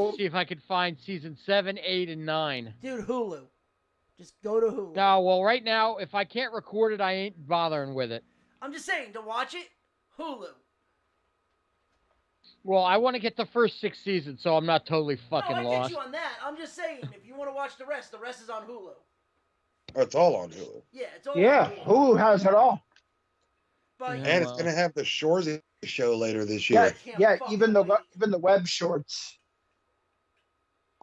to see if I could find season 7, 8, and 9. Dude, Hulu. Just go to Hulu. No, well, right now, if I can't record it, I ain't bothering with it. I'm just saying, to watch it, Hulu. Well, I want to get the first 6 seasons, so I'm not totally fucking no, I lost. get you on that. I'm just saying, if you want to watch the rest is on Hulu. Oh, it's all on Hulu. Yeah, it's all Yeah, on Hulu. Hulu has it all. But Yeah, And it's going to have the Shorzy show later this year. Yeah, even the web shorts.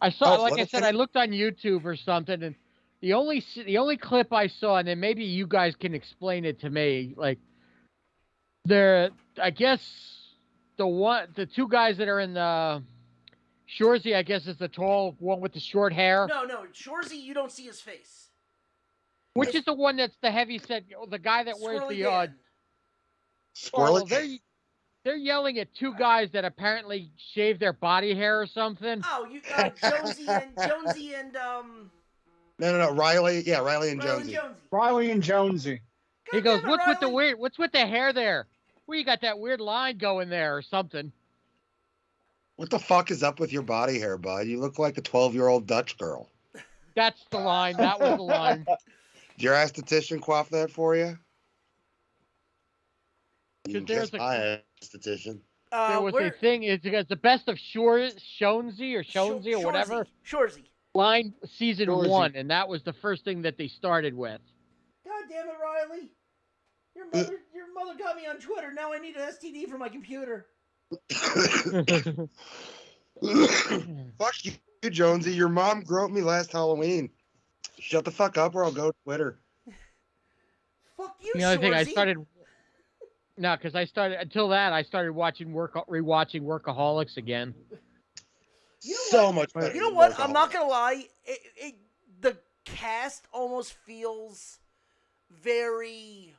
I saw, Oh, like I said, I looked on YouTube or something, and the only clip I saw, and then maybe you guys can explain it to me, like I guess the two guys that are in the Shorzy, I guess, is the tall one with the short hair. No, Shorzy, you don't see his face. Which is the one that's the heavy set, the guy that wears the Squirrely? well, they're yelling at two guys that apparently shave their body hair or something. Oh, Jonesy and No, Riley. Yeah, Riley and Jonesy. Riley and Jonesy. He goes, what's with the hair there? Well, you got that weird line going there or something. What the fuck is up with your body hair, bud? You look like a 12-year-old Dutch girl. That's the line. That was the line. Did your esthetician quaff that for you? You There's my esthetician. There was a thing. It's the best of Shonesy or whatever. Shorzy. Line season 1, and that was the first thing that they started with. God damn it, Riley! Your mother got me on Twitter. Now I need an STD for my computer. Fuck you, Jonesy. Your mom groped me last Halloween. Shut the fuck up, or I'll go to Twitter. Fuck you, The only thing I Shorzy. started. No, because I started rewatching Workaholics again. You know So what? much better. You know what? I'm not gonna lie. The cast almost feels very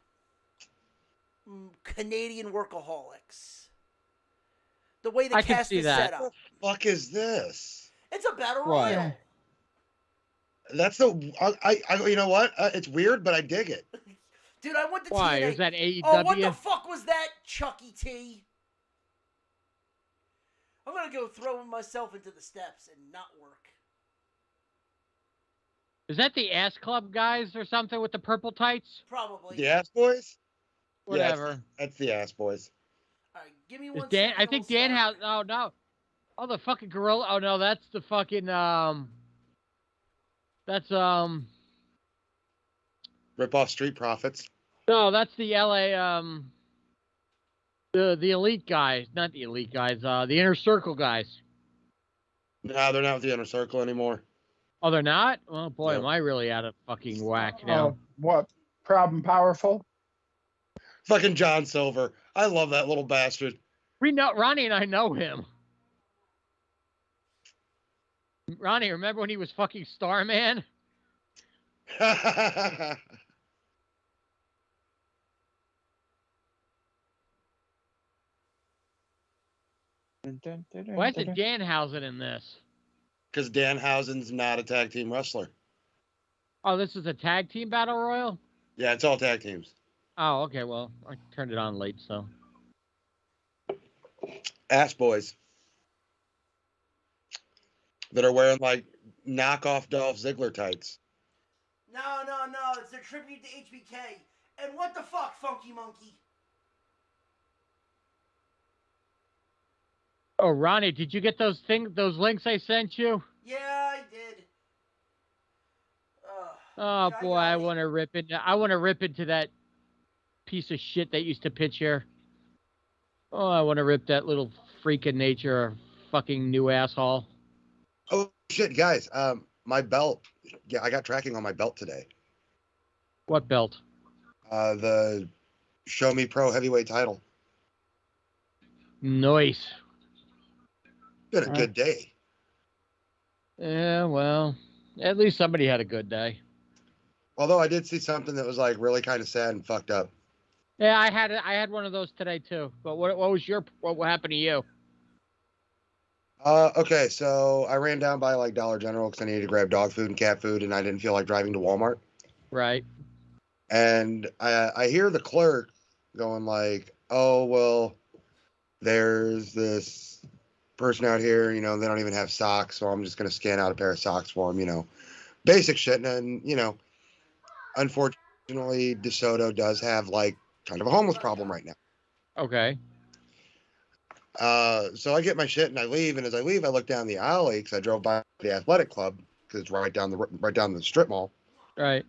Canadian Workaholics. The way the I can cast see is that. set up. What the fuck is this? It's a battle Right. royal. That's the. I. You know what? It's weird, but I dig it. Dude, I went to Why? TNA. Is that AEW? Oh, what the fuck was that, Chucky T? I'm gonna go throw myself into the steps and not work. Is that the Ass Club guys or something with the purple tights? Probably. The Ass Boys? Whatever. Yeah, that's the Ass Boys. All right, give me one Is Dan? second, I think I'll Dan start. has. Oh no. Oh, the fucking gorilla. Oh no, that's the fucking That's Rip off Street Profits. No, that's the LA the elite guys, not the elite guys. The inner circle guys. No, they're not with the Inner Circle anymore. Oh, they're not? Oh boy, No. am I really out of fucking whack now. Oh, what? Proud and powerful? Fucking John Silver. I love that little bastard. Ronnie and I know him. Ronnie, remember when he was fucking Starman? Why is it Danhausen in this? Because Danhausen's not a tag team wrestler. Oh, this is a tag team battle royal? Yeah, it's all tag teams. Oh, okay. Well, I turned it on late, so. Ass Boys. That are wearing like knockoff Dolph Ziggler tights. No, it's a tribute to HBK. And what the fuck, Funky Monkey? Oh, Ronnie, did you get those links I sent you? Yeah, I did. Oh boy, I want to rip into that piece of shit that used to pitch here. Oh, I want to rip that little freak of nature, fucking new asshole. Oh shit, guys! My belt. Yeah, I got tracking on my belt today. What belt? The Show Me Pro Heavyweight title. Nice. Been a good day. Yeah, well, at least somebody had a good day. Although I did see something that was like really kind of sad and fucked up. Yeah, I had one of those today too. But what happened to you? Okay, so I ran down by like Dollar General because I needed to grab dog food and cat food, and I didn't feel like driving to Walmart. Right. And I hear the clerk going like, "Oh well, there's this person out here, you know, they don't even have socks, so I'm just gonna scan out a pair of socks for them, you know, basic shit. And you know, unfortunately, DeSoto does have like kind of a homeless problem right now. Okay. So I get my shit and I leave, and as I leave, I look down the alley because I drove by the athletic club because it's right down the strip mall, Right.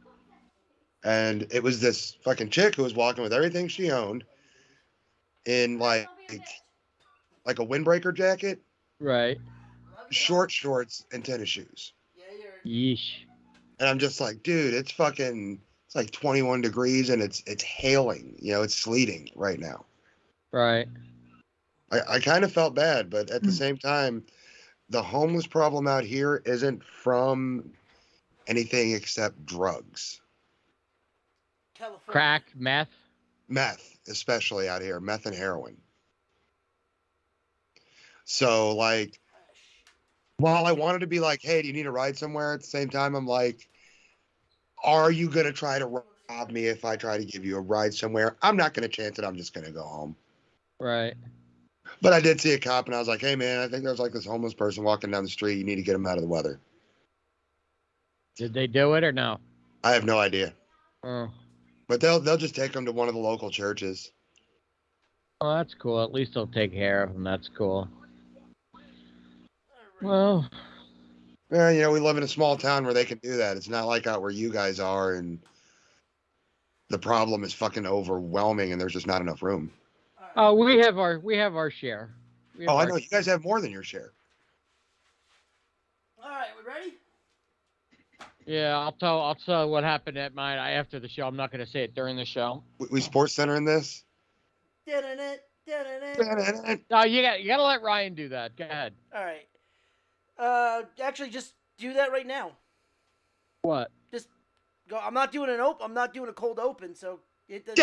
and it was this fucking chick who was walking with everything she owned in like a windbreaker jacket, Right. short shorts, and tennis shoes. Yeesh. And I'm just like, dude, it's like 21 degrees and it's hailing, you know, it's sleeting right now. Right. I kind of felt bad, but at the same time, the homeless problem out here isn't from anything except drugs. California. Crack, meth. Meth, especially out here, meth and heroin. So, like, while I wanted to be like, hey, do you need a ride somewhere? At the same time, I'm like, are you going to try to rob me if I try to give you a ride somewhere? I'm not going to chance it. I'm just going to go home. Right. But I did see a cop, and I was like, hey, man, I think there's like this homeless person walking down the street. You need to get him out of the weather. Did they do it or no? I have no idea. Oh. But they'll just take him to one of the local churches. Well, that's cool. At least they'll take care of them. That's cool. Well, Yeah, you know, we live in a small town where they can do that. It's not like out where you guys are, and the problem is fucking overwhelming, and there's just not enough room. oh, we have our share. We have Oh, I our- know. You guys have more than your share. All right, we ready? Yeah, I'll tell what happened at mine after the show. I'm not going to say it during the show. We Sports Center in this. Dun-dun-dun, dun-dun-dun. No, you got to let Ryan do that. Go ahead. All right. Actually, just do that right now. What? Just go. I'm not doing I'm not doing a cold open. So it does.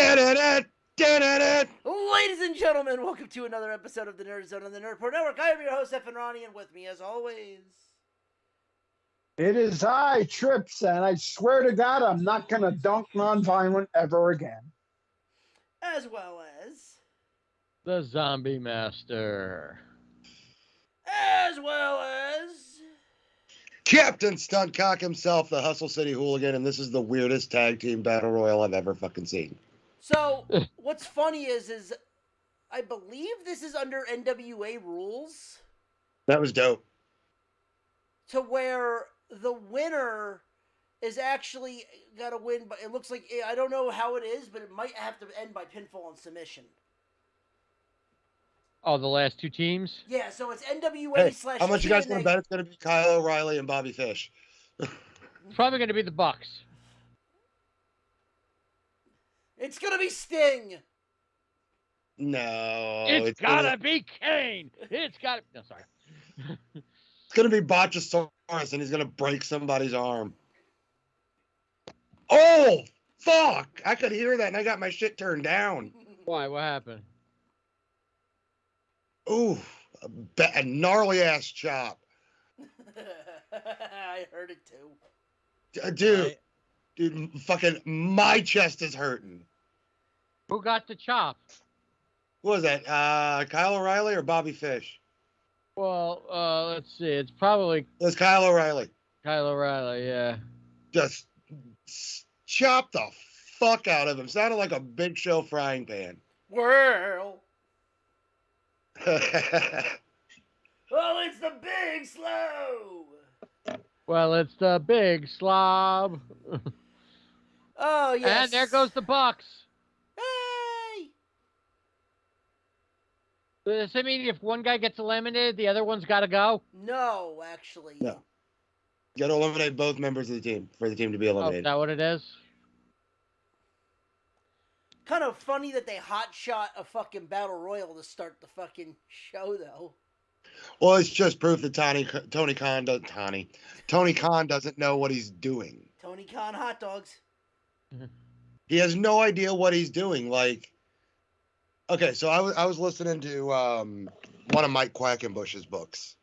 Ladies and gentlemen, welcome to another episode of the Nerd Zone on the Nerdport Network. I am your host, F and Ronnie, and with me, as always, It is I, Trips, and I swear to God, I'm not going to dunk nonviolent ever again. as well The Zombie Master. as well as. Captain Stuntcock himself, the Hustle City Hooligan, and this is the weirdest tag team battle royal I've ever fucking seen. So what's funny is I believe this is under NWA rules That was dope. to where the winner is actually got to win, but it looks like I don't know how it is, but it might have to end by pinfall and submission. Oh, the last two teams? Yeah, so it's NWA Hey, slash. how much you guys TNA. want to bet it's going to be Kyle O'Reilly and Bobby Fish? It's probably going to be the Bucks. It's gonna be Sting. No. It's gotta be Kane. It's got to. No, sorry. It's going to be Botchasaurus, and he's going to break somebody's arm. Oh, fuck. I could hear that, and I got my shit turned down. Why? What happened? Ooh, a gnarly-ass chop. I heard it too. Dude, fucking my chest is hurting. Who got the chop? What was that? Kyle O'Reilly or Bobby Fish? Well, let's see. It's probably It was Kyle O'Reilly. Kyle O'Reilly. Yeah. Just chopped the fuck out of him. Sounded like a Big Show frying pan. Well, well, it's the big slow. Well, it's the big slob. Oh yes. And there goes the Bucks. Hey. Does that mean if one guy gets eliminated, the other one's got to go? No, actually. No. You got to eliminate both members of the team for the team to be Oh, is eliminated. that what it is? Kind of funny that they hot shot a fucking battle royal to start the fucking show, though. Well, it's just proof that Tony Khan doesn't know what he's doing. Tony Khan hot dogs. He has no idea what he's doing. Like, okay, so I was listening to one of Mike Quackenbush's books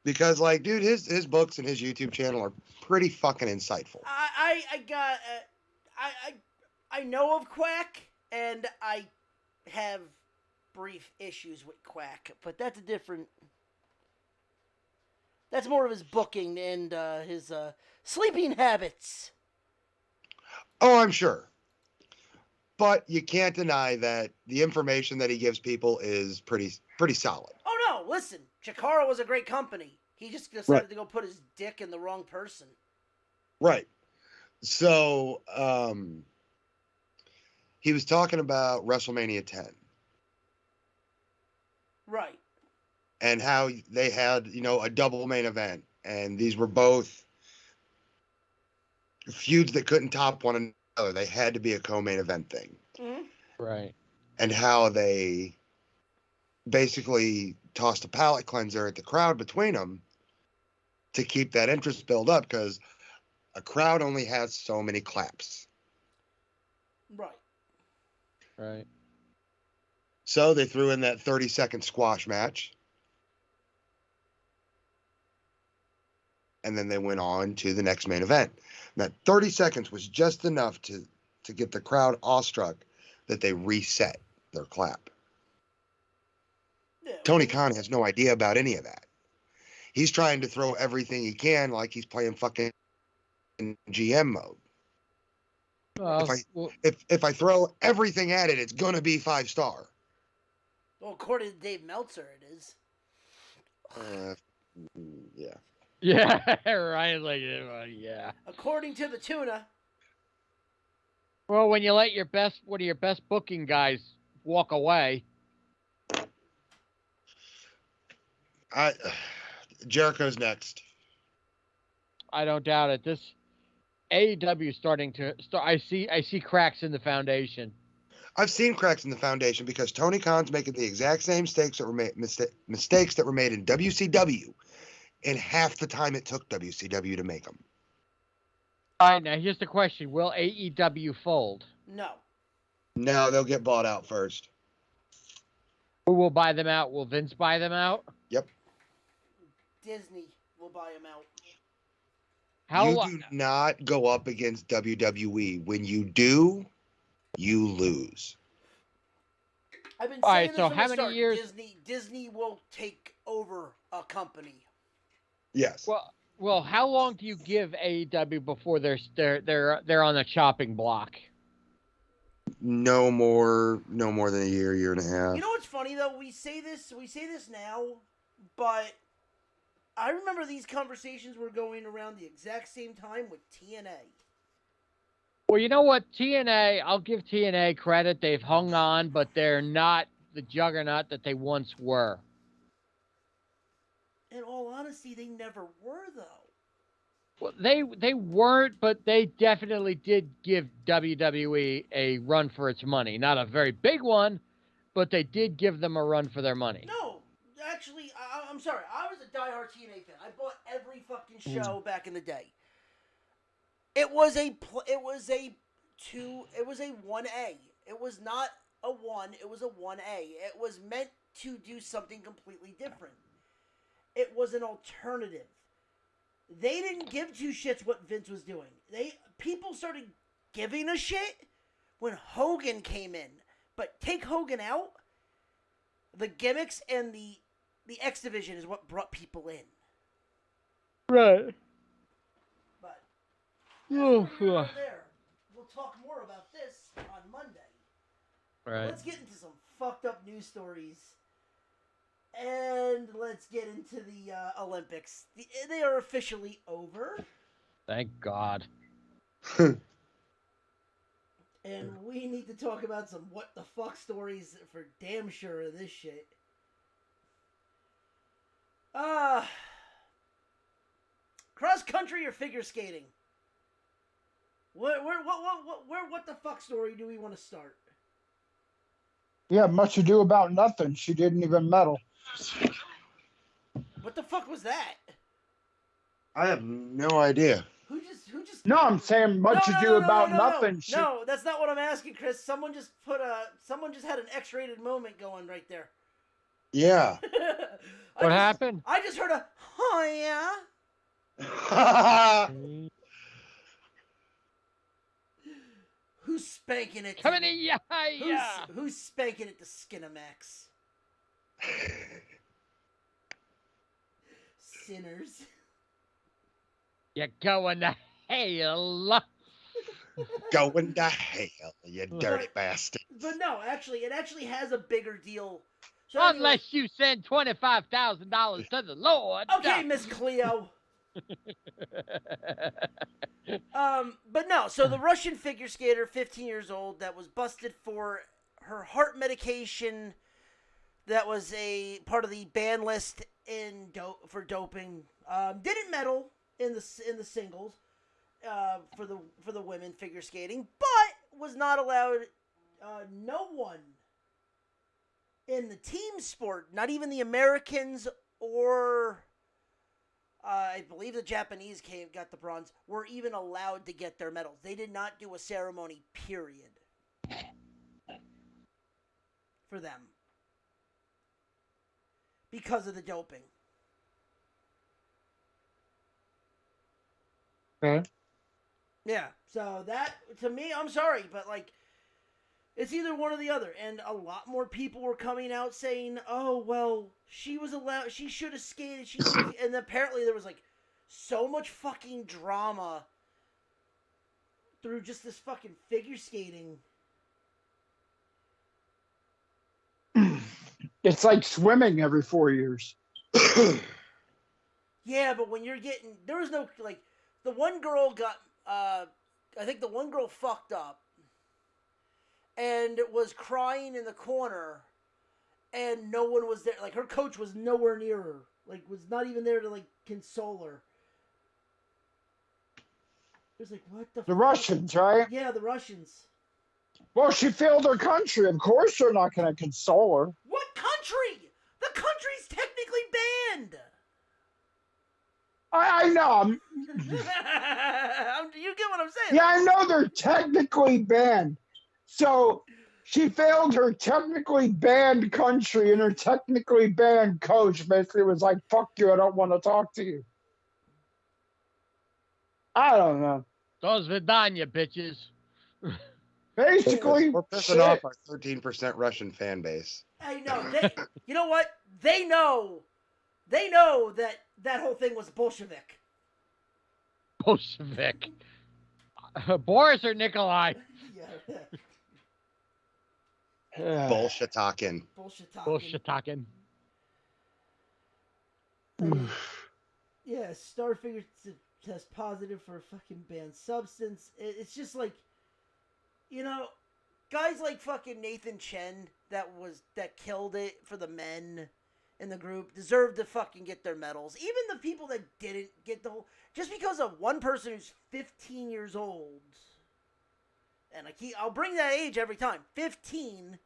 because, like, dude, his books and his YouTube channel are pretty fucking insightful. I know of Quack, and I have brief issues with Quack, but that's a different. That's more of his booking and his sleeping habits. Oh, I'm sure. But you can't deny that the information that he gives people is pretty solid. Oh no! Listen, Chikara was a great company. He just decided to go put his dick in the wrong person. Right. So he was talking about WrestleMania 10. Right. And how they had, a double main event. And these were both feuds that couldn't top one another. They had to be a co-main event thing. Mm-hmm. Right. And how they basically tossed a palate cleanser at the crowd between them to keep that interest built up, because a crowd only has so many claps. Right. Right. So they threw in that 30-second squash match. And then they went on to the next main event. And that 30 seconds was just enough to get the crowd awestruck that they reset their clap. Yeah, Tony Khan has no idea about any of that. He's trying to throw everything he can like he's playing fucking GM mode. If I throw everything at it, it's gonna be 5-star. Well, according to Dave Meltzer, it is. Yeah. Yeah, Ryan's like, yeah. According to the tuna. Well, when you let one of your best booking guys walk away. Jericho's next. I don't doubt it. This AEW is starting to start. I see cracks in the foundation. I've seen cracks in the foundation because Tony Khan's making the exact same mistakes that were made in WCW in half the time it took WCW to make them. All right, now here's the question: will AEW fold? No. No, they'll get bought out first. Who will buy them out? Will Vince buy them out? Yep. Disney will buy him out. You do not go up against WWE. When you do, you lose. I've been saying All right, this so from how the many start. years? Disney will take over a company. Yes. Well, how long do you give AEW before they're on the chopping block? No more than a year and a half. You know what's funny though? We say this now, but I remember these conversations were going around the exact same time with TNA. Well, you know what? TNA, I'll give TNA credit. They've hung on, but they're not the juggernaut that they once were. In all honesty, they never were, though. Well, they weren't, but they definitely did give WWE a run for its money. Not a very big one, but they did give them a run for their money. No, actually, I'm sorry. I was a diehard TNA fan. I bought every fucking show back in the day. It was a 1A. It was not a 1. It was a 1A. It was meant to do something completely different. It was an alternative. They didn't give two shits what Vince was doing. People started giving a shit when Hogan came in. But take Hogan out, the gimmicks and the X Division is what brought people in. Right. But Oh, there. We'll talk more about this on Monday. right. Let's get into some fucked up news stories. And let's get into the Olympics. They are officially over. Thank God. And we need to talk about some what the fuck stories for damn sure of this shit. Cross country or figure skating? What the fuck story do we want to start? Yeah, much ado about nothing. She didn't even medal. What the fuck was that? I have no idea. Who just? No, I'm saying much ado about nothing. No, that's not what I'm asking, Chris. Someone just had an X-rated moment going right there. Yeah. What happened? I just heard a oh yeah. Who's spanking it? Coming in, yeah. Who's spanking it to Skinamax? Sinners. You're going to hell. Going to hell, you dirty bastard. But no, actually, it actually has a bigger deal. So anyway, Unless you send $25,000 to the Lord. okay, Miss Cleo. But no, so the Russian figure skater, 15 years old, that was busted for her heart medication that was a part of the ban list for doping. Didn't medal in the singles for the women figure skating, but was not allowed. No one in the team sport, not even the Americans or I believe the Japanese got the bronze, were even allowed to get their medals. They did not do a ceremony, period, for them because of the doping. Okay. Yeah, so that, to me, I'm sorry, but, like, it's either one or the other. And a lot more people were coming out saying, oh, well, she was allowed, she should have skated, and apparently there was, like, so much fucking drama through just this fucking figure skating. It's like swimming every 4 years. Yeah, but when you're getting, there was no, like, the one girl got, I think the one girl fucked up and was crying in the corner, and no one was there. Like, her coach was nowhere near her. Like, was not even there to, like, console her. It was like, what the The Russians, right? Yeah, the Russians. Well, she failed her country. Of course they're not going to console her. What country? The country's technically banned. I know. You get what I'm saying? Yeah, I know they're technically banned. So she failed her technically banned country, and her technically banned coach basically was like, fuck you, I don't want to talk to you. I don't know. Those Vidania bitches. Basically, We're pissing shit. off our 13% Russian fan base. I know. You know what? They know that that whole thing was Bolshevik. Bolshevik. Boris or Nikolai? Yeah. Bullshit talking. Bullshit Bolshetakin. Yeah, Starfigure test positive for a fucking banned substance. It's just like, you know, guys like fucking Nathan Chen that killed it for the men in the group deserve to fucking get their medals. Even the people that didn't get the whole, just because of one person who's 15 years old, and I'll bring that age every time, 15,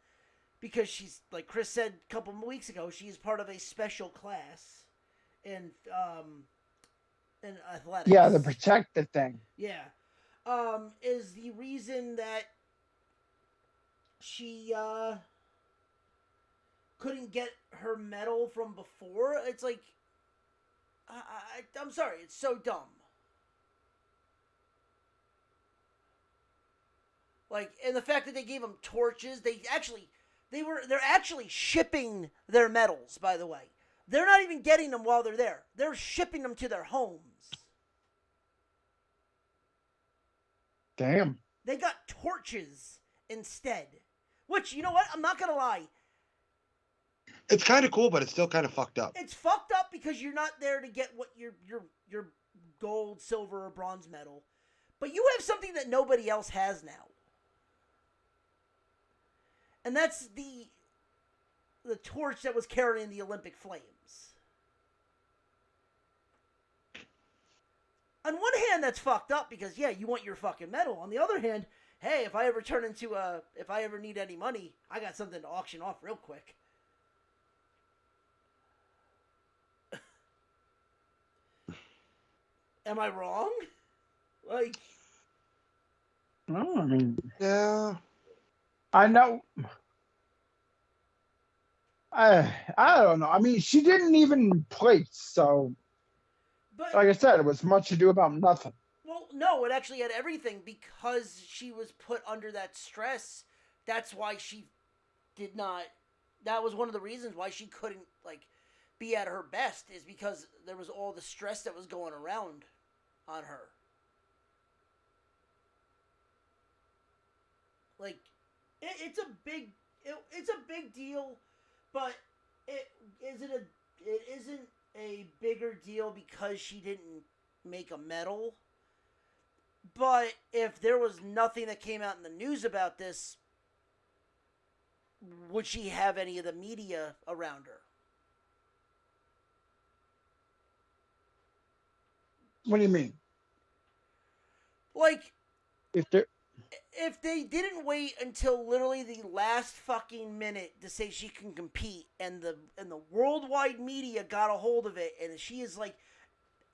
because she's, like Chris said a couple of weeks ago, she's part of a special class in athletics. Yeah, the protected thing. Yeah. Is the reason that she couldn't get her medal from before. It's like, I'm sorry, it's so dumb. Like, and the fact that they gave them torches, they're actually shipping their medals, by the way. They're not even getting them while they're there. They're shipping them to their homes. Damn. They got torches instead. Which, you know what? I'm not going to lie. It's kind of cool, but it's still kind of fucked up. It's fucked up because you're not there to get what your gold, silver, or bronze medal. But you have something that nobody else has now. And that's the torch that was carrying the Olympic flames. On one hand, that's fucked up because, yeah, you want your fucking medal. On the other hand, hey, if I ever need any money, I got something to auction off real quick. Am I wrong? Like, No, I mean, Yeah. I know. I don't know. I mean, she didn't even place, so but like I said, it was much ado about nothing. well, no, it actually had everything because she was put under that stress. That's why she did not that was one of the reasons why she couldn't like be at her best, is because there was all the stress that was going around on her. Like, it's a big deal, but it isn't a bigger deal because she didn't make a medal. But if there was nothing that came out in the news about this, would she have any of the media around her? What do you mean? Like, If there, if they didn't wait until literally the last fucking minute to say she can compete, and the worldwide media got a hold of it, and she is like,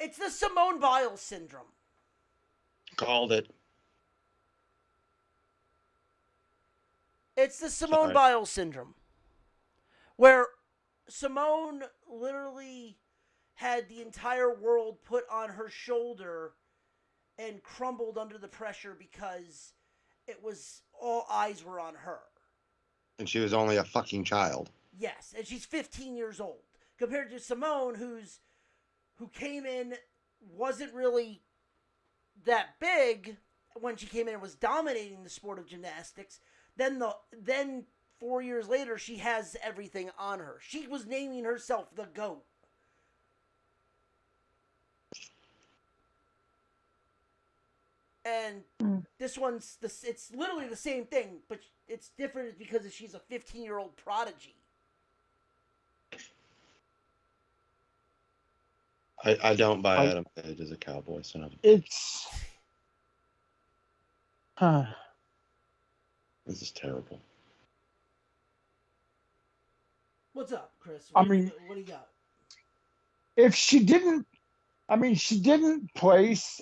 it's the Simone Biles syndrome. Called it. It's the Simone Sorry. Biles syndrome, where Simone literally had the entire world put on her shoulder and crumbled under the pressure because it was all eyes were on her. And she was only a fucking child. Yes, and she's 15 years old compared to Simone, who came in, wasn't really that big when she came in and was dominating the sport of gymnastics. Then 4 years later, she has everything on her. She was naming herself the GOAT. And this one's it's literally the same thing, but it's different because she's a 15-year-old prodigy. I don't buy Adam Page as a cowboy, son of a... it's. This is terrible. What's up, Chris? I What mean, do you got? If she didn't, she didn't place.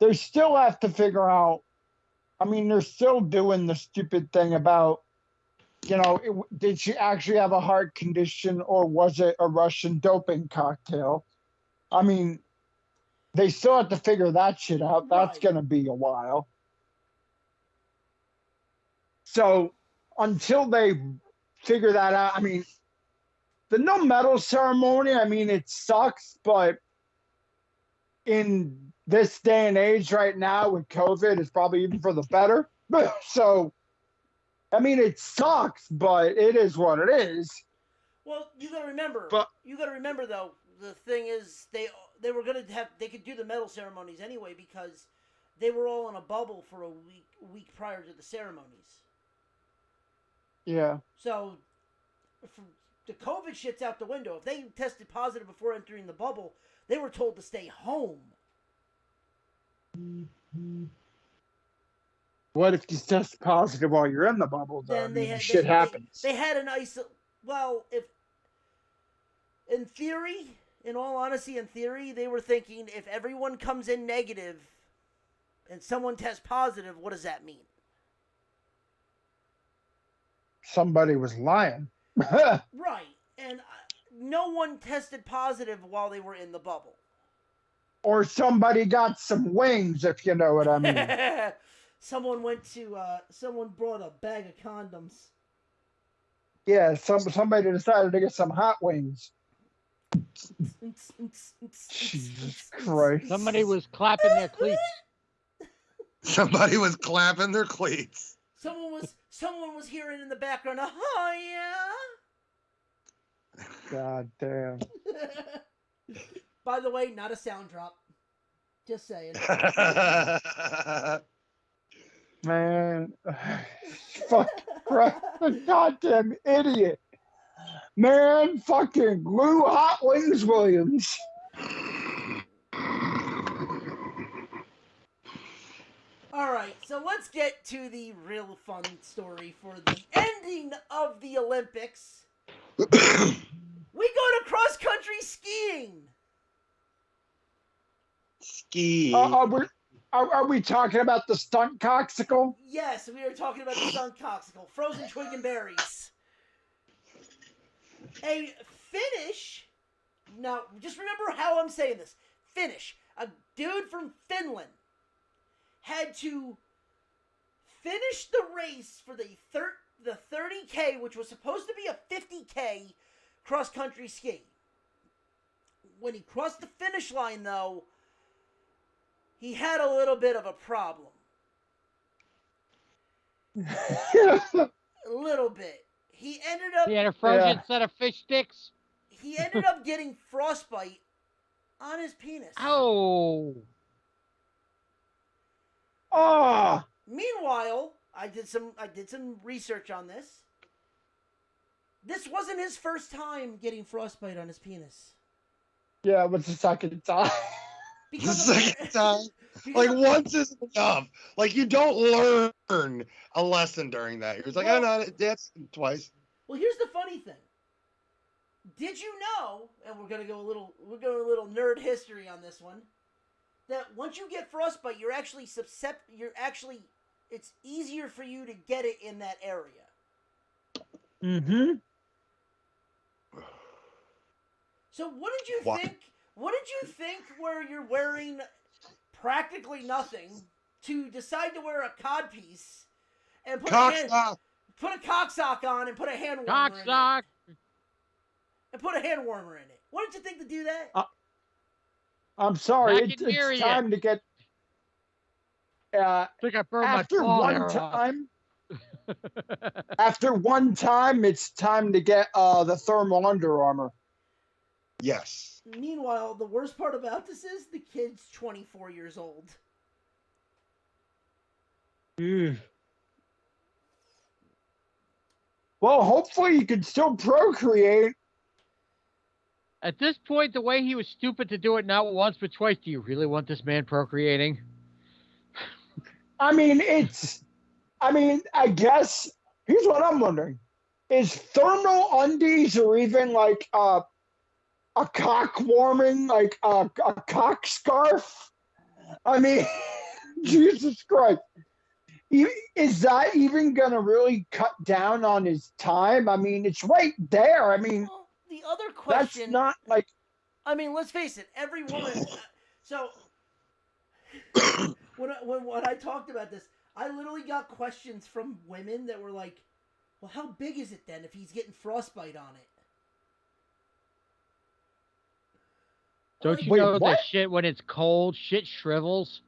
They still have to figure out. They're still doing the stupid thing about, did she actually have a heart condition or was it a Russian doping cocktail? They still have to figure that shit out. That's Right. going to be a while. So until they figure that out, the no medal ceremony, it sucks, but in this day and age right now with COVID, it's probably even for the better. So, it sucks, but it is what it is. Well, you got to remember. But Though, the thing is, they were gonna have, they could do the medal ceremonies anyway because they were all in a bubble for a week prior to the ceremonies. yeah. So, the COVID shit's out the window. If they tested positive before entering the bubble, they were told to stay home. What if you test positive while you're in the bubble? Though? Then Shit happens. They had an well, if in theory, in all honesty, they were thinking if everyone comes in negative and someone tests positive, what does that mean? Somebody was lying. Right, and no one tested positive while they were in the bubble. Or somebody got some wings, if you know what I mean. Someone brought a bag of condoms. Yeah, somebody decided to get some hot wings. Jesus Christ. Somebody was clapping their cleats. Somebody was clapping their cleats. Someone was hearing in the background, oh yeah. God damn. By the way, not a sound drop. Just saying. Man. Fuck Christ, the goddamn idiot. Man, fucking Lou Hot Wings Williams. Alright, so let's get to the real fun story for the ending of the Olympics. We go to cross-country skiing. Ski. Are we talking about the stunt coxicle? Yes, we are talking about the stunt coxicle. Frozen twig and berries. A Finnish, now just remember how I'm saying this. Finnish, a dude from Finland, had to finish the race for the the 30K, which was supposed to be a 50K cross-country ski. When he crossed the finish line, though, he had a little bit of a problem. A little bit. He ended up... He had a frozen set of fish sticks. He ended up getting frostbite on his penis. Oh. Ah. Meanwhile, I did some research on this. This wasn't his first time getting frostbite on his penis. Yeah, it was the second time. The second time. Like, once is enough. Like, you don't learn a lesson during that. You're just like, oh, no, that's twice. Well, here's the funny thing. Did you know, and we're gonna go a little nerd history on this one, that once you get frostbite, it's easier for you to get it in that area. Mm-hmm. So what did you think? What did you think where you're wearing practically nothing to decide to wear a codpiece and put a cock sock on and put a hand warmer in it? And put a hand warmer in it. What did you think to do that? I'm sorry. It's time to get. I think I burned after my one time. After one time, it's time to get the thermal Under Armour. Yes. Meanwhile, the worst part about this is the kid's 24 years old. Well, hopefully you can still procreate. At this point, the way he was stupid to do it not once but twice, do you really want this man procreating? I mean, I guess, here's what I'm wondering. Is thermal undies or even like a cock warming, like a cock scarf? I mean, Jesus Christ. Is that even going to really cut down on his time? I mean, it's right there. I mean, well, the other question... That's not like... I mean, let's face it. Every woman... So, when I talked about this, I literally got questions from women that were like, well, how big is it then if he's getting frostbite on it? Don't you know that shit, when it's cold, shit shrivels?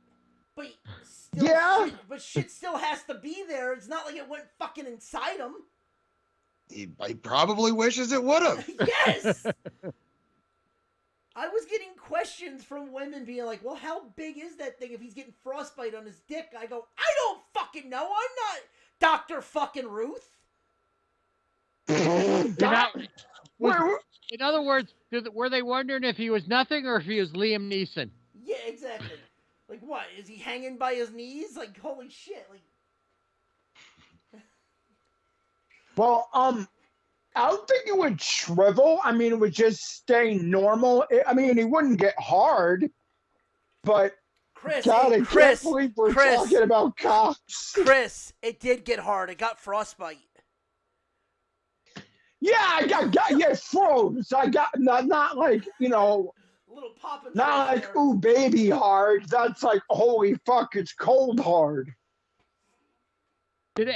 But still, shit still has to be there. It's not like it went fucking inside him. He probably wishes it would have. Yes! I was getting questions from women being like, well, how big is that thing if he's getting frostbite on his dick? I go, I don't fucking know. I'm not Dr. fucking Ruth. In other words, were they wondering if he was nothing or if he was Liam Neeson? Yeah, exactly. Like, what? Is he hanging by his knees? Like, holy shit. Like. Well, I don't think it would shrivel. I mean, it would just stay normal. I mean, it wouldn't get hard. But, Chris, God, I can't believe we're talking about cocks. Chris, it did get hard. It got frostbite. Yeah, it froze. I got, not like, you know, little pop and not like, there. Ooh, baby hard. That's like, holy fuck, it's cold hard.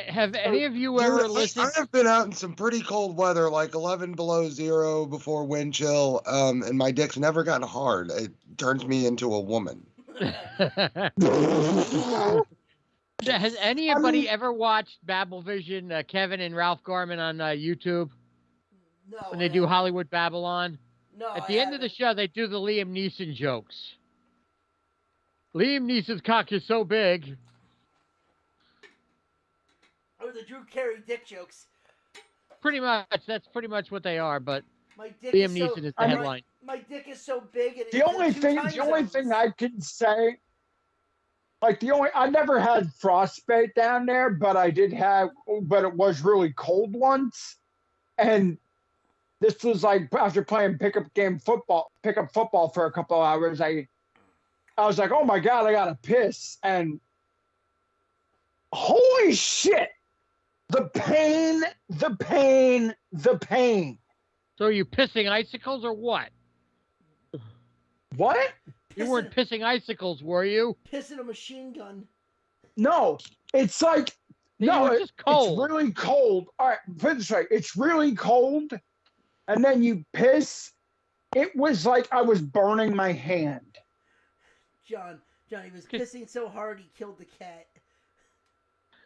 Have any of you ever listened? I have been out in some pretty cold weather, like 11 below zero before wind chill, and my dick's never gotten hard. It turns me into a woman. Has anybody ever watched Babelvision, Kevin and Ralph Garman on YouTube? No. When they do Hollywood Babylon? No. At the end of the show, they do the Liam Neeson jokes. Liam Neeson's cock is so big. Or the Drew Carey dick jokes. Pretty much. That's pretty much what they are, but Liam Neeson is the headline. My dick is so big. And the only thing I can say, like I never had frostbite down there, but but it was really cold once. And this was like after playing pickup football for a couple of hours. I was like, oh my God, I gotta piss. And holy shit. The pain. So are you pissing icicles or what? What? You weren't pissing icicles, were you? Pissing a machine gun. No, it's like No, was just cold. it's really cold. All right, put it this way: it's really cold, and then you piss. It was like I was burning my hand. John, he was pissing so hard he killed the cat.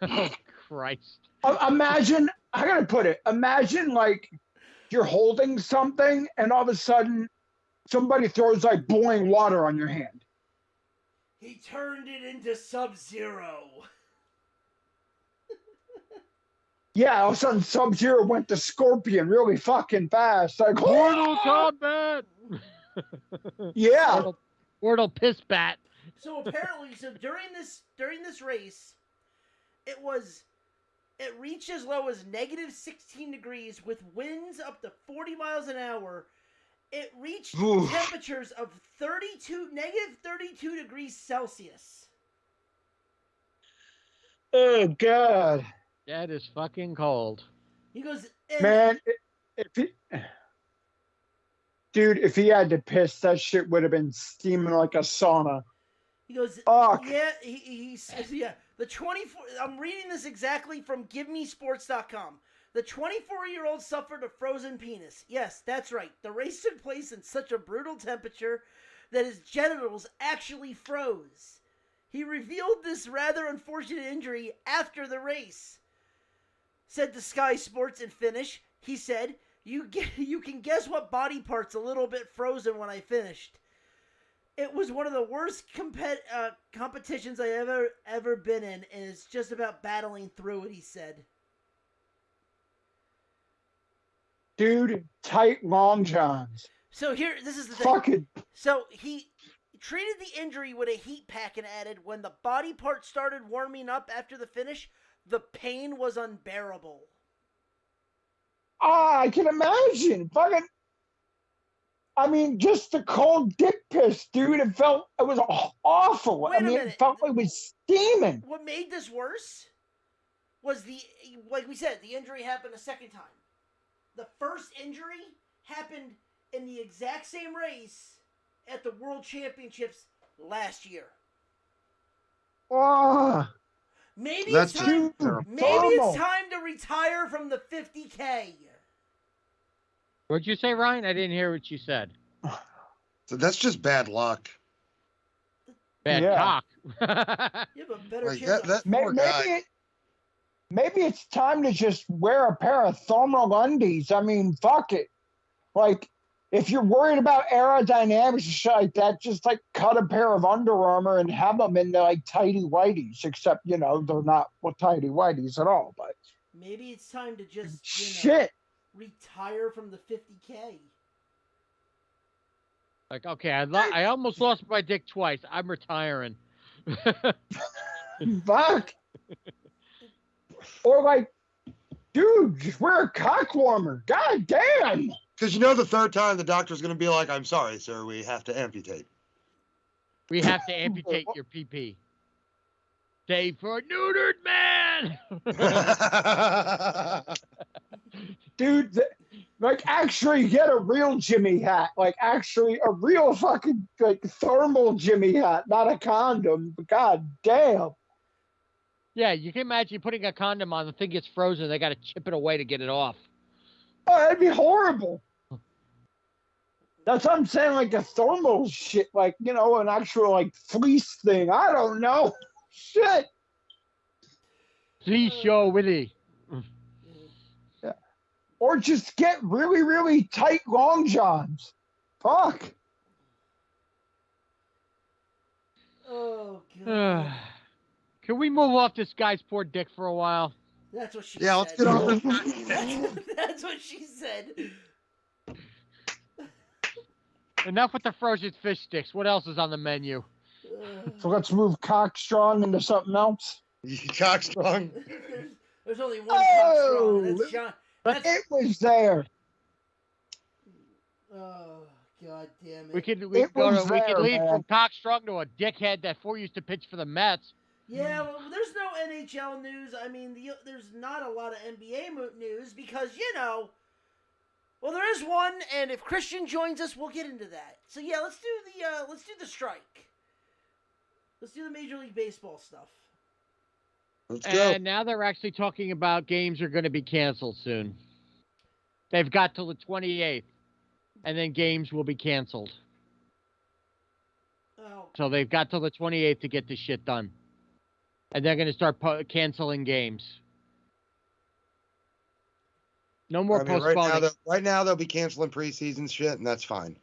Oh Christ! Imagine, I gotta put it. Imagine like you're holding something, and all of a sudden, somebody throws like boiling water on your hand. He turned it into Sub-Zero. Yeah, all of a sudden, Sub-Zero went to Scorpion really fucking fast. Like Mortal Kombat. Yeah. Mortal Piss Bat. So apparently, during this race, it reached as low as negative 16 degrees with winds up to 40 miles an hour. It reached temperatures of negative 32 degrees Celsius. Oh God. That is fucking cold. He goes, Man, if he had to piss, that shit would have been steaming like a sauna. He goes, fuck. Yeah, he says, yeah. The 24. I'm reading this exactly from GiveMeSports.com. The 24-year-old suffered a frozen penis. Yes, that's right. The race took place in such a brutal temperature that his genitals actually froze. He revealed this rather unfortunate injury after the race. Said to Sky Sports in Finnish, he said, You can guess what body part's a little bit frozen when I finished. It was one of the worst competitions I ever been in, and it's just about battling through it, he said. Dude, tight long johns. So this is the thing. Fucking. So he treated the injury with a heat pack and added, when the body part started warming up after the finish, the pain was unbearable. I can imagine. Fucking. I mean, just the cold dick piss, dude. It was awful. Wait a minute. It felt like it was steaming. What made this worse was like we said, the injury happened a second time. The first injury happened in the exact same race at the World Championships last year. Maybe it's time to retire from the 50K. What'd you say, Ryan? I didn't hear what you said. So that's just bad luck. Bad cock. You have a better chance. That poor guy. Maybe it's time to just wear a pair of thermal undies. I mean, fuck it. Like, if you're worried about aerodynamics and shit like that, just like cut a pair of Under Armour and have them in like tighty whities. Except, they're not tighty whities at all. But maybe it's time to just retire from the 50K. Like, okay, I almost lost my dick twice. I'm retiring. Fuck. Or like, dude, just wear a cock warmer. God damn. Because the third time the doctor's going to be like, I'm sorry, sir, we have to amputate. We have to amputate your PP. Day for a neutered man. Dude, like actually get a real Jimmy hat. Like actually a real fucking like thermal Jimmy hat, not a condom. God damn. Yeah, you can imagine putting a condom on, the thing gets frozen, they got to chip it away to get it off. Oh, that'd be horrible. That's what I'm saying, like a thermal shit, like, an actual like fleece thing. I don't know. Shit. Please show Willie. Yeah. Or just get really, really tight long johns. Fuck. Oh, God. Can we move off this guy's poor dick for a while? That's what she said. Yeah, let's get off this. That's what she said. Enough with the frozen fish sticks. What else is on the menu? So let's move Cockstrong into something else. Cockstrong. There's only one Cockstrong. That's John. It was there. Oh, God damn it. We could lead from Cockstrong to a dickhead that used to pitch for the Mets. Yeah, well, there's no NHL news. I mean, there's not a lot of NBA news because, well, there is one, and if Christian joins us, we'll get into that. So yeah, let's do the strike. Let's do the Major League Baseball stuff. Let's go. And now they're actually talking about games are going to be canceled soon. They've got till the 28th, and then games will be canceled. Oh, So they've got till the 28th to get this shit done. And they're going to start canceling games. No more I mean, postponing. right now they'll be canceling preseason shit, and that's fine.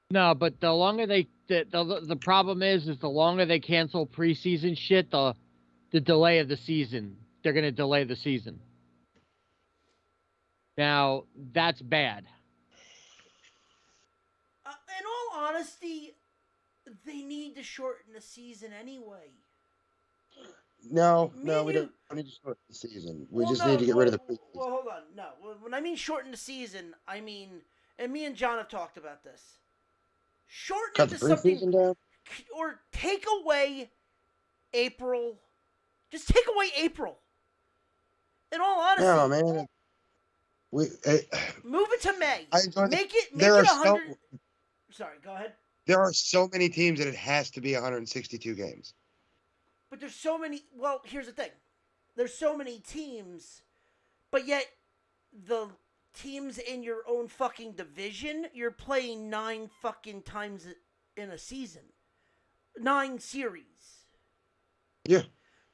No, but the longer the problem is the longer they cancel preseason shit, the delay of the season. They're going to delay the season. Now, that's bad. in all honesty, they need to shorten the season anyway. No, Me no, and we you- don't need to start the season. We Well, just no, need to get rid of the well, preseason. Well, hold on. No, when I mean shorten the season, I mean, and me and John have talked about this. Shorten Cut it the to something, preseason down. or take away April. Just take away April. In all honesty, No, man. move it to May. I enjoy Make it there are 100. Sorry, go ahead. There are so many teams that it has to be 162 games. But there's so many. Well, here's the thing. There's so many teams, but yet the teams in your own fucking division, you're playing 9 fucking times in a season. 9 series. Yeah.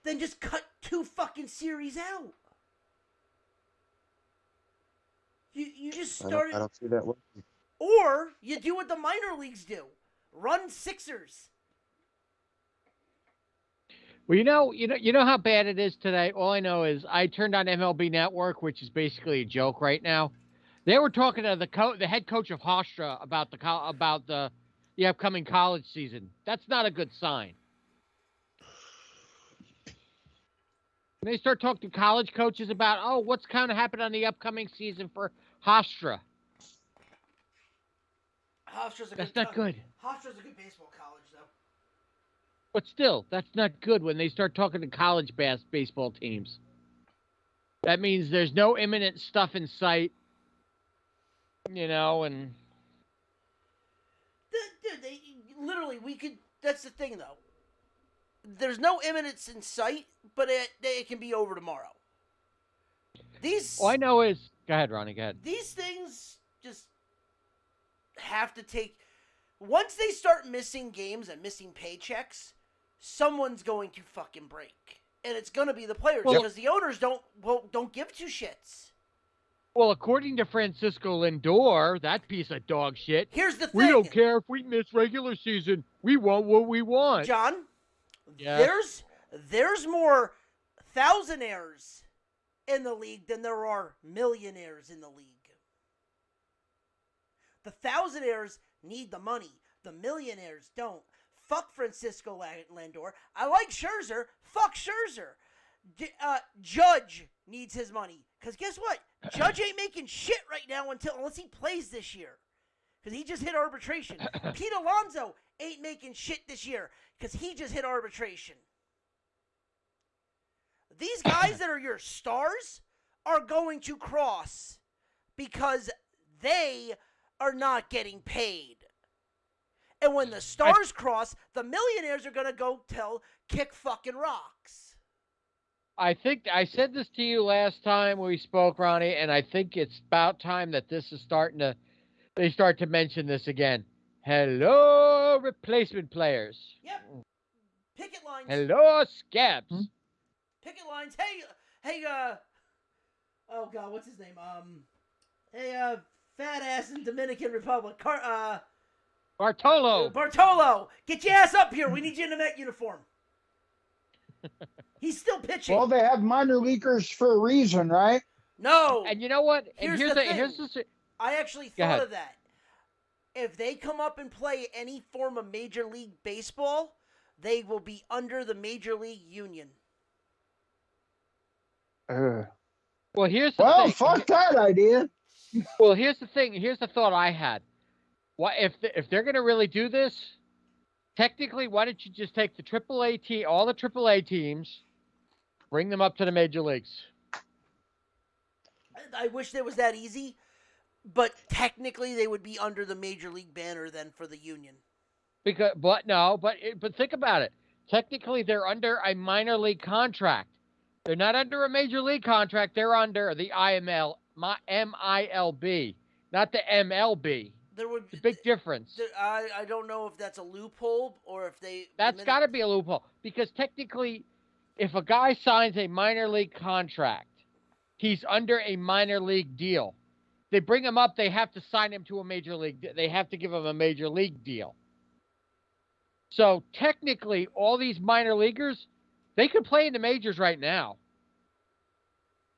Then just cut 2 fucking series out. You just started. I don't see that working. Or you do what the minor leagues do. Run Sixers. Well, you know how bad it is today. All I know is I turned on MLB Network, which is basically a joke right now. They were talking to the head coach of Hofstra about the upcoming college season. That's not a good sign. And they start talking to college coaches about, what's kind of happened on the upcoming season for Hofstra. That's not good. Hofstra's a good baseball college, though. But still, that's not good when they start talking to college baseball teams. That means there's no imminent stuff in sight, and Dude, literally, we could. That's the thing, though. There's no imminence in sight, but it can be over tomorrow. All I know is, go ahead, Ronnie. Go ahead. These things just have to take. Once they start missing games and missing paychecks, someone's going to fucking break, and it's going to be the players because the owners don't give 2 shits. Well, according to Francisco Lindor, that piece of dog shit. Here's the thing: we don't care if we miss regular season. We want what we want. John, yeah. there's more thousandaires in the league than there are millionaires in the league. The thousandaires need the money. The millionaires don't. Fuck Francisco Lindor. I like Scherzer. Fuck Scherzer. Judge needs his money. Because guess what? Judge ain't making shit right now unless he plays this year. Because he just hit arbitration. Pete Alonso ain't making shit this year. Because he just hit arbitration. These guys that are your stars are going to cross because they are not getting paid. And when the stars cross, the millionaires are going to go kick fucking rocks. I think I said this to you last time we spoke, Ronnie, and I think it's about time that they start to mention this again. Hello, replacement players. Yep. Picket lines. Hello, scabs. Picket lines. Hey, oh God, what's his name? Fat ass in Dominican Republic. Bartolo, get your ass up here. We need you in a Met uniform. He's still pitching. Well, they have minor leaguers for a reason, right? No. And you know what? Here's the thing. I actually thought of that. If they come up and play any form of Major League Baseball, they will be under the Major League Union. Well, here's the thing. Well, fuck that idea. Well, here's the thing. Here's the thought I had. What if they're going to really do this? Technically, why don't you just take the all the AAA teams, bring them up to the major leagues? I wish it was that easy, but technically they would be under the Major League banner then for the union. But think about it. Technically, they're under a minor league contract. They're not under a major league contract. They're under the MILB, not the MLB. There would It's a big difference. I don't know if that's a loophole or if they. That's got to be a loophole because technically, if a guy signs a minor league contract, he's under a minor league deal. They bring him up, they have to sign him to a major league. They have to give him a major league deal. So technically, all these minor leaguers, they could play in the majors right now.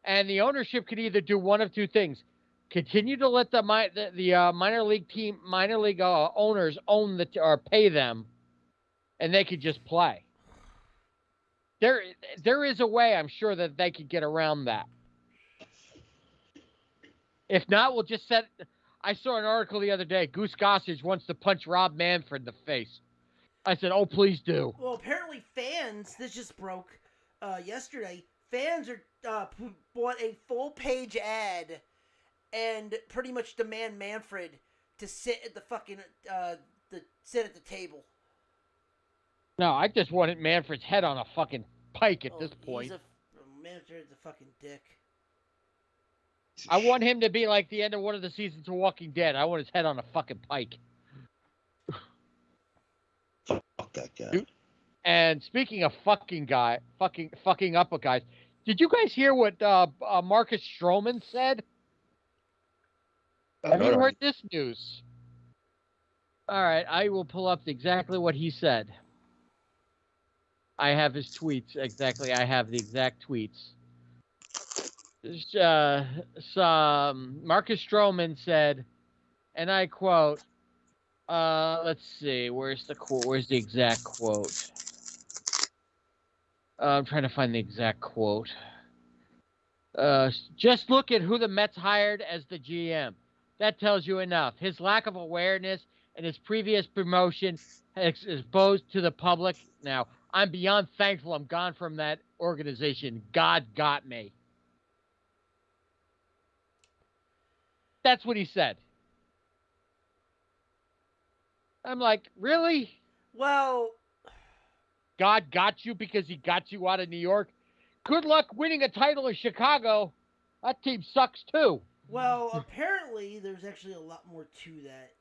And the ownership could either do one of two things: continue to let the minor league owners own or pay them, and they could just play. There is a way, I'm sure, that they could get around that. If not, we'll just set. I saw an article the other day. Goose Gossage wants to punch Rob Manfred in the face. I said, "Oh, please do." Well, apparently fans. This just broke yesterday. Fans are bought a full-page ad and pretty much demand Manfred to sit at the fucking sit at the table. No, I just wanted Manfred's head on a fucking pike at this point. Manfred's a fucking dick. I want him to be like the end of one of the seasons of Walking Dead. I want his head on a fucking pike. Fuck that guy. And speaking of fucking up a guys, did you guys hear what Marcus Stroman said? Have you heard this news? All right, I will pull up exactly what he said. I have his tweets exactly. I have the exact tweets. Marcus Stroman said, and I quote, let's see, where's the quote? Where's the exact quote? I'm trying to find the exact quote. Just look at who the Mets hired as the GM. That tells you enough. His lack of awareness and his previous promotion exposed to the public. Now, I'm beyond thankful I'm gone from that organization. God got me. That's what he said. I'm like, really? Well, God got you because he got you out of New York? Good luck winning a title in Chicago. That team sucks too. Well, apparently there's actually a lot more to that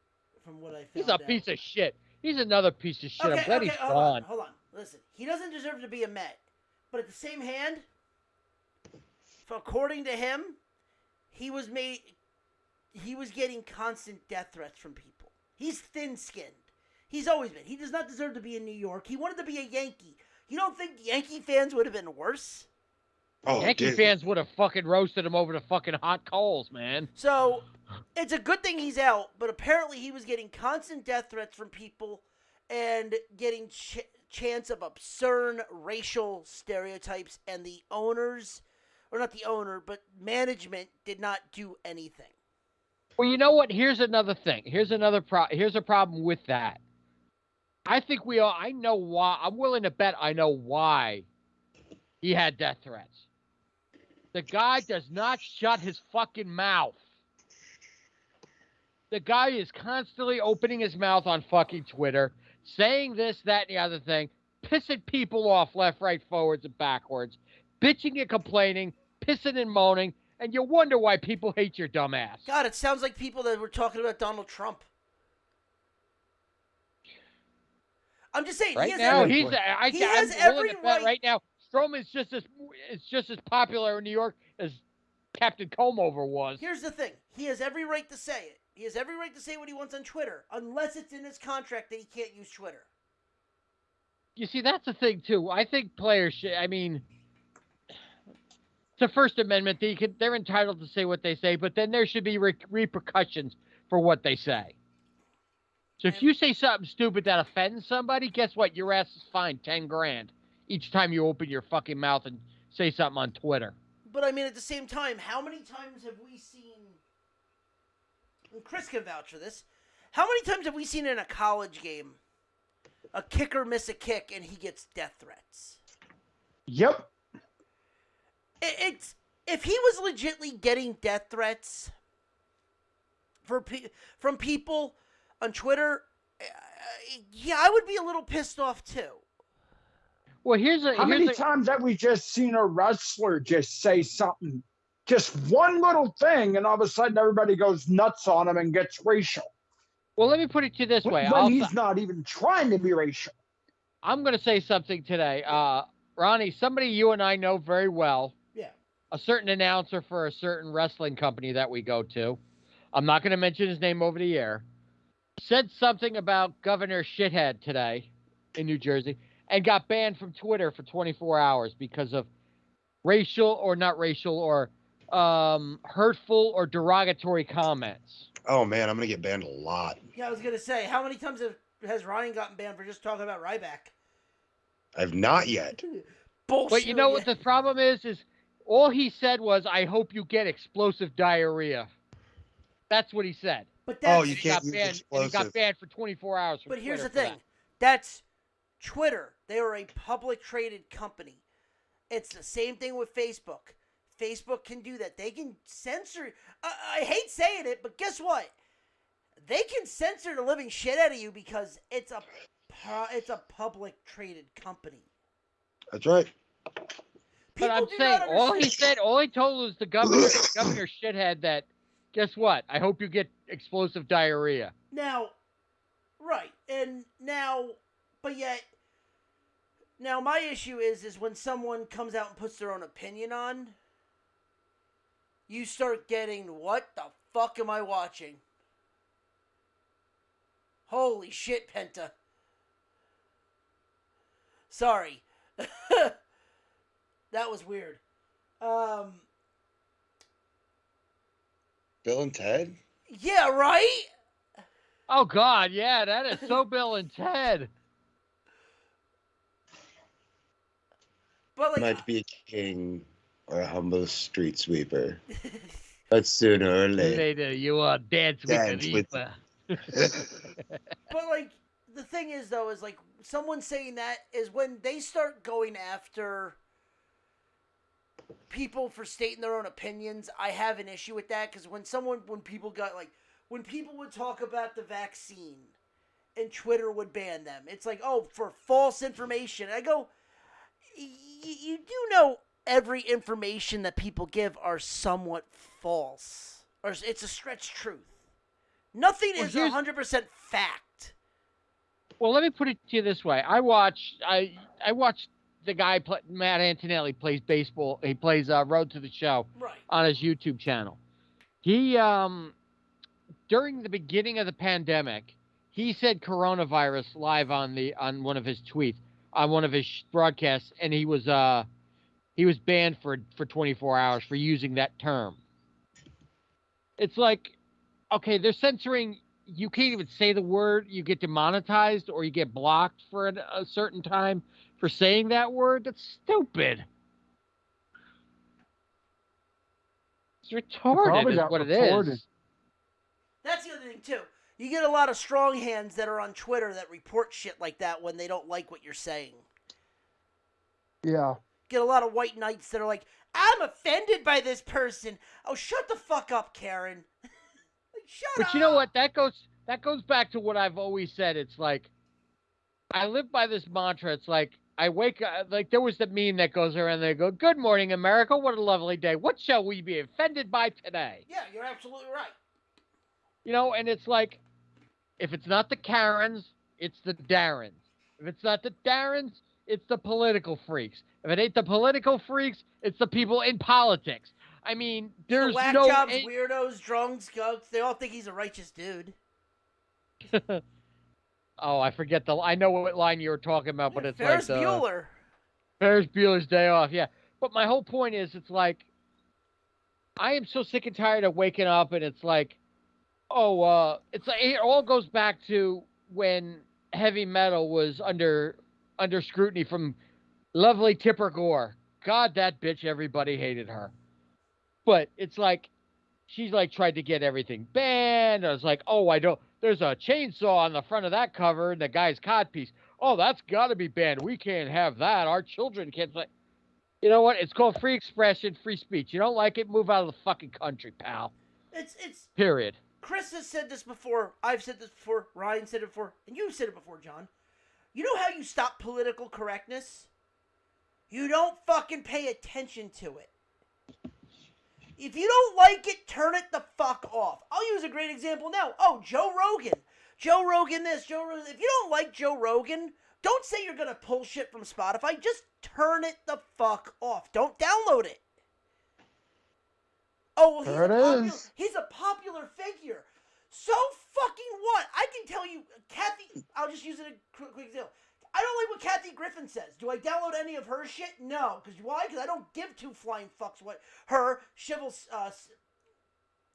from what I found He's a out. piece of shit. He's another piece of shit. Okay, I'm glad he's gone. Hold on. Listen, he doesn't deserve to be a Met. But at the same hand, according to him, he was getting constant death threats from people. He's thin-skinned. He's always been. He does not deserve to be in New York. He wanted to be a Yankee. You don't think Yankee fans would have been worse? Oh, Yankee fans would have fucking roasted him over the fucking hot coals, man. So, it's a good thing he's out, but apparently he was getting constant death threats from people and getting chance of absurd racial stereotypes, and the owners, or not the owner, but management did not do anything. Well, you know what? Here's another thing. Here's a problem with that. I think I know why. I'm willing to bet I know why he had death threats. The guy does not shut his fucking mouth. The guy is constantly opening his mouth on fucking Twitter, saying this, that, and the other thing, pissing people off left, right, forwards, and backwards, bitching and complaining, pissing and moaning, and you wonder why people hate your dumb ass. God, it sounds like people that were talking about Donald Trump. I'm just saying, Right he now, has I'm every willing to bet right. right now, Stroman's just as popular in New York as Captain Comeover was. Here's the thing. He has every right to say it. He has every right to say what he wants on Twitter, unless it's in his contract that he can't use Twitter. You see, that's the thing, too. I think players should, I mean, it's the First Amendment. They're entitled to say what they say, but then there should be repercussions for what they say. So if you say something stupid that offends somebody, guess what? Your ass is fined $10,000 each time you open your fucking mouth and say something on Twitter. But I mean, at the same time, how many times have we seen, and Chris can vouch for this, how many times have we seen in a college game a kicker miss a kick and he gets death threats? Yep. It's if he was legitly getting death threats from people on Twitter, yeah, I would be a little pissed off too. Well, How many times have we just seen a wrestler just say something, just one little thing, and all of a sudden everybody goes nuts on him and gets racial? Well, let me put it to you this way. When he's not even trying to be racial. I'm going to say something today. Ronnie, somebody you and I know very well, Yeah. a certain announcer for a certain wrestling company that we go to, I'm not going to mention his name over the air, said something about Governor Shithead today in New Jersey and got banned from Twitter for 24 hours because of racial or not racial or hurtful or derogatory comments. Oh man, I'm gonna get banned a lot. Yeah, I was gonna say, how many times has Ryan gotten banned for just talking about Ryback? I've not yet. Bullshit. But you know what the problem is all he said was, "I hope you get explosive diarrhea." That's what he said. But that's, you can't use explosive. And he got banned for 24 hours. But here's Twitter the thing. That's Twitter. They are a public traded company. It's the same thing with Facebook. Facebook can do that. They can censor. I hate saying it, but guess what? They can censor the living shit out of you because it's a public traded company. That's right. But I'm saying all he told was the governor shithead that, guess what? I hope you get explosive diarrhea. Now, right, and now, but yet, now my issue is when someone comes out and puts their own opinion on, you start getting, what the fuck am I watching? Holy shit, Penta. Sorry. That was weird. Bill and Ted? Yeah, right? Oh, God, yeah, that is so Bill and Ted. But like, might be a king or a humble street sweeper. But sooner or later, you are dance with the reaper. But like, the thing is though, is like someone saying that is when they start going after people for stating their own opinions. I have an issue with that because when people would talk about the vaccine and Twitter would ban them, it's like, oh, for false information. I go, you do know every information that people give are somewhat false, or it's a stretched truth. Nothing is 100% fact. Well, let me put it to you this way. I watched the guy, Matt Antonelli, plays baseball. He plays Road to the Show on his YouTube channel. He, during the beginning of the pandemic, he said coronavirus live on one of his tweets, on one of his broadcasts, and he was banned for 24 hours for using that term. It's like, okay, they're censoring. You can't even say the word. You get demonetized or you get blocked for a certain time for saying that word. That's stupid. It's retarded is what it is. That's the other thing, too. You get a lot of strong hands that are on Twitter that report shit like that when they don't like what you're saying. Yeah. Get a lot of white knights that are like, I'm offended by this person. Oh, shut the fuck up, Karen. Shut up. But you know what? That goes back to what I've always said. It's like, I live by this mantra. It's like, I wake up, like there was the meme that goes around there, go, good morning, America. What a lovely day. What shall we be offended by today? Yeah, you're absolutely right. You know, and it's like, if it's not the Karens, it's the Darrens. If it's not the Darrens, it's the political freaks. If it ain't the political freaks, it's the people in politics. I mean, there's the whack no... jobs, weirdos, drunks, skunks, they all think he's a righteous dude. Oh, I forget I know what line you were talking about, but it's Ferris like... Bueller. Ferris Bueller's Day Off, yeah. But my whole point is, it's like, I am so sick and tired of waking up and it's like, it's like, it all goes back to when heavy metal was under scrutiny from lovely Tipper Gore. God, that bitch, everybody hated her. But it's like, she's like tried to get everything banned. I was like, there's a chainsaw on the front of that cover and the guy's codpiece. Oh, that's got to be banned. We can't have that. Our children can't say. You know what? It's called free expression, free speech. You don't like it? Move out of the fucking country, pal. It's period. Chris has said this before. I've said this before. Ryan said it before. And you've said it before, John. You know how you stop political correctness? You don't fucking pay attention to it. If you don't like it, turn it the fuck off. I'll use a great example now. Oh, Joe Rogan. Joe Rogan this, Joe Rogan. If you don't like Joe Rogan, don't say you're going to pull shit from Spotify. Just turn it the fuck off. Don't download it. Oh, well, he's a popular figure. So fucking what? I can tell you, Kathy, I'll just use it a quick example. I don't like what Kathy Griffin says. Do I download any of her shit? No. Because why? Because I don't give two flying fucks what her,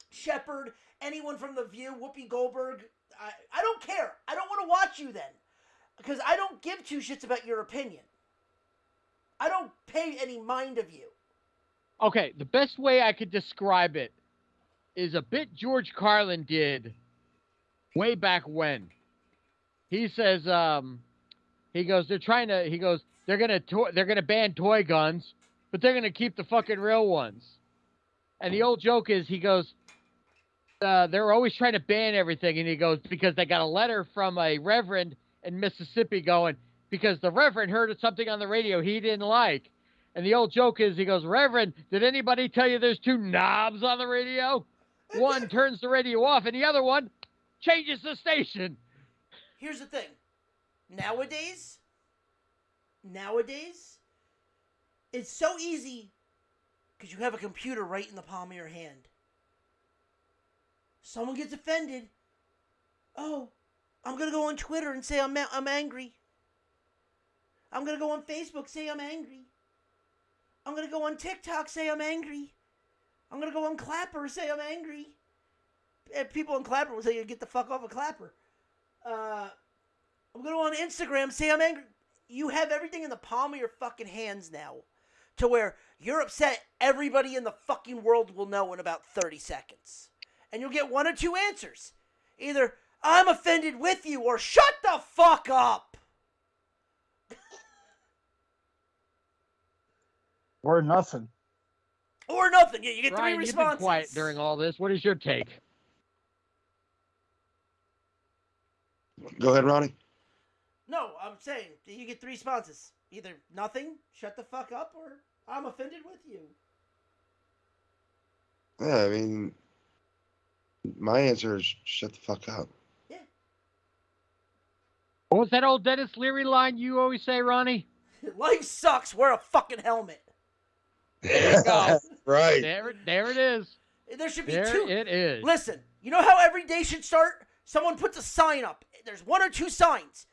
Shepard, anyone from The View, Whoopi Goldberg. I don't care. I don't want to watch you then. Because I don't give two shits about your opinion. I don't pay any mind of you. Okay, the best way I could describe it is a bit George Carlin did way back when. He says, he goes, they're gonna ban toy guns, but they're gonna keep the fucking real ones. And the old joke is, he goes, they're always trying to ban everything, and he goes, because they got a letter from a reverend in Mississippi going, because the reverend heard something on the radio he didn't like. And the old joke is, he goes, Reverend, did anybody tell you there's two knobs on the radio? One turns the radio off, and the other one changes the station. Here's the thing. Nowadays, it's so easy because you have a computer right in the palm of your hand. Someone gets offended. Oh, I'm going to go on Twitter and say I'm angry. I'm going to go on Facebook, say I'm angry. I'm going to go on TikTok, say I'm angry. I'm going to go on Clapper, say I'm angry. And people on Clapper will say, get the fuck off of Clapper. I'm going to go on Instagram, say I'm angry. You have everything in the palm of your fucking hands now to where you're upset. Everybody in the fucking world will know in about 30 seconds. And you'll get one or two answers. Either, I'm offended with you, or shut the fuck up. Or nothing. Or nothing. Yeah, you get Ryan, three responses. You've been quiet during all this. What is your take? Go ahead, Ronnie. No, I'm saying you get three responses. Either nothing, shut the fuck up, or I'm offended with you. Yeah, I mean, my answer is shut the fuck up. Yeah. What was that old Dennis Leary line you always say, Ronnie? Life sucks. Wear a fucking helmet. There you go. Right. There it is. There should be There two. it is. Listen, you know how every day should start? Someone puts a sign up. There's one or two signs.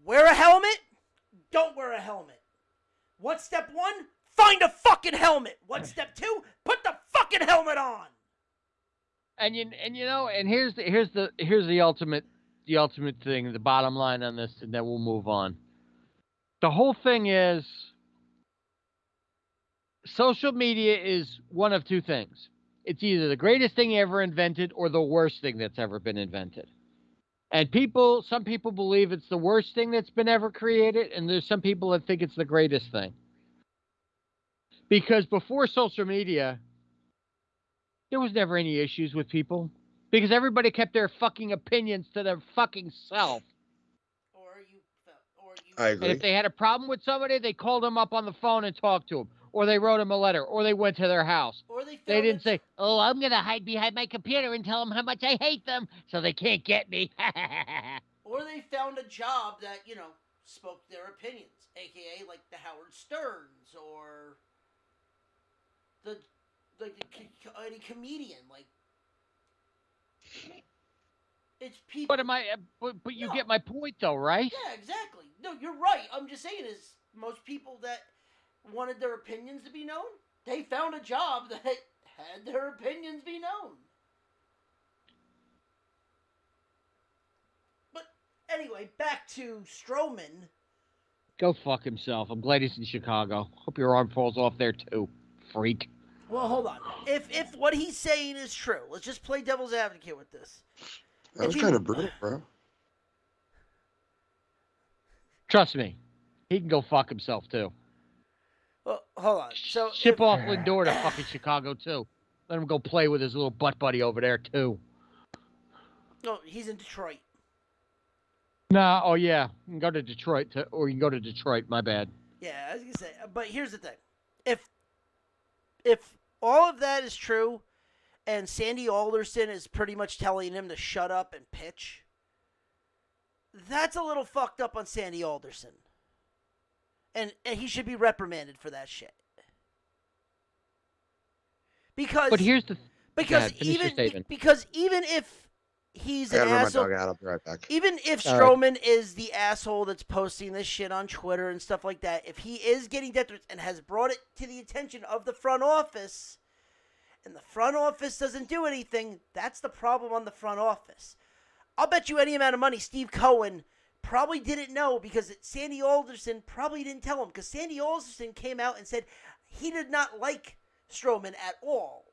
Wear a helmet. Don't wear a helmet. What's step one? Find a fucking helmet. What's step two? Put the fucking helmet on. And here's the ultimate thing, the bottom line on this, and then we'll move on. The whole thing is, social media is one of two things. It's either the greatest thing ever invented or the worst thing that's ever been invented. And some people believe it's the worst thing that's been ever created, and there's some people that think it's the greatest thing. Because before social media, there was never any issues with people. Because everybody kept their fucking opinions to their fucking self. I agree. And if they had a problem with somebody, they called them up on the phone and talked to them. Or they wrote them a letter. Or they went to their house. Or they didn't say, oh, I'm going to hide behind my computer and tell them how much I hate them so they can't get me. Or they found a job that, spoke their opinions. A.K.A. like the Howard Sterns or any comedian. Like, it's people. But you get my point, though, right? Yeah, exactly. No, you're right. I'm just saying is most people that wanted their opinions to be known, they found a job that had their opinions be known. But anyway, back to Strowman. Go fuck himself. I'm glad he's in Chicago. Hope your arm falls off there, too, freak. Well, hold on. If what he's saying is true, let's just play devil's advocate with this. That was kind of brutal, bro. Trust me. He can go fuck himself, too. Well, hold on. So ship off Lindor to fucking Chicago, too. Let him go play with his little butt buddy over there, too. No, he's in Detroit. Nah, oh, yeah. You can go to Detroit, or you can go to Detroit. My bad. Yeah, I was gonna say, but here's the thing: if all of that is true, and Sandy Alderson is pretty much telling him to shut up and pitch, that's a little fucked up on Sandy Alderson, and he should be reprimanded for that shit. Because But here's the because finish your statement. because even if he's I an gotta run my asshole, dog out. I'll be right back. even if All right. Strowman is the asshole that's posting this shit on Twitter and stuff like that, if he is getting death threats and has brought it to the attention of the front office, and the front office doesn't do anything, that's the problem on the front office. I'll bet you any amount of money Steve Cohen probably didn't know, because Sandy Alderson probably didn't tell him, because Sandy Alderson came out and said he did not like Strowman at all.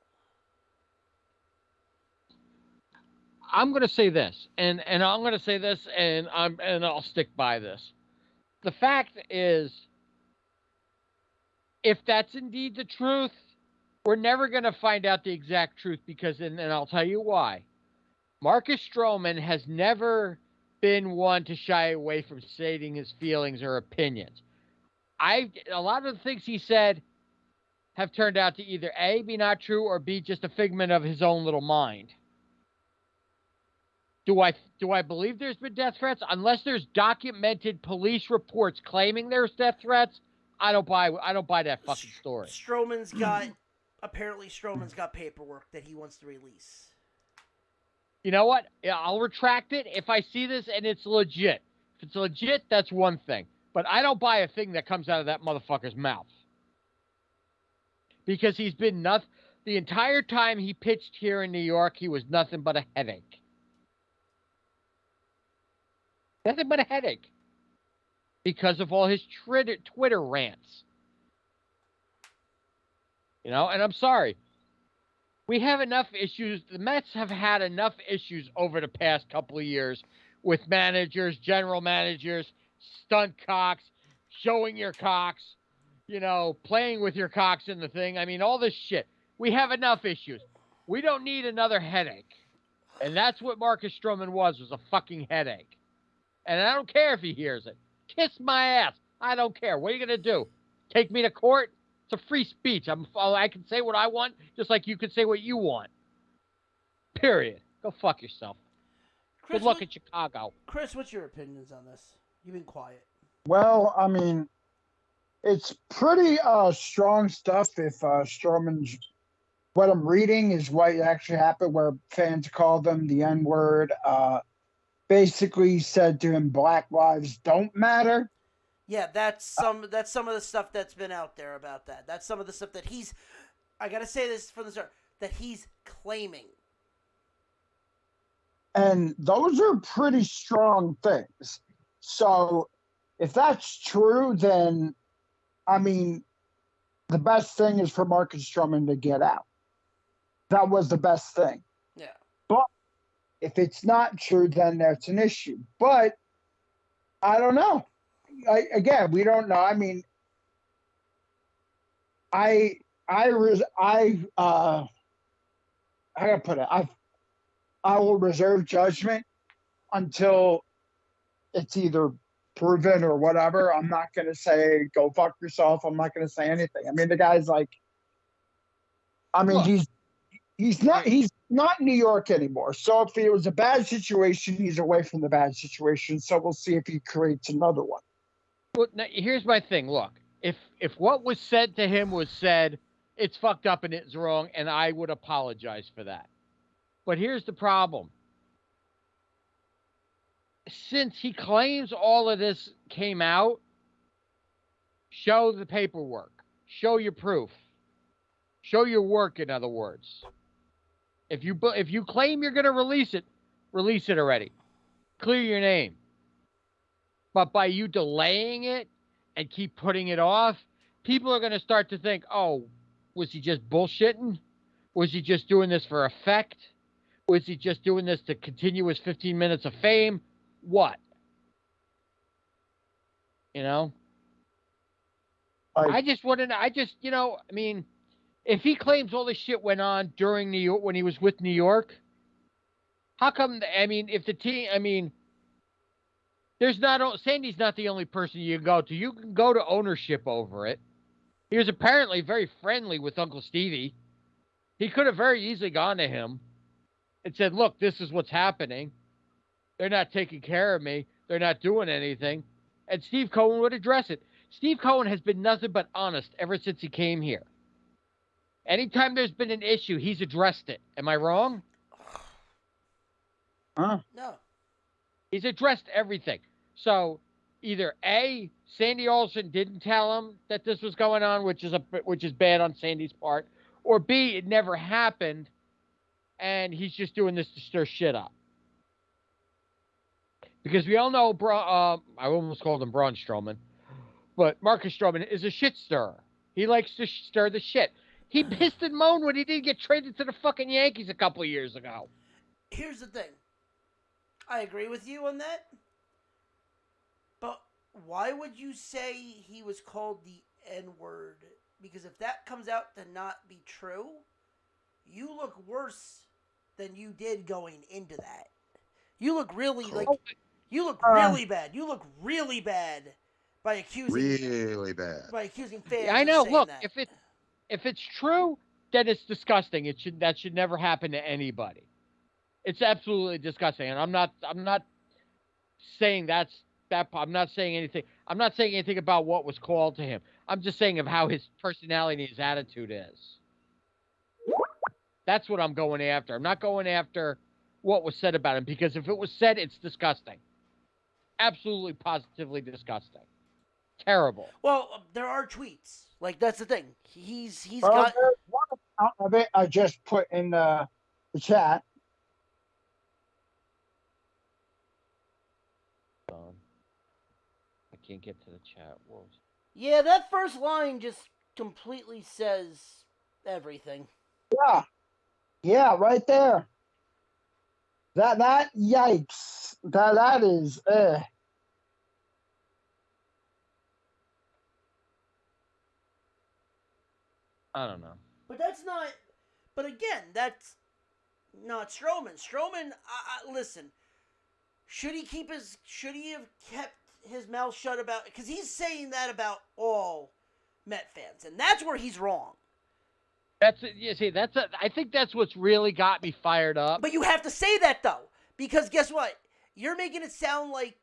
I'm going to say this, and I'm going to say this, and I'll stick by this. The fact is, if that's indeed the truth, we're never going to find out the exact truth, because, and I'll tell you why. Marcus Strowman has never been one to shy away from stating his feelings or opinions. A lot of the things he said have turned out to either A, be not true, or B, just a figment of his own little mind. Do I believe there's been death threats? Unless there's documented police reports claiming there's death threats, I don't buy that fucking story. Strowman's got paperwork that he wants to release. You know what? I'll retract it if I see this and it's legit. If it's legit, that's one thing. But I don't buy a thing that comes out of that motherfucker's mouth. Because he's been nothing. The entire time he pitched here in New York, he was nothing but a headache. Nothing but a headache. Because of all his Twitter rants. You know, and I'm sorry. We have enough issues. The Mets have had enough issues over the past couple of years with managers, general managers, stunt cocks, showing your cocks, you know, playing with your cocks in the thing. I mean, all this shit. We have enough issues. We don't need another headache. And that's what Marcus Strowman was a fucking headache. And I don't care if he hears it. Kiss my ass. I don't care. What are you going to do? Take me to court? It's a free speech. I can say what I want, just like you can say what you want. Period. Go fuck yourself. Chris, Good luck in Chicago. Chris, what's your opinions on this? You've been quiet. Well, I mean, it's pretty strong stuff if Strowman's, what I'm reading is what actually happened, where fans called them the N-word, basically said to him, Black lives don't matter. Yeah, that's some of the stuff that's been out there about that. That's some of the stuff that I gotta say this from the start, that he's claiming. And those are pretty strong things. So if that's true, then, I mean, the best thing is for Marcus Strowman to get out. That was the best thing. Yeah. But if it's not true, then that's an issue. But I don't know. Again, we don't know. I mean, how to put it? I will reserve judgment until it's either proven or whatever. I'm not going to say go fuck yourself. I'm not going to say anything. I mean, the guy's like, I mean, Look, he's not New York anymore. So if it was a bad situation, he's away from the bad situation. So we'll see if he creates another one. Well, now, here's my thing. Look, if what was said to him was said, it's fucked up and it's wrong, and I would apologize for that. But here's the problem. Since he claims all of this came out, show the paperwork. Show your proof. Show your work, in other words. If you claim you're going to release it already. Clear your name. But by you delaying it and keep putting it off, people are going to start to think, oh, was he just bullshitting? Was he just doing this for effect? Was he just doing this to continue his 15 minutes of fame? What? You know? I mean, if he claims all this shit went on during New York, when he was with New York, how come, I mean, if the team, I mean, There's not Sandy's not the only person you can go to. You can go to ownership over it. He was apparently very friendly with Uncle Stevie. He could have very easily gone to him and said, "Look, this is what's happening. They're not taking care of me. They're not doing anything." And Steve Cohen would address it. Steve Cohen has been nothing but honest ever since he came here. Anytime there's been an issue, he's addressed it. Am I wrong? Huh? No. He's addressed everything. So either A, Sandy Olsen didn't tell him that this was going on, which is bad on Sandy's part, or B, it never happened, and he's just doing this to stir shit up. Because we all know, I almost called him Braun Strowman, but Marcus Strowman is a shit stirrer. He likes to stir the shit. He pissed and moaned when he didn't get traded to the fucking Yankees a couple of years ago. Here's the thing. I agree with you on that. But why would you say he was called the N-word? Because if that comes out to not be true, you look worse than you did going into that. You look really you look really bad. You look really bad by accusing fans. I know. Of saying Look, that. if it's true, then it's disgusting. That should never happen to anybody. It's absolutely disgusting, and I'm not saying I'm not saying anything. I'm not saying anything about what was called to him. I'm just saying of how his personality and his attitude is. That's what I'm going after. I'm not going after what was said about him, because if it was said, it's disgusting. Absolutely, positively disgusting. Terrible. Well, there are tweets. Like, that's the thing. He's Well, got. there's one account of it I just put in the chat. I can't get to the chat. Whoa. Yeah, that first line just completely says everything. Yeah, right there. That yikes. That is I don't know. But that's not. But again, that's not Strowman. Strowman, listen. Should he have kept his mouth shut about? Because he's saying that about all Met fans, and that's where he's wrong. I think that's what's really got me fired up. But you have to say that though, because guess what? You're making it sound like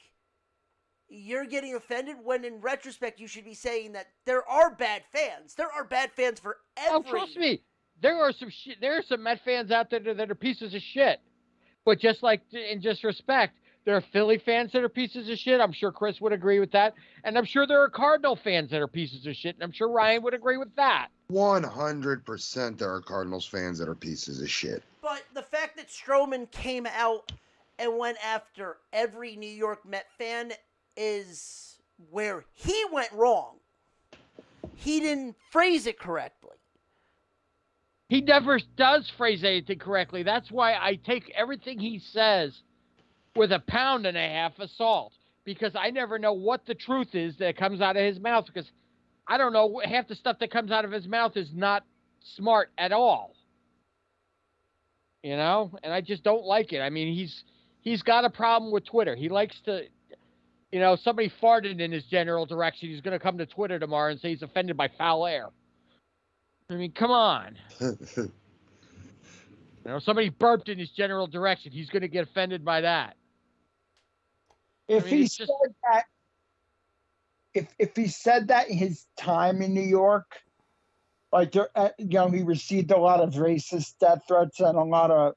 you're getting offended when in retrospect you should be saying that there are bad fans. There are bad fans for every. Oh, trust me. There are some Met fans out there that are pieces of shit. But just like in just respect, there are Philly fans that are pieces of shit. I'm sure Chris would agree with that. And I'm sure there are Cardinal fans that are pieces of shit. And I'm sure Ryan would agree with that. 100% there are Cardinals fans that are pieces of shit. But the fact that Strowman came out and went after every New York Met fan is where he went wrong. He didn't phrase it correctly. He never does phrase anything correctly. That's why I take everything he says with a pound and a half of salt, because I never know what the truth is that comes out of his mouth, because I don't know, half the stuff that comes out of his mouth is not smart at all. You know? And I just don't like it. I mean, he's got a problem with Twitter. He likes to, somebody farted in his general direction. He's going to come to Twitter tomorrow and say he's offended by foul air. I mean, come on. Somebody burped in his general direction. He's going to get offended by that. If he said that his time in New York, like he received a lot of racist death threats and a lot of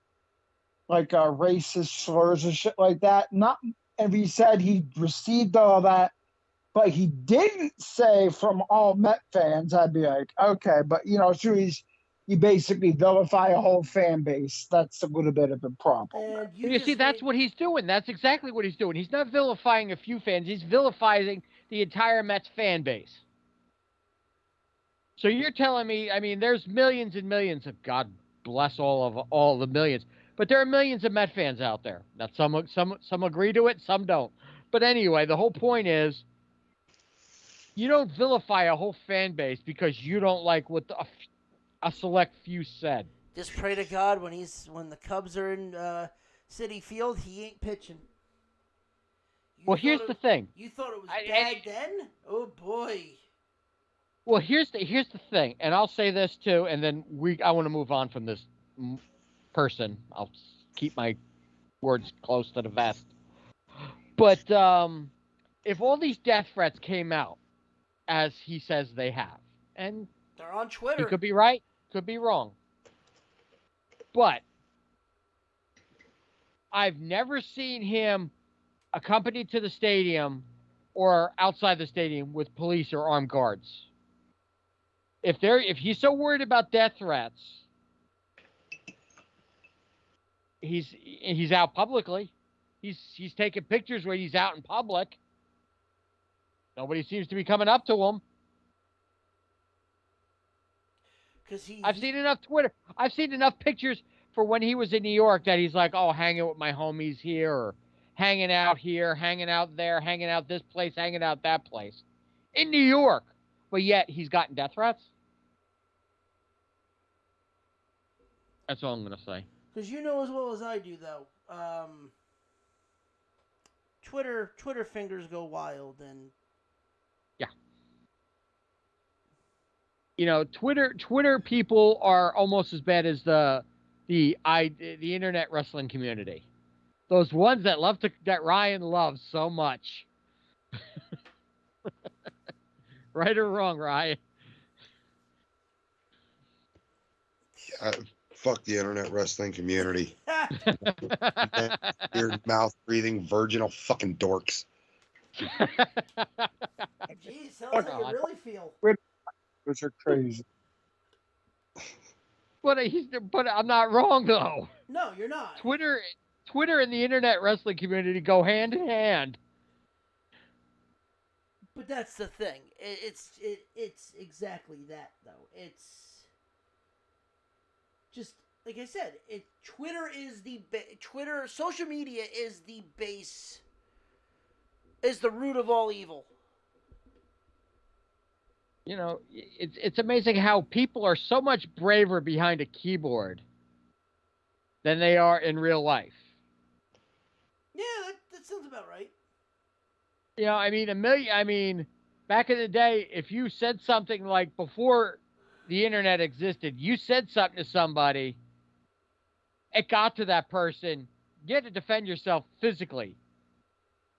racist slurs and shit like that. Not if he said he received all that, but he didn't say from all Met fans, I'd be like, okay, but so you basically vilify a whole fan base. That's a little bit of a problem. And you see, that's what he's doing. That's exactly what he's doing. He's not vilifying a few fans. He's vilifying the entire Mets fan base. So you're telling me, I mean, there's millions and millions of, God bless all the millions, but there are millions of Met fans out there. Now, some agree to it, some don't. But anyway, the whole point is, you don't vilify a whole fan base because you don't like what a select few said. Just pray to God when the Cubs are in Citi Field, he ain't pitching. Well, here's the thing. You thought it was I- bad then? Oh boy. Well, here's the thing, and I'll say this too, and then I want to move on from this person. I'll keep my words close to the vest. But if all these death threats came out, as he says they have, and They're on he Twitter. could be right, could be wrong, but I've never seen him accompanied to the stadium or outside the stadium with police or armed guards. If he's so worried about death threats, he's out publicly. He's taking pictures where he's out in public. Nobody seems to be coming up to him. I've seen enough pictures for when he was in New York that he's like, oh, hanging with my homies here, or hanging out here, hanging out there, hanging out this place, hanging out that place. In New York. But yet he's gotten death threats. That's all I'm going to say. Because you know as well as I do, though, Twitter fingers go wild, and yeah, you know, Twitter people are almost as bad as the internet wrestling community. Those ones that Ryan loves so much. Right or wrong, Ryan? Fuck the internet wrestling community. Weird mouth breathing virginal fucking dorks. Jeez, sounds like you really feel. Which are crazy. But I'm not wrong though. No, you're not. Twitter and the internet wrestling community go hand in hand. But that's the thing. It's exactly that though. It's just like I said. Twitter is Twitter. Social media is the base. Is the root of all evil. You know, it's amazing how people are so much braver behind a keyboard than they are in real life. Yeah, that sounds about right. You know, I mean, back in the day, if you said something like before the internet existed, you said something to somebody, it got to that person, you had to defend yourself physically.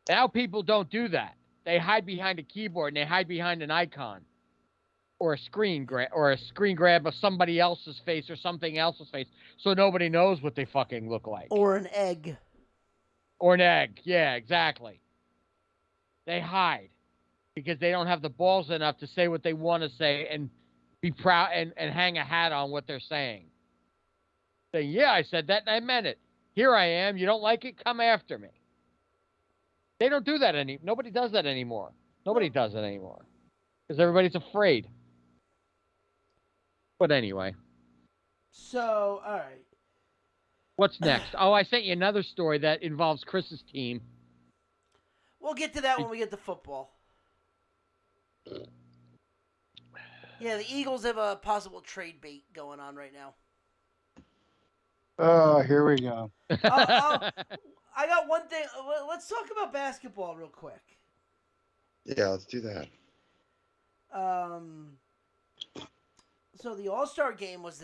Now people don't do that. They hide behind a keyboard and they hide behind an icon or a screen grab of somebody else's face or something else's face, so nobody knows what they fucking look like. Or an egg. Or an egg. Yeah, exactly. They hide because they don't have the balls enough to say what they want to say and be proud and hang a hat on what they're saying. Say, yeah, I said that and I meant it. Here I am. You don't like it? Come after me. They don't do that nobody does that anymore. Nobody does it anymore. Because everybody's afraid. But anyway. So, all right. What's next? Oh, I sent you another story that involves Chris's team. We'll get to that when we get to football. Yeah, the Eagles have a possible trade bait going on right now. Oh, here we go. I got one thing. Let's talk about basketball real quick. Yeah, let's do that. So the All-Star game was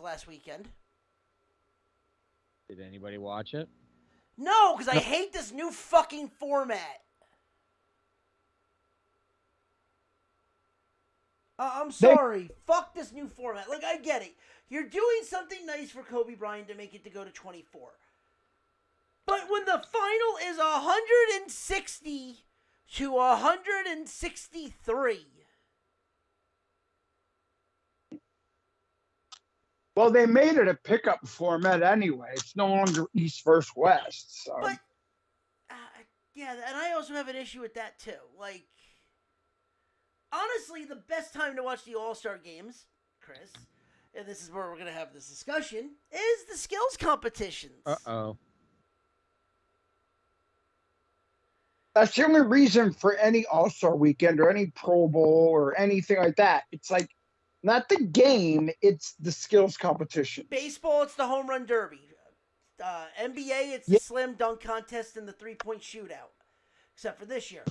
last weekend. Did anybody watch it? No, because I hate this new fucking format. I'm sorry. Fuck this new format. Like, I get it. You're doing something nice for Kobe Bryant to make it to go to 24. But when the final is 160 to 163. Well, they made it a pickup format anyway. It's no longer East versus West. So. But, yeah, and I also have an issue with that too. Like, honestly, the best time to watch the All-Star games, Chris, and this is where we're going to have this discussion, is the skills competitions. Uh-oh. That's the only reason for any All-Star weekend or any Pro Bowl or anything like that. It's like, not the game, it's the skills competition. Baseball, it's the home run derby. NBA, it's the slam dunk contest and the three-point shootout. except for this year.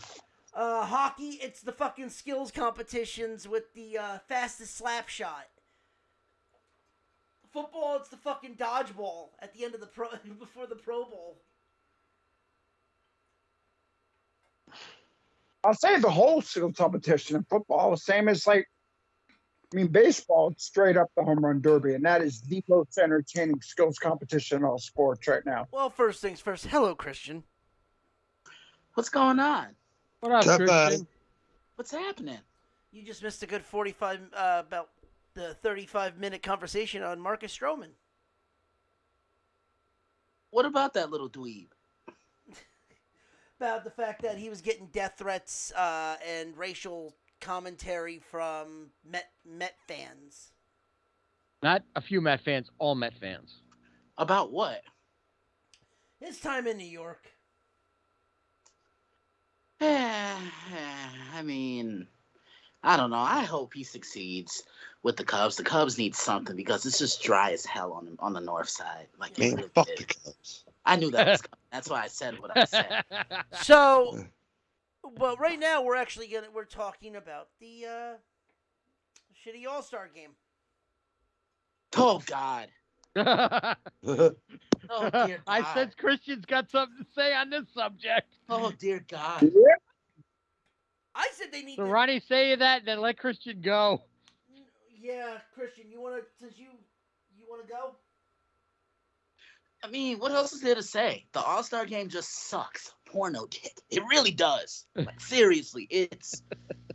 Hockey, it's the fucking skills competitions with the fastest slap shot. Football, it's the fucking dodgeball at the end of the before the Pro Bowl. I'll say the whole skill competition in football, the same as baseball, it's straight up the home run derby, and that is the most entertaining skills competition in all sports right now. Well, first things first. Hello, Christian. What's going on? What up, What's up, Christian? What's happening? You just missed a good 45, about the 35-minute conversation on Marcus Stroman. What about that little dweeb? About the fact that he was getting death threats and racial commentary from Met fans. Not a few Met fans, all Met fans. About what? His time in New York. I mean, I don't know. I hope he succeeds with the Cubs. The Cubs need something because it's just dry as hell on the north side. Like, Man, really fuck is. the Cubs. I knew that was coming. That's why I said what I said. So, but right now we're talking about the shitty All-Star game. Oh God. Oh dear God. I sense Christian's got something to say on this subject. Oh dear God. I said they need So to. Ronnie, say that, then let Christian go. Yeah, Christian, you wanna go? I mean, what else is there to say? The All-Star game just sucks. Porno dick. It really does. Like, seriously, it's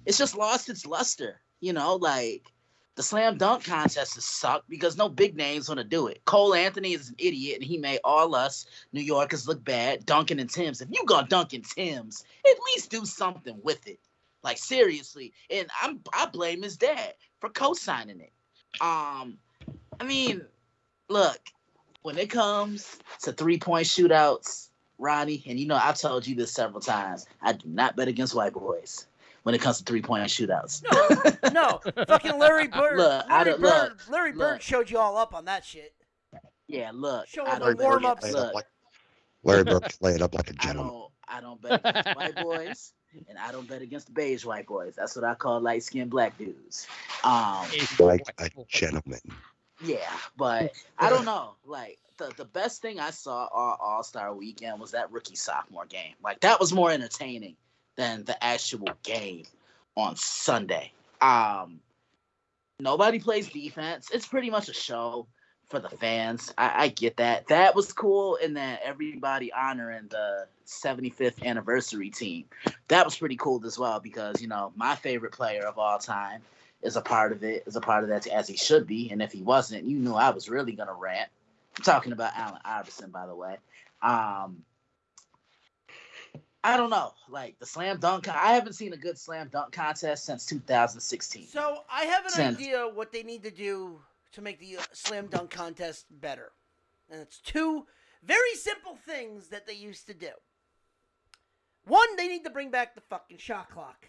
just lost its luster. You know, like the slam dunk contest has sucked because no big names want to do it. Cole Anthony is an idiot, and he made all us New Yorkers look bad dunking in Timbs. If you gonna dunk in Timbs, at least do something with it. Like, seriously. And I blame his dad for co-signing it. I mean, look, when it comes to 3-point shootouts, Ronnie, and you know I've told you this several times, I do not bet against white boys when it comes to 3-point shootouts. No, fucking Larry Bird. Look, Larry Bird showed you all up on that shit. Yeah, look. Show I him don't the warm-ups. bet against- Look, Larry Bird lay it up like a gentleman. I don't bet against white boys, and I don't bet against the beige white boys. That's what I call light-skinned black dudes. Like a gentleman. Yeah, but I don't know. Like, the best thing I saw All-Star Weekend was that rookie-sophomore game. Like, that was more entertaining than the actual game on Sunday. Nobody plays defense. It's pretty much a show for the fans. I get that. That was cool, and then everybody honoring the 75th anniversary team. That was pretty cool as well because, you know, my favorite player of all time is a part of that as he should be. And if he wasn't, you knew I was really going to rant. I'm talking about Allen Iverson, by the way. I don't know. Like, the slam dunk, I haven't seen a good slam dunk contest since 2016. So I have an idea what they need to do to make the slam dunk contest better. And it's two very simple things that they used to do. One, they need to bring back the fucking shot clock.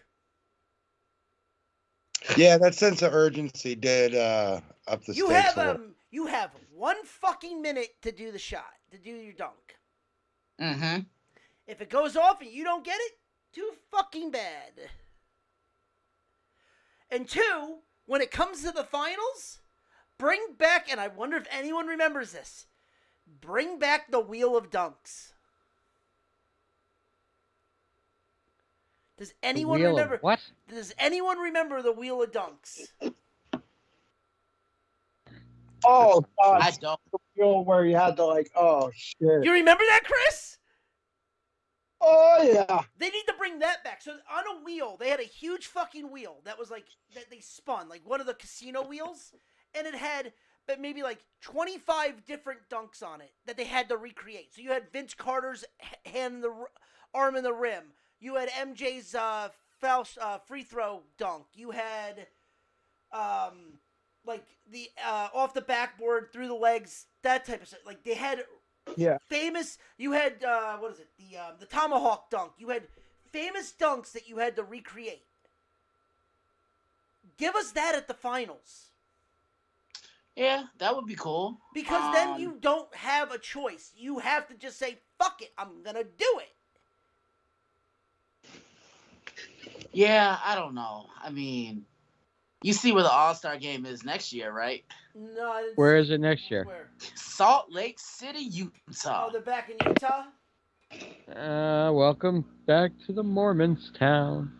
Yeah, that sense of urgency did up the You stakes. you have 1 fucking minute to do the shot, to do your dunk. Mm-hmm. If it goes off and you don't get it, too fucking bad. And 2, when it comes to the finals, bring back, and I wonder if anyone remembers this, bring back the Wheel of Dunks. Does anyone remember? What? Does anyone remember the Wheel of Dunks? Oh, God. I don't. The wheel where you had to, oh, shit. You remember that, Chris? Oh, yeah. They need to bring that back. So on a wheel, they had a huge fucking wheel that was like, that they spun, like one of the casino wheels, and it had maybe like 25 different dunks on it that they had to recreate. So you had Vince Carter's arm in the rim. You had MJ's free throw dunk. You had like the off the backboard through the legs, that type of stuff. Like they had famous. You had what is it? The tomahawk dunk. You had famous dunks that you had to recreate. Give us that at the finals. Yeah, that would be cool. Because then you don't have a choice. You have to just say, "Fuck it, I'm gonna do it." Yeah, I don't know. I mean, you see where the All-Star game is next year, right? No, I didn't Where see is it next year? where. Salt Lake City, Oh, Utah. they're back in Utah. Welcome back to the Mormons town.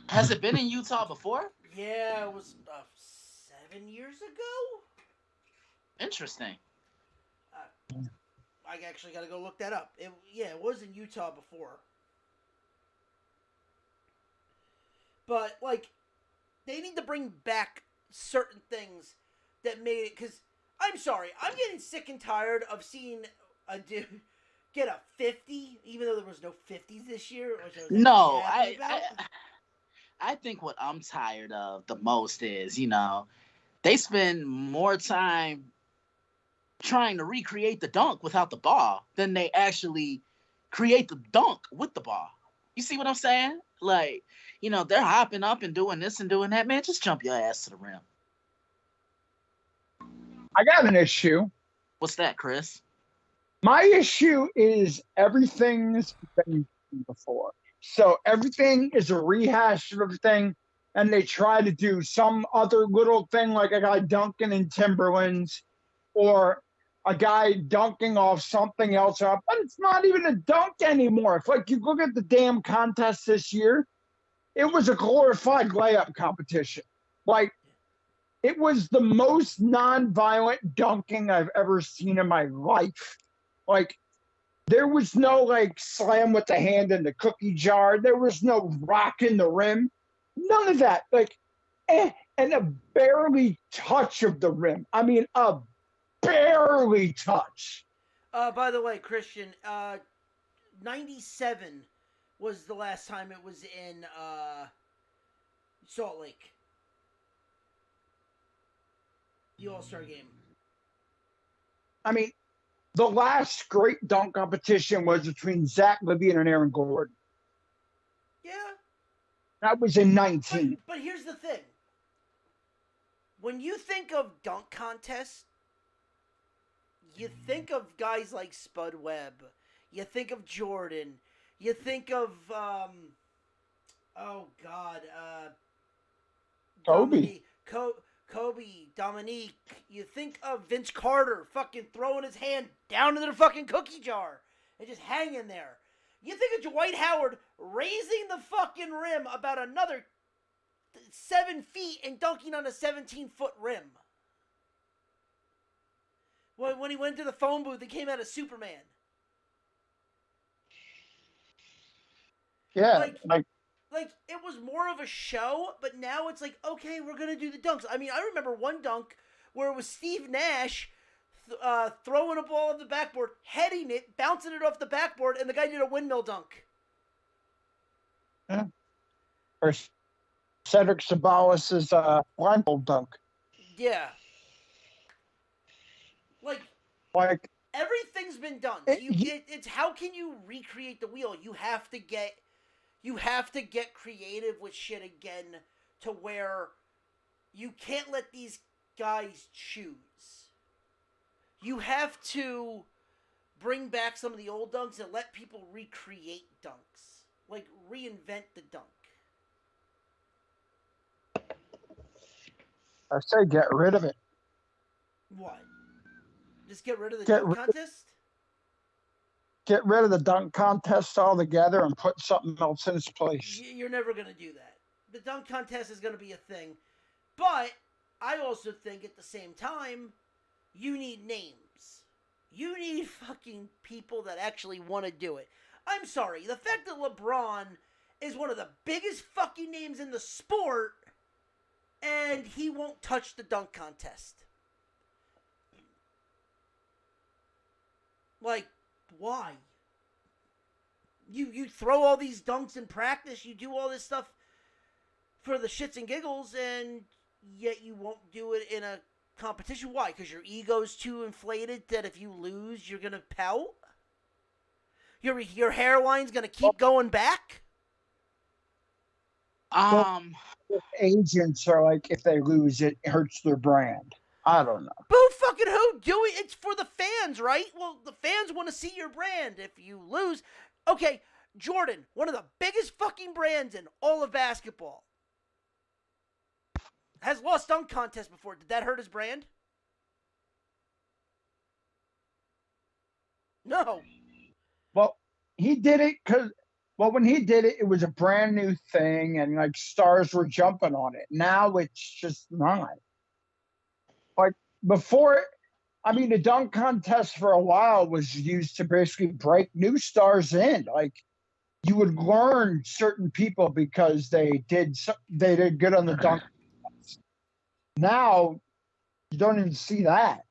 Has it been in Utah before? Yeah, it was 7 years ago. Interesting. I actually got to go look that up. It was in Utah before. But like, they need to bring back certain things that made it. Because I'm sorry, I'm getting sick and tired of seeing a dude get a 50, even though there was no 50s this year, which I was actually No, happy about. I think what I'm tired of the most is, they spend more time trying to recreate the dunk without the ball than they actually create the dunk with the ball. You see what I'm saying? Like, they're hopping up and doing this and doing that. Man, just jump your ass to the rim. I got an issue. What's that, Chris? My issue is everything's been before. So everything is a rehash of everything, and they try to do some other little thing like a guy dunking in Timberlands or a guy dunking off something else up, but it's not even a dunk anymore. If like you look at the damn contest this year, it was a glorified layup competition. Like it was the most non-violent dunking I've ever seen in my life. Like there was no like slam with the hand in the cookie jar. There was no rock in the rim. None of that. Like, and a barely touch of the rim. I mean, a barely touch. By the way, Christian, 97 was the last time it was in Salt Lake. The All-Star game. I mean, the last great dunk competition was between Zach LaVine and Aaron Gordon. Yeah. That was in 19. But here's the thing. When you think of dunk contests, you think of guys like Spud Webb. You think of Jordan. You think of, Kobe. Kobe, Dominique. You think of Vince Carter fucking throwing his hand down into the fucking cookie jar and just hanging there. You think of Dwight Howard raising the fucking rim about another 7 feet and dunking on a 17-foot rim. When he went to the phone booth and came out as Superman. Yeah, like it was more of a show, but now it's like, okay, we're gonna do the dunks. I mean, I remember one dunk where it was Steve Nash throwing a ball on the backboard, heading it, bouncing it off the backboard, and the guy did a windmill dunk. Yeah. Or Cedric Sabalas's blindfold dunk. Yeah. Like everything's been done. It's how can you recreate the wheel? You have to get creative with shit again to where you can't let these guys choose. You have to bring back some of the old dunks and let people recreate dunks. Like reinvent the dunk. I say get rid of it. What? Just get rid of the dunk contest? Get rid of the dunk contest altogether and put something else in its place. You're never going to do that. The dunk contest is going to be a thing. But I also think at the same time, you need names. You need fucking people that actually want to do it. I'm sorry. The fact that LeBron is one of the biggest fucking names in the sport and he won't touch the dunk contest. Like, why? You throw all these dunks in practice, you do all this stuff for the shits and giggles, and yet you won't do it in a competition. Why? Because your ego's too inflated that if you lose, you're gonna pout? Your hairline's gonna keep going back? Agents are like, if they lose, it hurts their brand. I don't know. Boo fucking who? Do it. It's for the fans, right? Well, the fans want to see your brand. If you lose, okay, Jordan, one of the biggest fucking brands in all of basketball, has lost dunk contests before. Did that hurt his brand? No. Well, he did it because, well, when he did it, it was a brand new thing, and like stars were jumping on it. Now it's just not. Like before, I mean, the dunk contest for a while was used to basically break new stars in. Like you would learn certain people because they did good on the dunk contest. Now you don't even see that.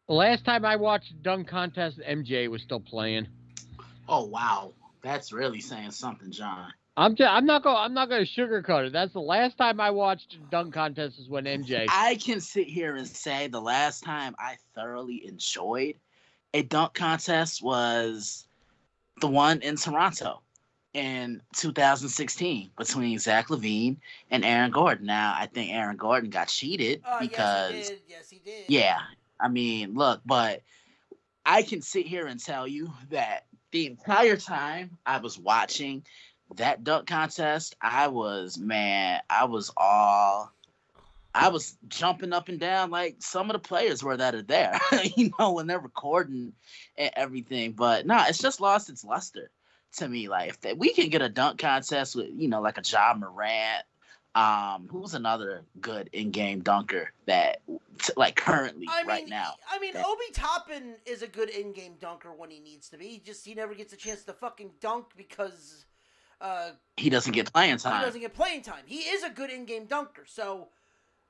The last time I watched dunk contest, MJ was still playing. Oh wow, that's really saying something, John. I'm not gonna sugarcoat it. That's the last time I watched dunk contest is when MJ. I can sit here and say the last time I thoroughly enjoyed a dunk contest was the one in Toronto in 2016 between Zach LaVine and Aaron Gordon. Now, I think Aaron Gordon got cheated because Yes, he did. yeah, I mean, look, but I can sit here and tell you that the entire time I was watching that dunk contest, I was jumping up and down like some of the players were that are there, when they're recording and everything. But no, it's just lost its luster to me. Like if we can get a dunk contest with, like a Ja Morant, who's another good in-game dunker that like currently right now. I mean, Obi Toppin is a good in-game dunker when he needs to be. He never gets a chance to fucking dunk because he doesn't get playing time. He doesn't get playing time. He is a good in-game dunker. So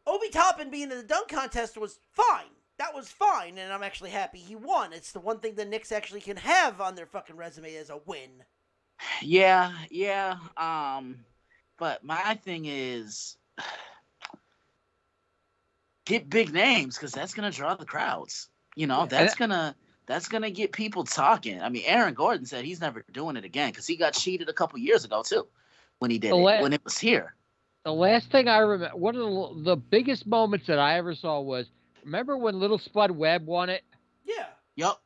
Obi Toppin being in the dunk contest was fine. That was fine, and I'm actually happy he won. It's the one thing the Knicks actually can have on their fucking resume as a win. Yeah. But my thing is get big names because that's gonna draw the crowds. That's gonna get people talking. I mean, Aaron Gordon said he's never doing it again because he got cheated a couple years ago too when he did when it was here. The last thing I remember, one of the biggest moments that I ever saw was, remember when Little Spud Webb won it? Yeah. Yep.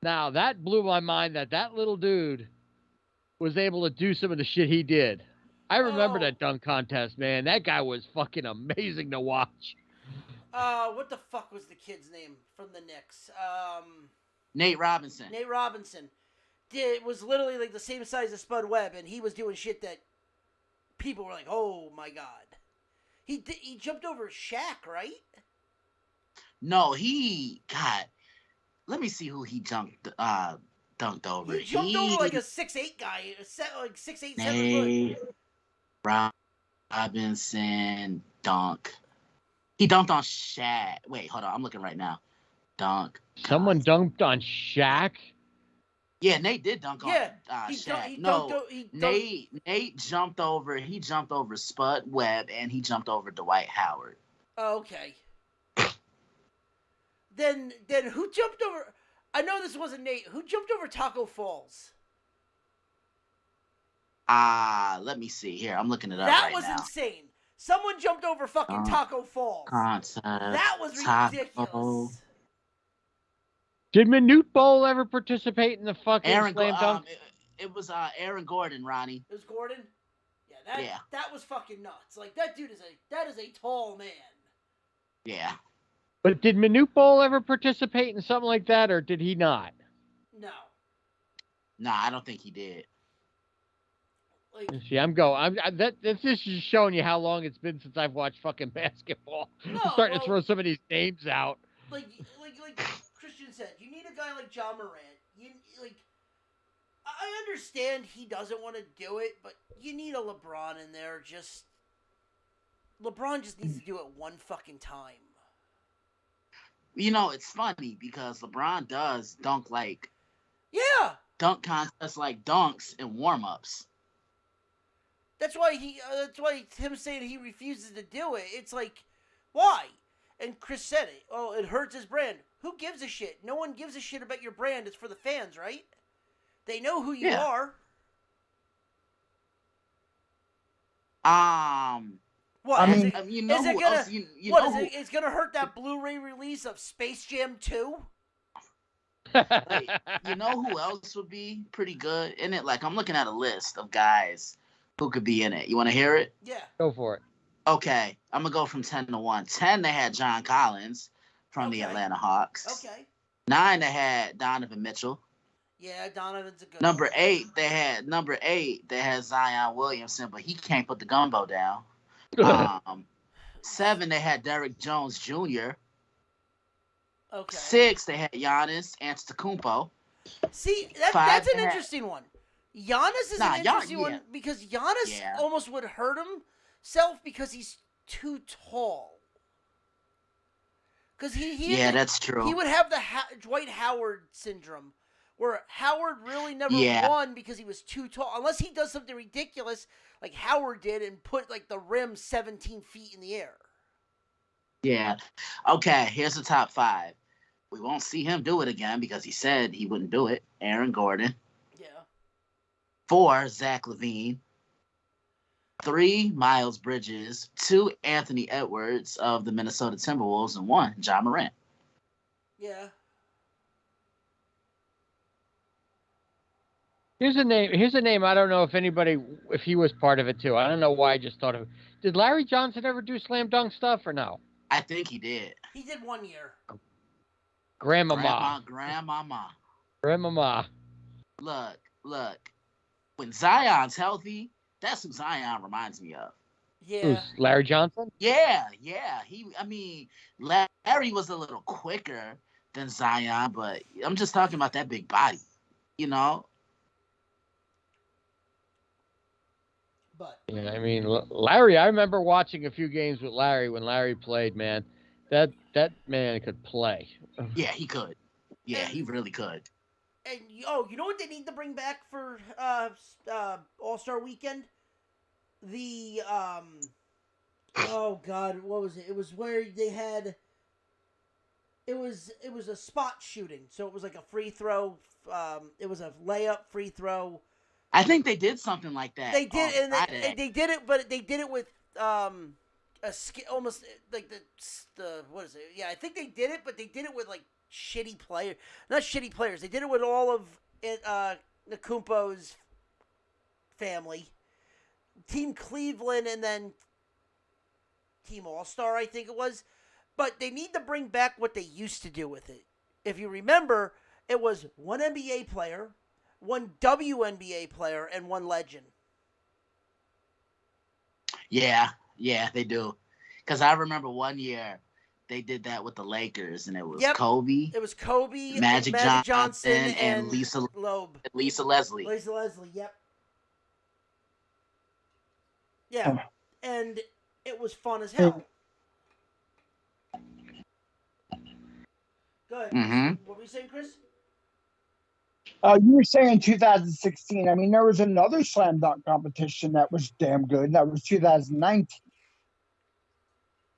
Now that blew my mind that little dude was able to do some of the shit he did. I remember that dunk contest, man. That guy was fucking amazing to watch. What the fuck was the kid's name from the Knicks? Nate Robinson. Nate Robinson. Was literally like the same size as Spud Webb, and he was doing shit that people were like, "Oh my god." He jumped over Shaq, right? No, let me see who he dunked over. He jumped over like a 6'8" guy, like 6'8", 7 Nate Robinson dunk. He dunked on Shaq. Wait, hold on. I'm looking right now. Dunk. Someone dunked on Shaq? Yeah, Nate did dunk on Shaq. Nate jumped over. He jumped over Spud Webb and he jumped over Dwight Howard. Okay. Then who jumped over? I know this wasn't Nate. Who jumped over Taco Falls? Let me see here. I'm looking it up right now. That was insane. Someone jumped over fucking Taco Falls. That was ridiculous. Did Manute Bowl ever participate in the fucking slam dunk? It was Aaron Gordon, Ronnie. It was Gordon? Yeah, that was fucking nuts. Like that dude is a tall man. Yeah. But did Manute Bowl ever participate in something like that, or did he not? No. Nah, I don't think he did. See, this is just showing you how long it's been since I've watched fucking basketball. I'm starting to throw some of these names out. Like Christian said, you need a guy like Ja Morant. I understand he doesn't want to do it, but you need a LeBron in there. LeBron just needs to do it one fucking time. It's funny because LeBron does dunk dunk contests like dunks and warm-ups. That's why him saying he refuses to do it. It's like, why? And Chris said it. Oh, it hurts his brand. Who gives a shit? No one gives a shit about your brand. It's for the fans, right? They know who you are. What? Is it gonna hurt that Blu-ray release of Space Jam 2? Like, you know who else would be pretty good in it? Like, I'm looking at a list of guys who could be in it. You want to hear it? Yeah. Go for it. Okay, I'm gonna go from 10 to 1. 10, they had John Collins from the Okay. Atlanta Hawks. Okay. 9, they had Donovan Mitchell. Yeah, Donovan's a good Number one. 8, they had Zion Williamson, but he can't put the gumbo down. 7, they had Derrick Jones Jr. Okay. 6, they had Giannis Antetokounmpo. See, 5, that's an they had- interesting one. Giannis is Nah, an interesting yeah. one because Giannis Yeah. almost would hurt himself because he's too tall. Because Yeah, that's true. he would have the Dwight Howard syndrome, where Howard really never Yeah. won because he was too tall. Unless he does something ridiculous like Howard did and put like the rim 17 feet in the air. Yeah. Okay, here's the top 5. We won't see him do it again because he said he wouldn't do it. Aaron Gordon. Yeah. 4, Zach LaVine. 3, Miles Bridges. 2, Anthony Edwards of the Minnesota Timberwolves. And 1, John Morant. Yeah. Here's a name. Here's a name. I don't know if he was part of it too. I don't know why I just thought of it. Did Larry Johnson ever do slam dunk stuff or no? I think he did. He did 1 year. Grandmama. Grandmama. Look. When Zion's healthy, that's who Zion reminds me of. Yeah. Who's Larry Johnson? Yeah. Larry was a little quicker than Zion, but I'm just talking about that big body, you know? But Yeah, I mean Larry. I remember watching a few games with Larry when Larry played. Man, that man could play. Yeah, he could. Yeah, he really could. And you know what they need to bring back for All-Star Weekend? The oh god, what was it? It was where they had it was a spot shooting. So it was like a free throw, it was a layup free throw. I think they did something like that. They did, and Friday. they did it, but they did it with almost like the what is it? Yeah, I think they did it, but they did it with like shitty players, not shitty players. They did it with all of Nakumpo's family, Team Cleveland, and then Team All-Star, I think it was. But they need to bring back what they used to do with it. If you remember, it was one NBA player, one WNBA player, and one legend. Yeah, they do. Because I remember one year they did that with the Lakers, and it was Kobe. It was Kobe, Magic Johnson, and Lisa Loeb. Lisa Leslie. Lisa Leslie, yep. Yeah, and it was fun as hell. Go ahead. Mm-hmm. What were you saying, Chris? You were saying 2016. I mean, there was another slam dunk competition that was damn good. That was 2019.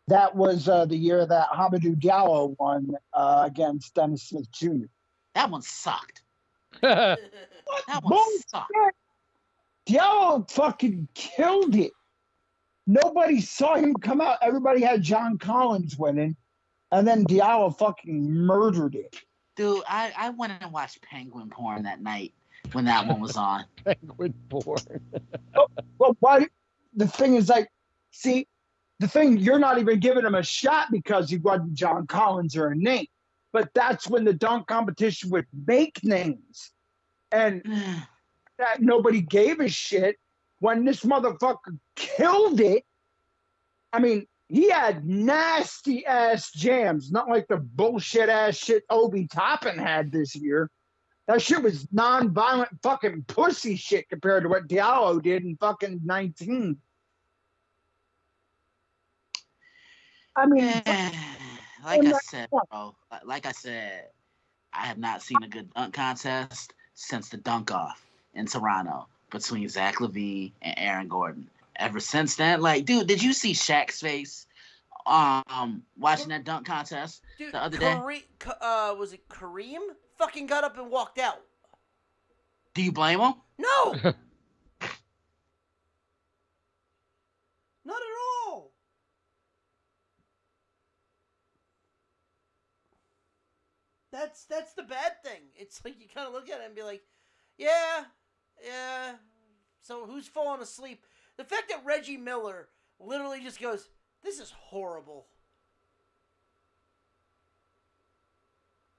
That was the year that Hamidou Diallo won against Dennis Smith Jr. That one sucked. That That one sucked. Diallo fucking killed it. Nobody saw him come out. Everybody had John Collins winning, and then Diallo fucking murdered it. Dude, I went and watched Penguin Porn that night when that one was on. Penguin Porn. Well, why? The thing is, like, see, the thing, you're not even giving him a shot because he wasn't John Collins or a name. But that's when the dunk competition would make names. And that nobody gave a shit. When this motherfucker killed it, I mean, he had nasty ass jams, not like the bullshit ass shit Obi Toppin had this year. That shit was non-violent fucking pussy shit compared to what Diallo did in fucking 19. I mean, like I said, bro, I have not seen a good dunk contest since the dunk off in Toronto between Zach LaVine and Aaron Gordon. Ever since then, like, dude, did you see Shaq's face watching that dunk contest Dude, the other day? Was it Kareem? Fucking got up and walked out. Do you blame him? No! Not at all. That's the bad thing. It's like you kind of look at it and be like, yeah. So who's falling asleep? The fact that Reggie Miller literally just goes, this is horrible.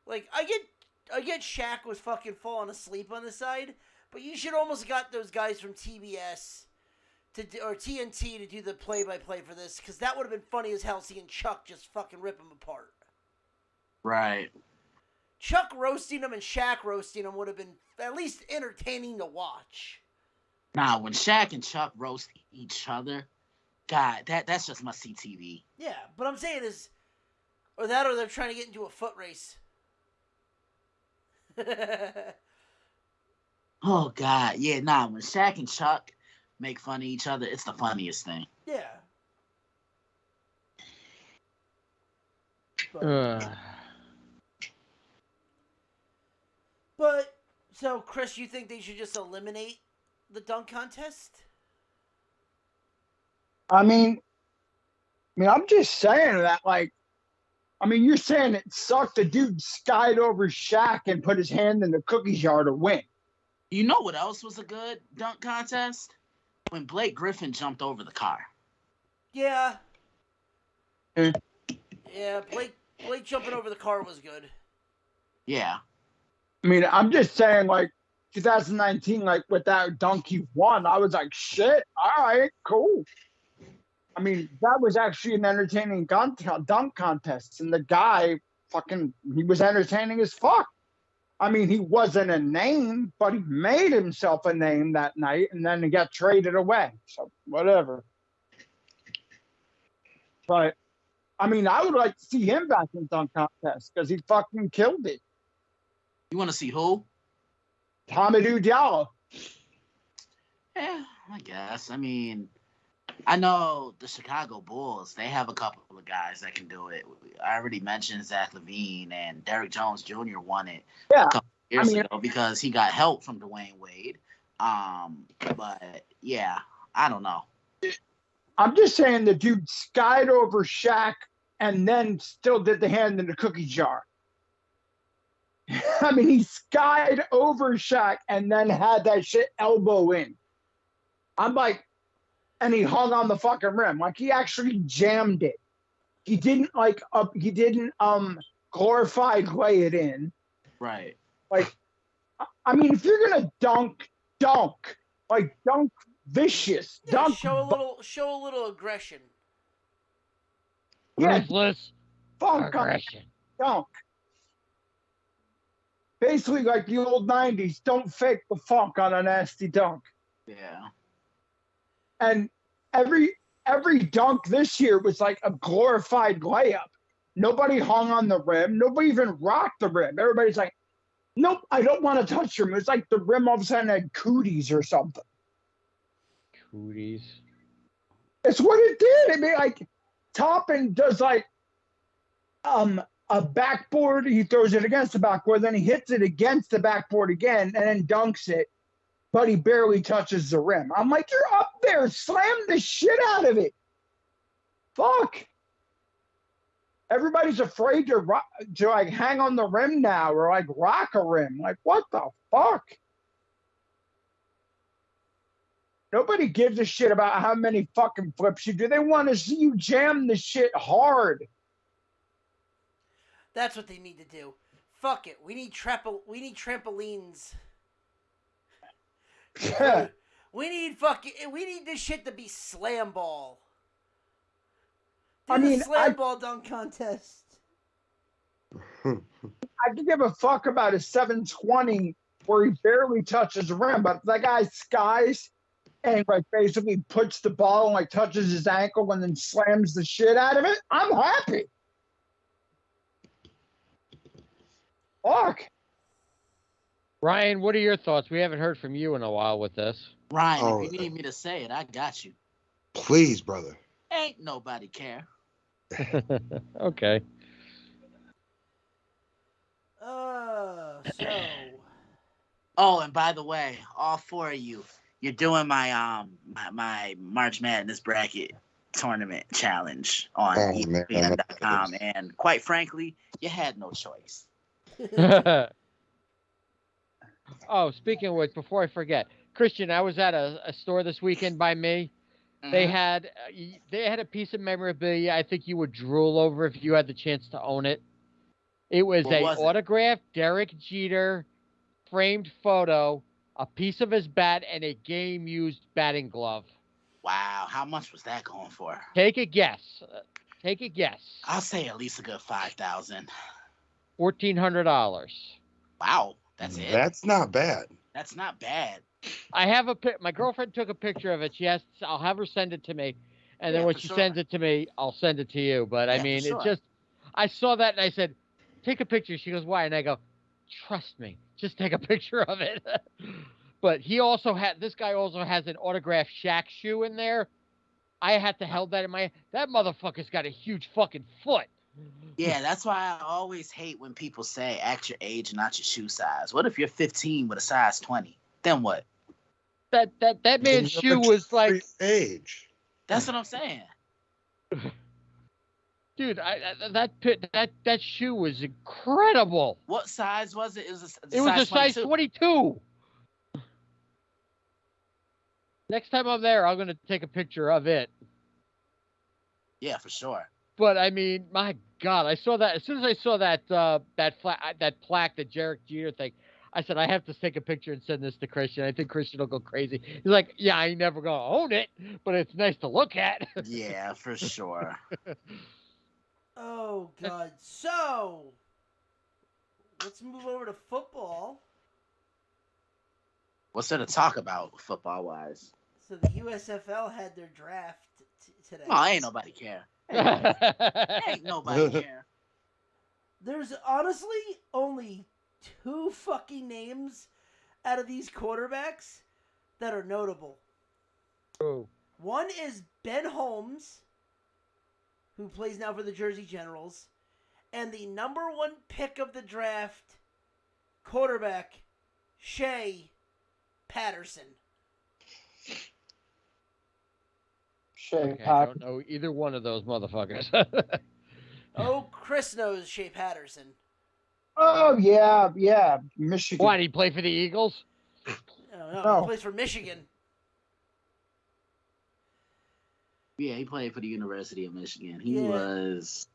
Like, I get Shaq was fucking falling asleep on the side, but you should almost got those guys from TBS or TNT to do the play-by-play for this, because that would have been funny as hell seeing Chuck just fucking rip him apart. Right. Chuck roasting him and Shaq roasting him would have been at least entertaining to watch. Nah, when Shaq and Chuck roast each other, God, that's just must-see TV. Yeah, but I'm saying is, or they're trying to get into a foot race. Oh, God. Yeah, nah, when Shaq and Chuck make fun of each other, it's the funniest thing. Yeah. But, so, Chris, you think they should just eliminate the dunk contest? I mean, I'm just saying that, like, you're saying it sucked. The dude skied over Shaq and put his hand in the cookie jar to win. You know what else was a good dunk contest? When Blake Griffin jumped over the car. Yeah. Yeah, Blake jumping over the car was good. Yeah. I'm just saying, like, 2019, like, with that dunk he won, I was like, shit, all right, cool. That was actually an entertaining dunk contest, and the guy he was entertaining as fuck. He wasn't a name, but he made himself a name that night, and then he got traded away. So, whatever. But, I would like to see him back in dunk contest, because he fucking killed it. You want to see who? Hamidou Diallo. Yeah, I guess. I know the Chicago Bulls, they have a couple of guys that can do it. I already mentioned Zach LaVine, and Derrick Jones Jr. won it a couple of years ago because he got help from Dwayne Wade. But, yeah, I don't know. I'm just saying the dude skied over Shaq and then still did the hand in the cookie jar. He skied over Shaq and then had that shit elbow in. I'm like, and he hung on the fucking rim. Like, he actually jammed it. He didn't glorified lay it in. Right. Like, if you're gonna dunk. Like, dunk vicious. Yeah, Dunk. show a little aggression. Yeah, Ruthless aggression. Dunk. Basically, like the old 90s, don't fake the funk on a nasty dunk. Yeah. And every dunk this year was like a glorified layup. Nobody hung on the rim. Nobody even rocked the rim. Everybody's like, nope, I don't want to touch the rim. It's like the rim all of a sudden had cooties or something. Cooties. It's what it did. Like, Toppin does like a backboard. He throws it against the backboard. Then he hits it against the backboard again and then dunks it. But he barely touches the rim. I'm like, you're up there. Slam the shit out of it. Fuck. Everybody's afraid to like hang on the rim now or like rock a rim. Like, what the fuck? Nobody gives a shit about how many fucking flips you do. They want to see you jam the shit hard. That's what they need to do. Fuck it. We need trampolines. We need this shit to be slam ball. Slam ball dunk contest. I could give a fuck about a 720 where he barely touches the rim, but if that guy skies and like basically puts the ball and like touches his ankle and then slams the shit out of it, I'm happy. Fuck. Ryan, what are your thoughts? We haven't heard from you in a while with this. Ryan, if you need me to say it, I got you. Please, brother. Ain't nobody care. Okay. So. Oh, and by the way, all four of you, you're doing my my March Madness bracket tournament challenge on ESPN.com, and quite frankly, you had no choice. Oh, speaking of which, before I forget, Christian, I was at a store this weekend by me. They Mhm. had they had a piece of memorabilia I think you would drool over if you had the chance to own it. It was What a was it? autographed Derek Jeter framed photo, a piece of his bat, and a game used batting glove. Wow, how much was that going for? Take a guess. Take a guess. I'll say at least a good 5,000. $1,400. Wow, that's it. That's not bad. That's not bad. I have a my girlfriend took a picture of it. She has. I'll have her send it to me, and then Yeah, when for she sure. sends it to me, I'll send it to you. But I Yeah, for mean, it sure. just. I saw that and I said, "Take a picture." She goes, "Why?" And I go, "Trust me, just take a picture of it." But he also had. This guy also has an autographed Shaq shoe in there. I had to held that in my. That motherfucker's got a huge fucking foot. Yeah, that's why I always hate when people say act your age, not your shoe size. What if you're 15 with a size 20? Then what? That Then man's you're shoe mature was for like, your age. That's what I'm saying. dude, that shoe was incredible. What size was it? It was It was a size size 22. 22. Next time I'm there, I'm gonna take a picture of it. Yeah, for sure. But I mean, my God, I saw that as soon as I saw that plaque, the Derek Jeter thing. I said I have to take a picture and send this to Christian. I think Christian will go crazy. He's like, "Yeah, I ain't never gonna own it, but it's nice to look at." Yeah, for sure. Oh God. So let's move over to football. What's there to talk about football wise? So the USFL had their draft today. Oh, ain't nobody care. Ain't nobody care. There's honestly only two fucking names out of these quarterbacks that are notable. Oh. One is Ben Holmes, who plays now for the Jersey Generals, and the number one pick of the draft, quarterback Shea Patterson. Shea Okay, I Patterson. don't know either one of those motherfuckers. Oh, Chris knows Shea Patterson. Oh yeah, Michigan. Why did he play for the Eagles? No, No. he plays for Michigan. Yeah, he played for the University of Michigan. He Yeah. was.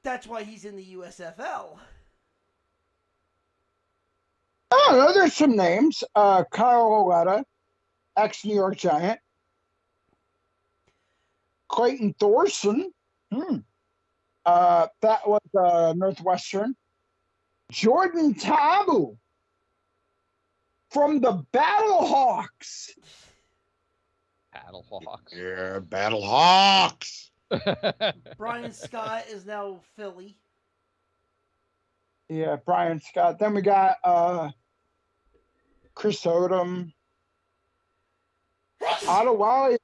That's why he's in the USFL. Oh, no, there's some names. Kyle Oletta, ex-New York Giant. Clayton Thorson. That was Northwestern. Jordan Tabu from the Battlehawks. Battlehawks. Yeah, Battlehawks. Brian Scott is now Philly. Yeah, Brian Scott. Then we got Chris Odom. Ottawa,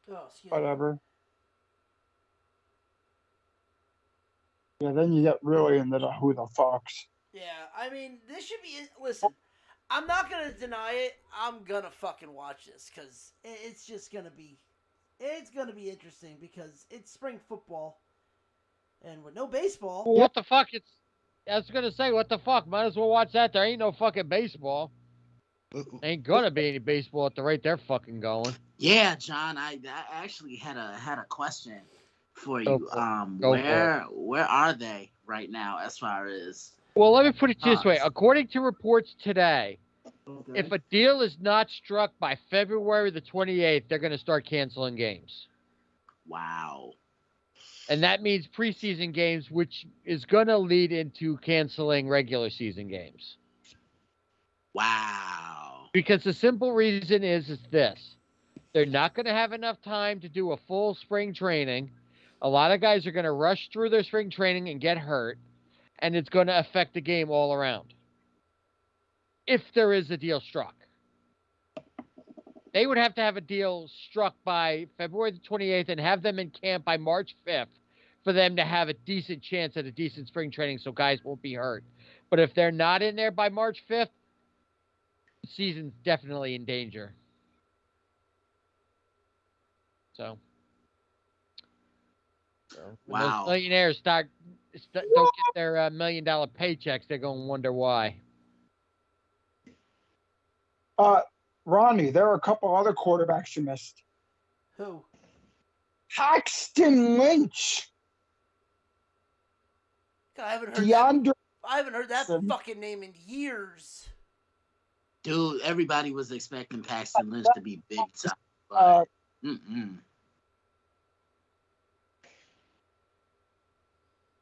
Oh, excuse me. whatever. Yeah, then you get really into the who the fucks. Yeah, I mean, this should be. Listen, I'm not gonna deny it. I'm gonna fucking watch this because it's just gonna be. It's gonna be interesting because it's spring football, and with no baseball. What the fuck? I was gonna say, what the fuck? Might as well watch that. There ain't no fucking baseball. Ain't gonna be any baseball at the rate they're fucking going. Yeah, John, I actually had a question for Go you. for it. Go for Where are they right now as far as Well, let me put it this way. Thoughts? According to reports today, okay. if a deal is not struck by February the 28th, they're gonna start canceling games. Wow. And that means preseason games, which is gonna lead into canceling regular season games. Wow. Because the simple reason is this. They're not going to have enough time to do a full spring training. A lot of guys are going to rush through their spring training and get hurt, and it's going to affect the game all around. If there is a deal struck. They would have to have a deal struck by February the 28th and have them in camp by March 5th for them to have a decent chance at a decent spring training so guys won't be hurt. But if they're not in there by March 5th, the season's definitely in danger. So when Wow. those millionaires start don't get their $1 million paychecks, they're going to wonder why. Ronnie, there are a couple other quarterbacks you missed. Who? Paxton Lynch. God, I haven't heard DeAndre. I haven't heard that Jackson. fucking name in years. Dude, everybody was expecting Paxton Lynch to be big time. But,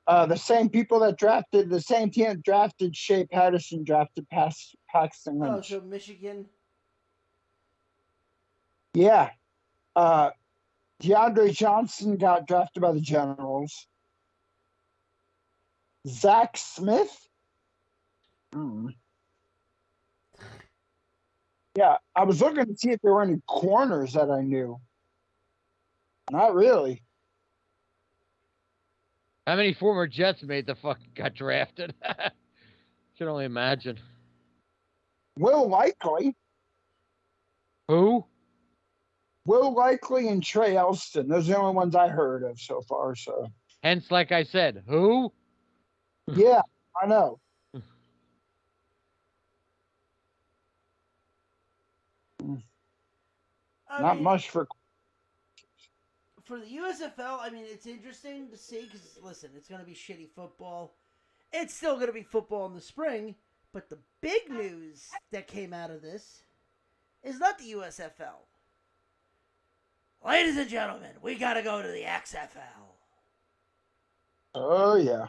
The same people that drafted, the same team that drafted Shea Patterson drafted Paxton Lynch. Oh, so Michigan. Yeah. DeAndre Johnson got drafted by the Generals. Zach Smith. Yeah, I was looking to see if there were any corners that I knew. Not really. How many former Jets made the fucking got drafted? Can only imagine. Will Likely. Who? Will Likely and Trey Elston. Those are the only ones I heard of so far. So. Hence, like I said, who? Yeah, I know. Not much for the USFL. I mean, it's interesting to see because listen, it's going to be shitty football. It's still going to be football in the spring, but the big news that came out of this is not the USFL. Ladies and gentlemen, we got to go to the XFL. Oh yeah.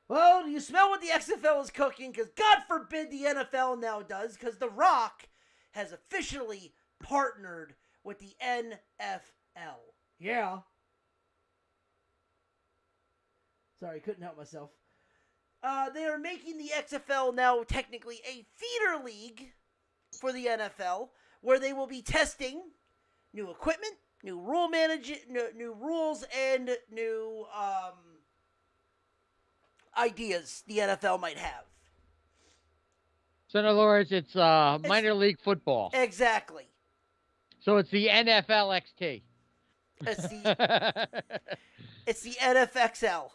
Well, you smell what the XFL is cooking because God forbid the NFL now does because The Rock has officially partnered with the NFL. Yeah. Sorry, couldn't help myself. They are making the XFL now technically a feeder league for the NFL where they will be testing new equipment, new new rules, and new ideas the NFL might have. So in other words, it's minor league football. Exactly. So it's the NFL XT. It's the NFXL.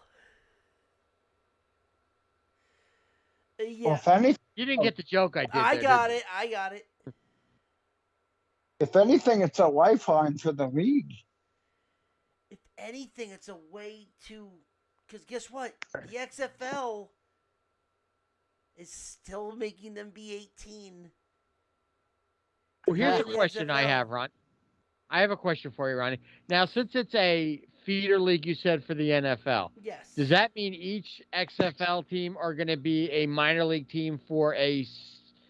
Yeah. Well, You didn't get the joke I did. I got it. If anything, it's a lifeline for the league. If anything, it's a way to... Because guess what? The XFL is still making them be 18. Well, here's a The question I XFL. have, Ron. I have a question for you, Ronnie. Now, since it's a feeder league, you said, for the NFL, Yes. does that mean each XFL team are going to be a minor league team for a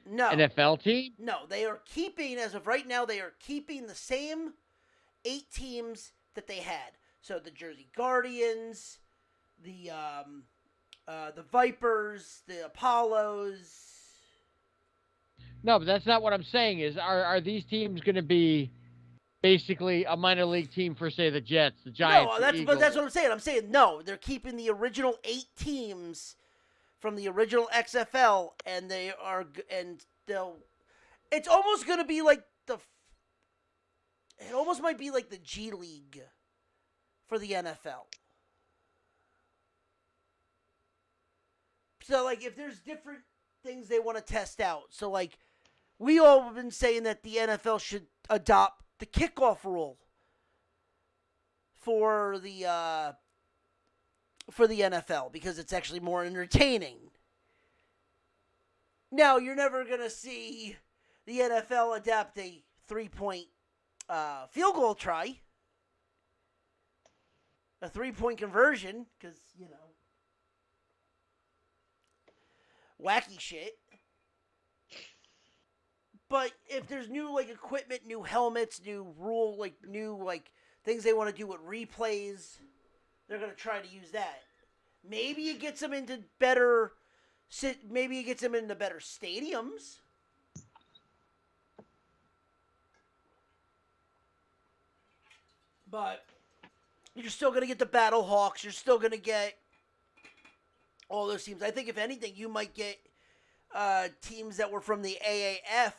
NFL team? No, they are keeping, as of right now, they are keeping the same 8 teams that they had. So the Jersey Guardians, the Vipers, the Apollos. No, but that's not what I'm saying. Are these teams going to be basically a minor league team for, say, the Jets, the Giants, No, the Eagles? but that's what I'm saying. I'm saying no. They're keeping the original 8 teams from the original XFL, and they'll. It's almost going to be like it almost might be like the G League for the NFL. So, like, if there's different things they want to test out. So, like, we all have been saying that the NFL should adopt the kickoff rule for the NFL because it's actually more entertaining. Now, you're never going to see the NFL adapt a 3-point field goal try. A 3-point conversion because, wacky shit. But if there's new, like, equipment, new helmets, new things they want to do with replays, they're going to try to use that. Maybe it gets them into better stadiums. But you're still going to get the Battle Hawks. You're still going to get all those teams. I think, if anything, you might get teams that were from the AAF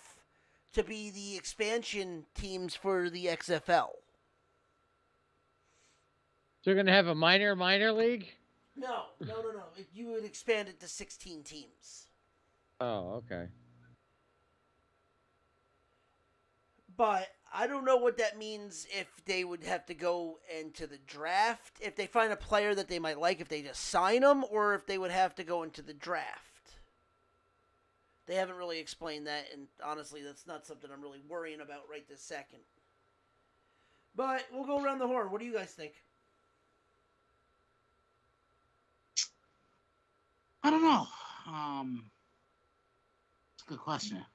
to be the expansion teams for the XFL. So you're gonna have a minor league? No. You would expand it to 16 teams. Oh, okay. But I don't know what that means if they would have to go into the draft. If they find a player that they might like, if they just sign them, or if they would have to go into the draft. They haven't really explained that, and honestly, that's not something I'm really worrying about right this second. But we'll go around the horn. What do you guys think? I don't know. It's a good question.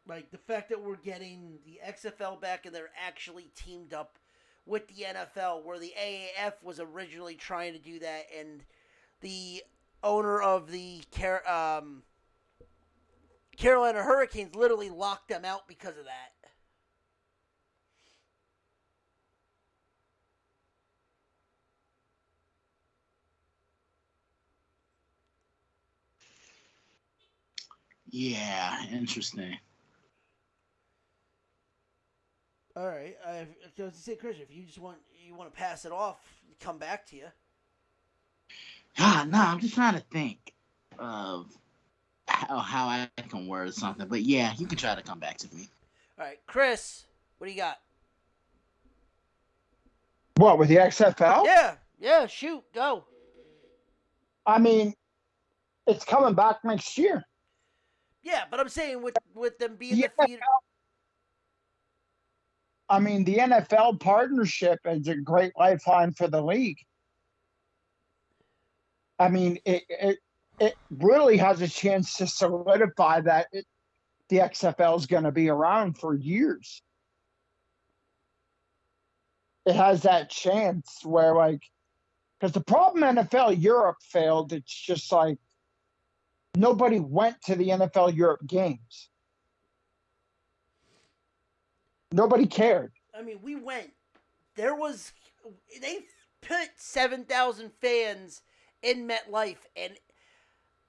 Like the fact that we're getting the XFL back and they're actually teamed up with the NFL, where the AAF was originally trying to do that, and the owner of the Carolina Hurricanes literally locked them out because of that. Yeah, interesting. All right, I was to say, Chris, if you just want to pass it off, come back to you. No, I'm just trying to think of how I can word something. But yeah, you can try to come back to me. All right, Chris, what do you got? What, with the XFL? Yeah, shoot, go. I mean, it's coming back next year. Yeah, but I'm saying with them being The the feeder. I mean, the NFL partnership is a great lifeline for the league. I mean, it really has a chance to solidify that the XFL is going to be around for years. It has that chance where, like, because the problem NFL Europe failed, it's just like nobody went to the NFL Europe games. Nobody cared. I mean, we went. They put 7,000 fans in MetLife, and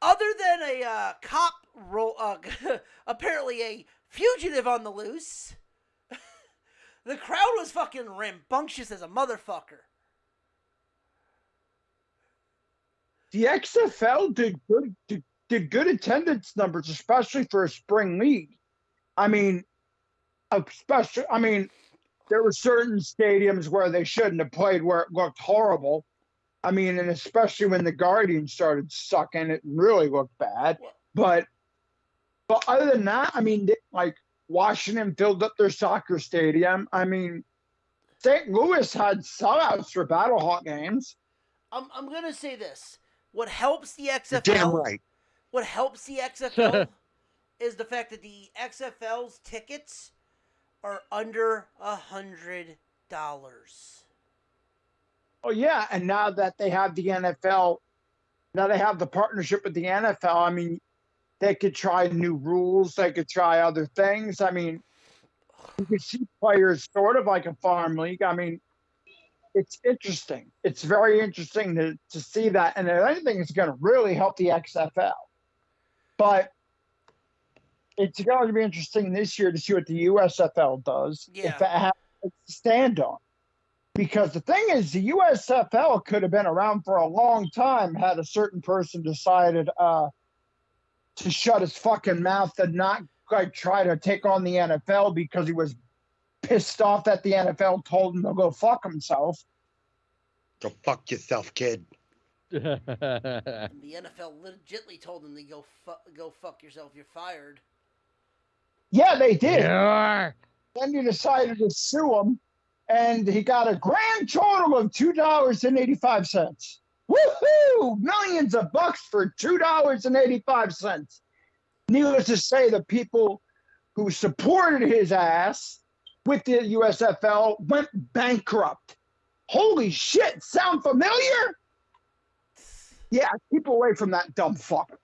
other than a cop apparently a fugitive on the loose, the crowd was fucking rambunctious as a motherfucker. The XFL did good attendance numbers, especially for a spring league. I mean, there were certain stadiums where they shouldn't have played where it looked horrible. I mean, and especially when the Guardians started sucking, it really looked bad. But other than that, I mean, like Washington filled up their soccer stadium. I mean, St. Louis had sellouts for Battlehawk games. I'm gonna say this: what helps the XFL? Damn right. What helps the XFL is the fact that the XFL's tickets are under $100. Oh yeah, and now that they have the NFL, now they have the partnership with the NFL. I mean, they could try new rules. They could try other things. I mean, you could see players sort of like a farm league. I mean, it's interesting. It's very interesting to see that. And if anything, it's going to really help the XFL. But it's going to be interesting this year to see what the USFL does. Yeah. If it has to stand on. Because the thing is, the USFL could have been around for a long time had a certain person decided to shut his fucking mouth and not like try to take on the NFL because he was pissed off that the NFL told him to go fuck himself. Go fuck yourself, kid. And the NFL legitly told him to go fuck yourself. You're fired. Yeah, they did. Sure. Then you decided to sue him, and he got a grand total of $2.85. Woohoo! Millions of bucks for $2.85. Needless to say, the people who supported his ass with the USFL went bankrupt. Holy shit! Sound familiar? Yeah, keep away from that dumb fuck.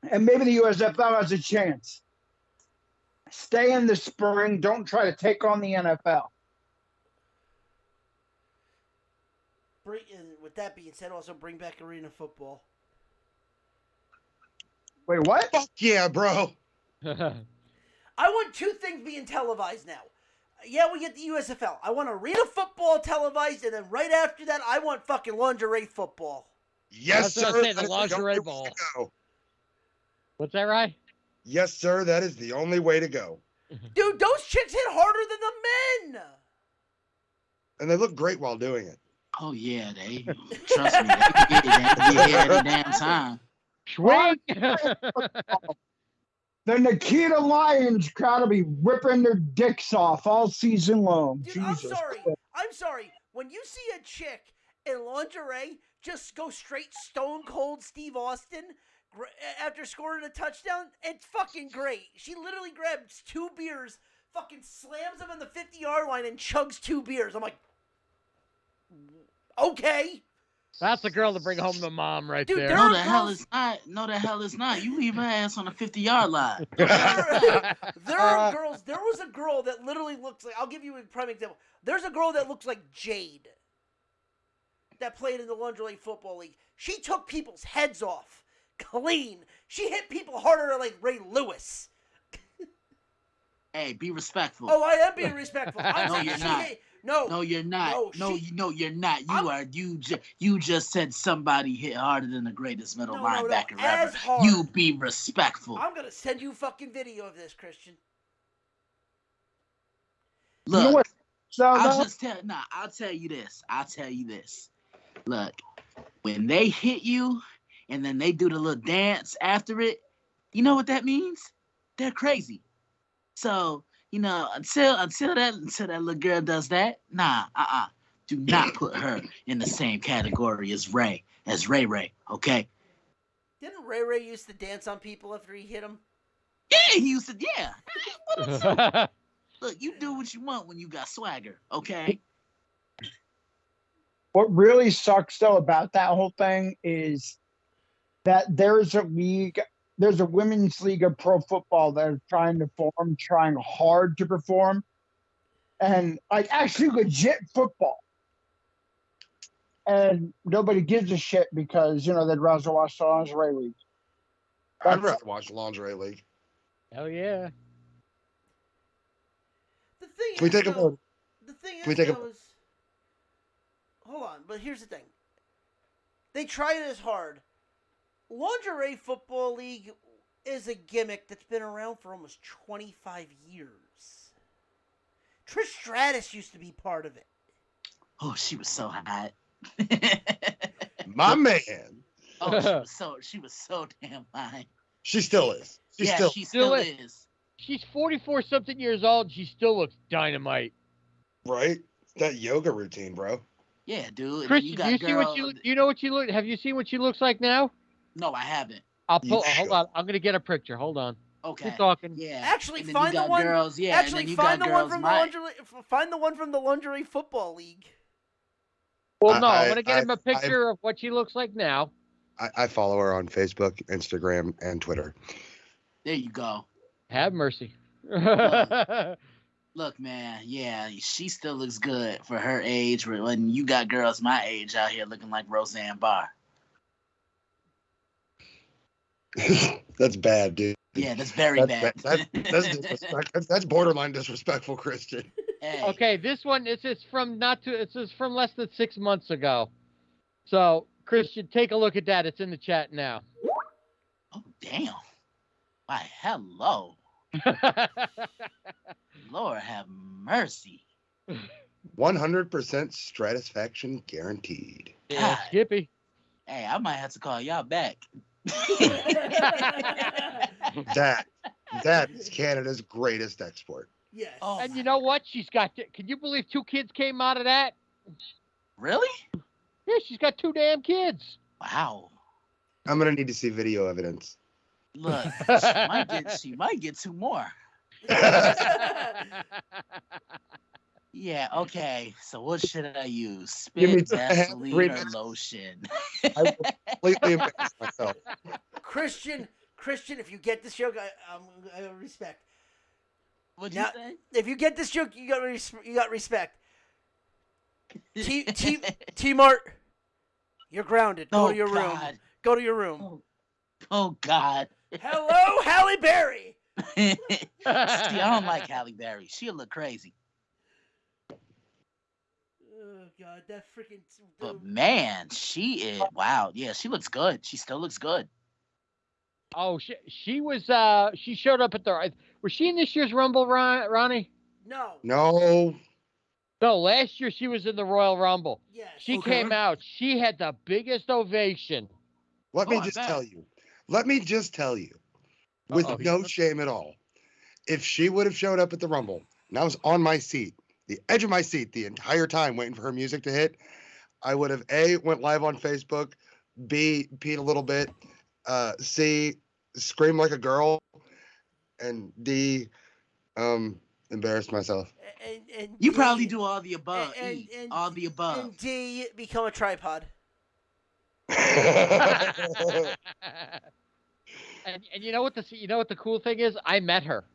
And maybe the USFL has a chance. Stay in the spring. Don't try to take on the NFL. With that being said, also bring back arena football. Wait, what? Fuck yeah, bro. I want two things being televised now. Yeah, we get the USFL. I want arena football televised, and then right after that, I want fucking lingerie football. Yes, I was sir. gonna say, the that is lingerie only way ball. to go. What's that, right? Yes, sir. That is the only way to go. Dude, those chicks hit harder than the men. And they look great while doing it. Oh yeah, they trust me. They get here every damn time. Swing. The Nikita Lions gotta be ripping their dicks off all season long. Dude, Jesus. I'm sorry. When you see a chick in lingerie just go straight stone cold Steve Austin after scoring a touchdown, it's fucking great. She literally grabs 2 beers, fucking slams them in the 50-yard line, and chugs 2 beers. I'm like, okay. That's the girl to bring home the mom right Dude, there. there No, are the hell girls- is not. No, the hell is not. You leave her ass on the 50-yard line. There are girls. There was a girl that literally looks like. I'll give you a prime example. There's a girl that looks like Jade that played in the lingerie football league. She took people's heads off clean. She hit people harder than like Ray Lewis. Hey, be respectful. Oh, I am being respectful. I'm No, saying you're she not. hit- No, No, you're not. No, No, you're not. You just said somebody hit harder than the greatest middle No, linebacker as ever. hard. You be respectful. I'm gonna send you fucking video of this, Christian. Look, You know what? So, I'll tell you this. Look, when they hit you and then they do the little dance after it, you know what that means? They're crazy. So, until that little girl does that, do not put her in the same category as Ray, okay? Didn't Ray used to dance on people after he hit them? Yeah, he used to, yeah. What else? Look, you do what you want when you got swagger, okay? what really sucks though about that whole thing is that there's a women's league of pro football that are trying hard to perform, and like actually legit football. And nobody gives a shit because they'd rather watch the lingerie league. I'd rather watch the lingerie league. Hell yeah. The thing Can we is, take a though, vote? the thing Can we is, take a- though, is hold on, but here's the thing. They tried it as hard. Lingerie Football League is a gimmick that's been around for almost 25 years. Trish Stratus used to be part of it. Oh, she was so hot. My man. Oh, she was so damn fine. She still is. She still still is. is. She's 44-something years old. She still looks dynamite. Right? That yoga routine, bro. Yeah, dude. And Christian, you do got you see what you know what she look? Have you seen what she looks like now? No, I haven't. I'll You pull. Hold should. on. I'm gonna get a picture. Hold on. Okay. Keep talking. Yeah. Actually, And then find you the got one. Girls, yeah. Actually, and then you find got the one girls from the my- lingerie. Find the one from the lingerie football league. Well, no, I'm I- gonna get him a I- picture of what she looks like now. I follow her on Facebook, Instagram, and Twitter. There you go. Have mercy. Look, man, yeah, she still looks good for her age. When you got girls my age out here looking like Roseanne Barr. That's bad, dude. Yeah, that's very bad. That's disrespect. That's borderline disrespectful, Christian. Hey, Okay, this is from less than 6 months ago. So, Christian, take a look at that. It's in the chat now. Oh, damn. Why, hello. Lord have mercy. 100% satisfaction guaranteed. Yeah, God. Skippy. Hey, I might have to call y'all back. That is Canada's greatest export. Yes. Oh, And you know what? She's got. Can you believe 2 kids came out of that? really? Yeah, she's got 2 damn kids. Wow. I'm gonna need to see video evidence. Look, she might get 2 more. Yeah, okay. So what should I use? Give me Spit, 2.5, 3 Vaseline, or minutes. lotion? I will completely embarrass myself. Christian, if you get this joke, I respect. What'd you Now- say? If you get this joke, you got respect. T Mart, you're grounded. Go to your room. God. Go to your room. Oh God. Hello, Halle Berry. See, I don't like Halle Berry. She'll look crazy. Oh god, that freaking. But man, she is wow. Yeah, she looks good. She still looks good. Oh, she was she showed up at the. Was she in this year's Rumble, Ronnie? No. No. No, last year she was in the Royal Rumble. Yes. She Okay. came out. She had the biggest ovation. Let me I just bet. tell you. Let me just tell you, with Uh-oh, no shame at all, if she would have showed up at the Rumble and I was on my seat, the edge of my seat the entire time waiting for her music to hit, I would have A, went live on Facebook, B, peed a little bit, C, screamed like a girl, and D, embarrassed myself. And You D, probably do all the above. and, E, and, all the above. and D, become a tripod. And you know what the cool thing is? I met her.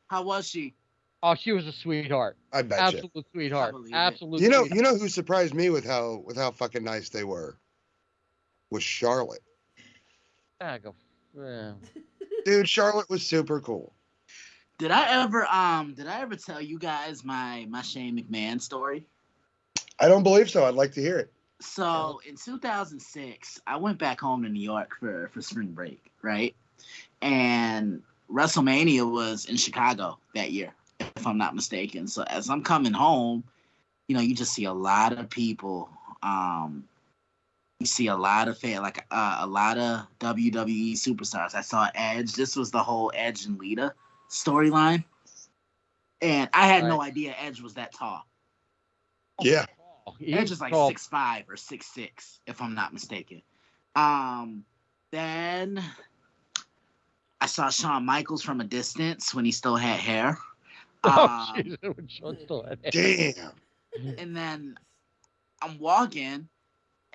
How was she? Oh, she was a sweetheart. I bet you. Absolute sweetheart. I believe it. Absolute. You sweetheart. know who surprised me with how fucking nice they were? Was Charlotte. Ah, go. Yeah. Dude, Charlotte was super cool. Did I ever tell you guys my Shane McMahon story? I don't believe so. I'd like to hear it. So in 2006, I went back home to New York for spring break, right? And WrestleMania was in Chicago that year, if I'm not mistaken. So as I'm coming home, you just see a lot of people. You see a lot of a lot of WWE superstars. I saw Edge. This was the whole Edge and Lita storyline, and I had no idea Edge was that tall. Yeah. Edge is like 6'5" or 6'6", if I'm not mistaken. Then I saw Shawn Michaels from a distance when he still had hair. Oh, Jesus, when Shawn still had hair. Damn. And then I'm walking,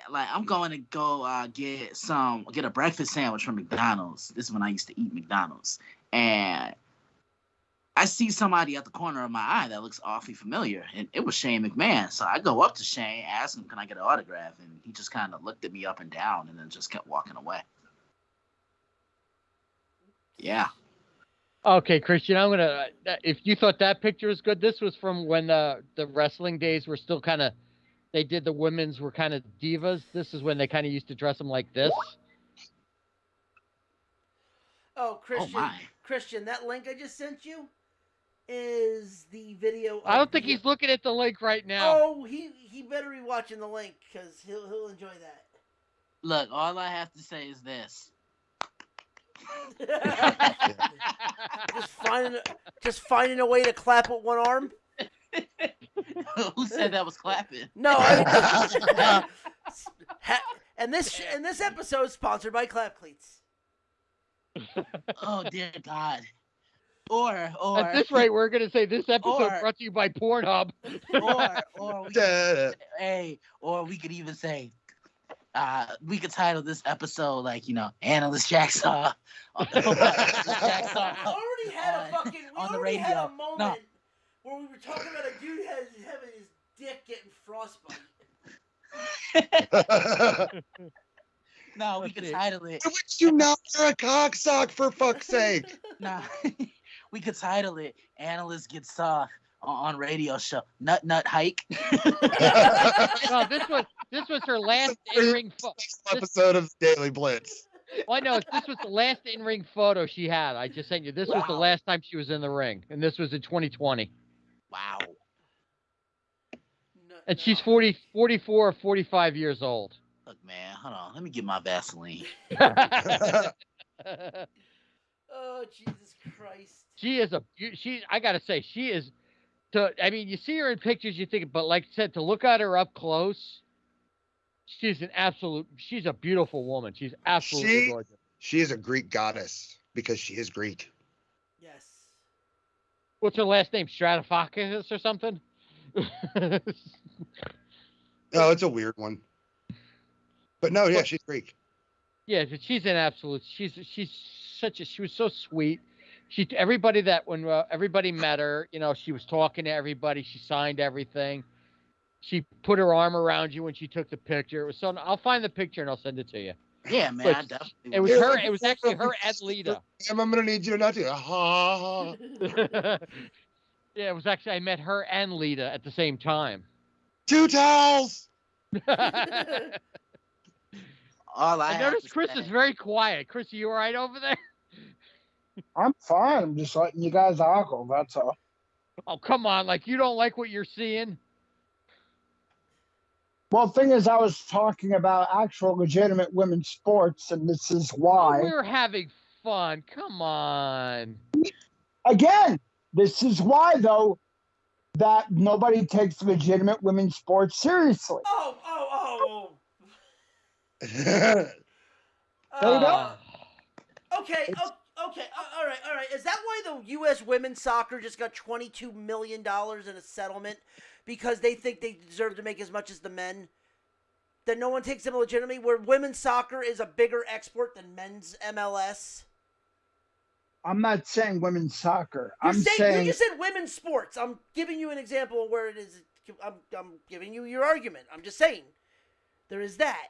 like I'm going to go get a breakfast sandwich from McDonald's. This is when I used to eat McDonald's, and I see somebody at the corner of my eye that looks awfully familiar, and it was Shane McMahon. So I go up to Shane, ask him, "Can I get an autograph?" And he just kind of looked at me up and down, and then just kept walking away. Yeah. Okay, Christian, I'm gonna. If you thought that picture was good, this was from when the wrestling days were still kind of. They did the women's were kind of divas. This is when they kind of used to dress them like this. Oh, Christian, my. Christian, that link I just sent you is the video. I don't think he's looking at the link right now. Oh, he better be watching the link because he'll enjoy that. Look, all I have to say is this. just finding a way to clap with one arm. Who said that was clapping? No, and this episode is sponsored by Clap Cleats. Oh dear God. Or at this rate, we're gonna say this episode brought to you by Pornhub. or we could even say we could title this episode like Analyst Jacksaw. We already had a moment where we were talking about a dude having his dick getting frostbite. No, we could title it. Would you not wear a cocksock for fuck's sake? Nah, we could title it "Analyst Gets Soft" on radio show. Nut hike. No, this was her last in-ring episode of Daily Blitz. Well, I know this was the last in-ring photo she had. I just sent you. This was the last time she was in the ring, and this was in 2020. Wow. And she's 44 or 45 years old. Look, man, hold on. Let me get my Vaseline. Oh, Jesus Christ. I gotta say, she is. I mean, you see her in pictures, you think, but like I said, to look at her up close, she's a beautiful woman. She's absolutely gorgeous. She is a Greek goddess because she is Greek. Yes. What's her last name? Stratophakis or something? No, it's a weird one. But no, yeah, she's Greek. Yeah, she's an absolute. She was so sweet. Everybody when everybody met her, she was talking to everybody. She signed everything. She put her arm around you when she took the picture. It was so. I'll find the picture and I'll send it to you. Yeah, man, Like, I definitely. It was would. her. It was actually her and Lita. Damn, I'm gonna need you to not do. Ha. Yeah, it was actually I met her and Lita at the same time. 2 towels. I All I have noticed to Chris say, is very quiet. Chris, are you all right over there? I'm fine. I'm just letting you guys ogle. That's all. Oh, come on. Like, you don't like what you're seeing? Well, the thing is, I was talking about actual legitimate women's sports, and this is Oh, why. we're having fun. Come on. Again, this is why, though, that nobody takes legitimate women's sports seriously. Oh. There you go. Uh, Okay. All right. Is that why the U.S. women's soccer just got $22 million in a settlement because they think they deserve to make as much as the men? That no one takes them legitimately? Where women's soccer is a bigger export than men's MLS? I'm not saying women's soccer. You I'm saying you just said women's sports. I'm giving you an example of where it is. I'm giving you your argument. I'm just saying there is that.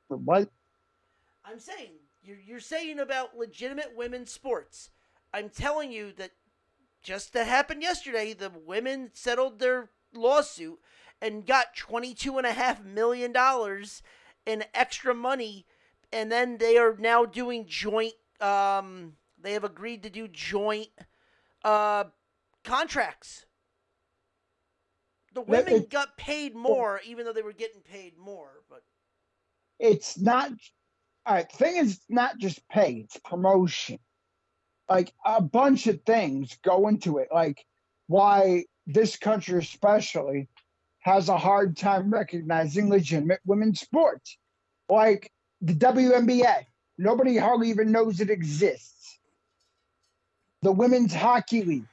what? I'm saying you're saying about legitimate women's sports. I'm telling you that just that happened yesterday. The women settled their lawsuit and got $22.5 million in extra money, and then they are now doing joint. They have agreed to do joint contracts. The women got paid more, even though they were getting paid more. But It's not. All right. The thing is, not just pay; it's promotion. Like a bunch of things go into it. Like why this country, especially, has a hard time recognizing legitimate women's sports, like the WNBA. Nobody hardly even knows it exists. The Women's Hockey League.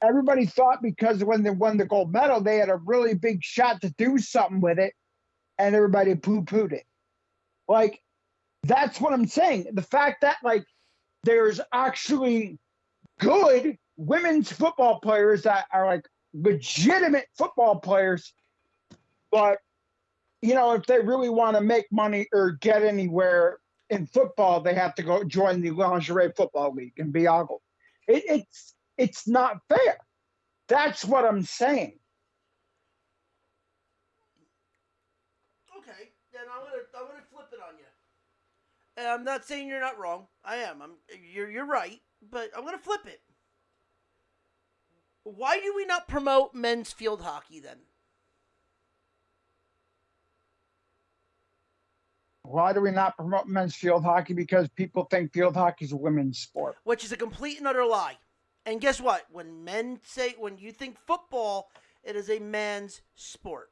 Everybody thought because when they won the gold medal, they had a really big shot to do something with it, and everybody poo-pooed it. Like, that's what I'm saying. The fact that, like, there's actually good women's football players that are, like, legitimate football players, but, you know, if they really want to make money or get anywhere in football, they have to go join the lingerie football league and be ogled. It's not fair. That's what I'm saying. okay, then I'm gonna flip it on you. And I'm not saying you're not wrong. I am. You're right, but I'm gonna flip it. Why do we not promote men's field hockey then? Why do we not promote men's field hockey? Because people think field hockey is a women's sport. Which is a complete and utter lie. And guess what? When you think football, it is a man's sport.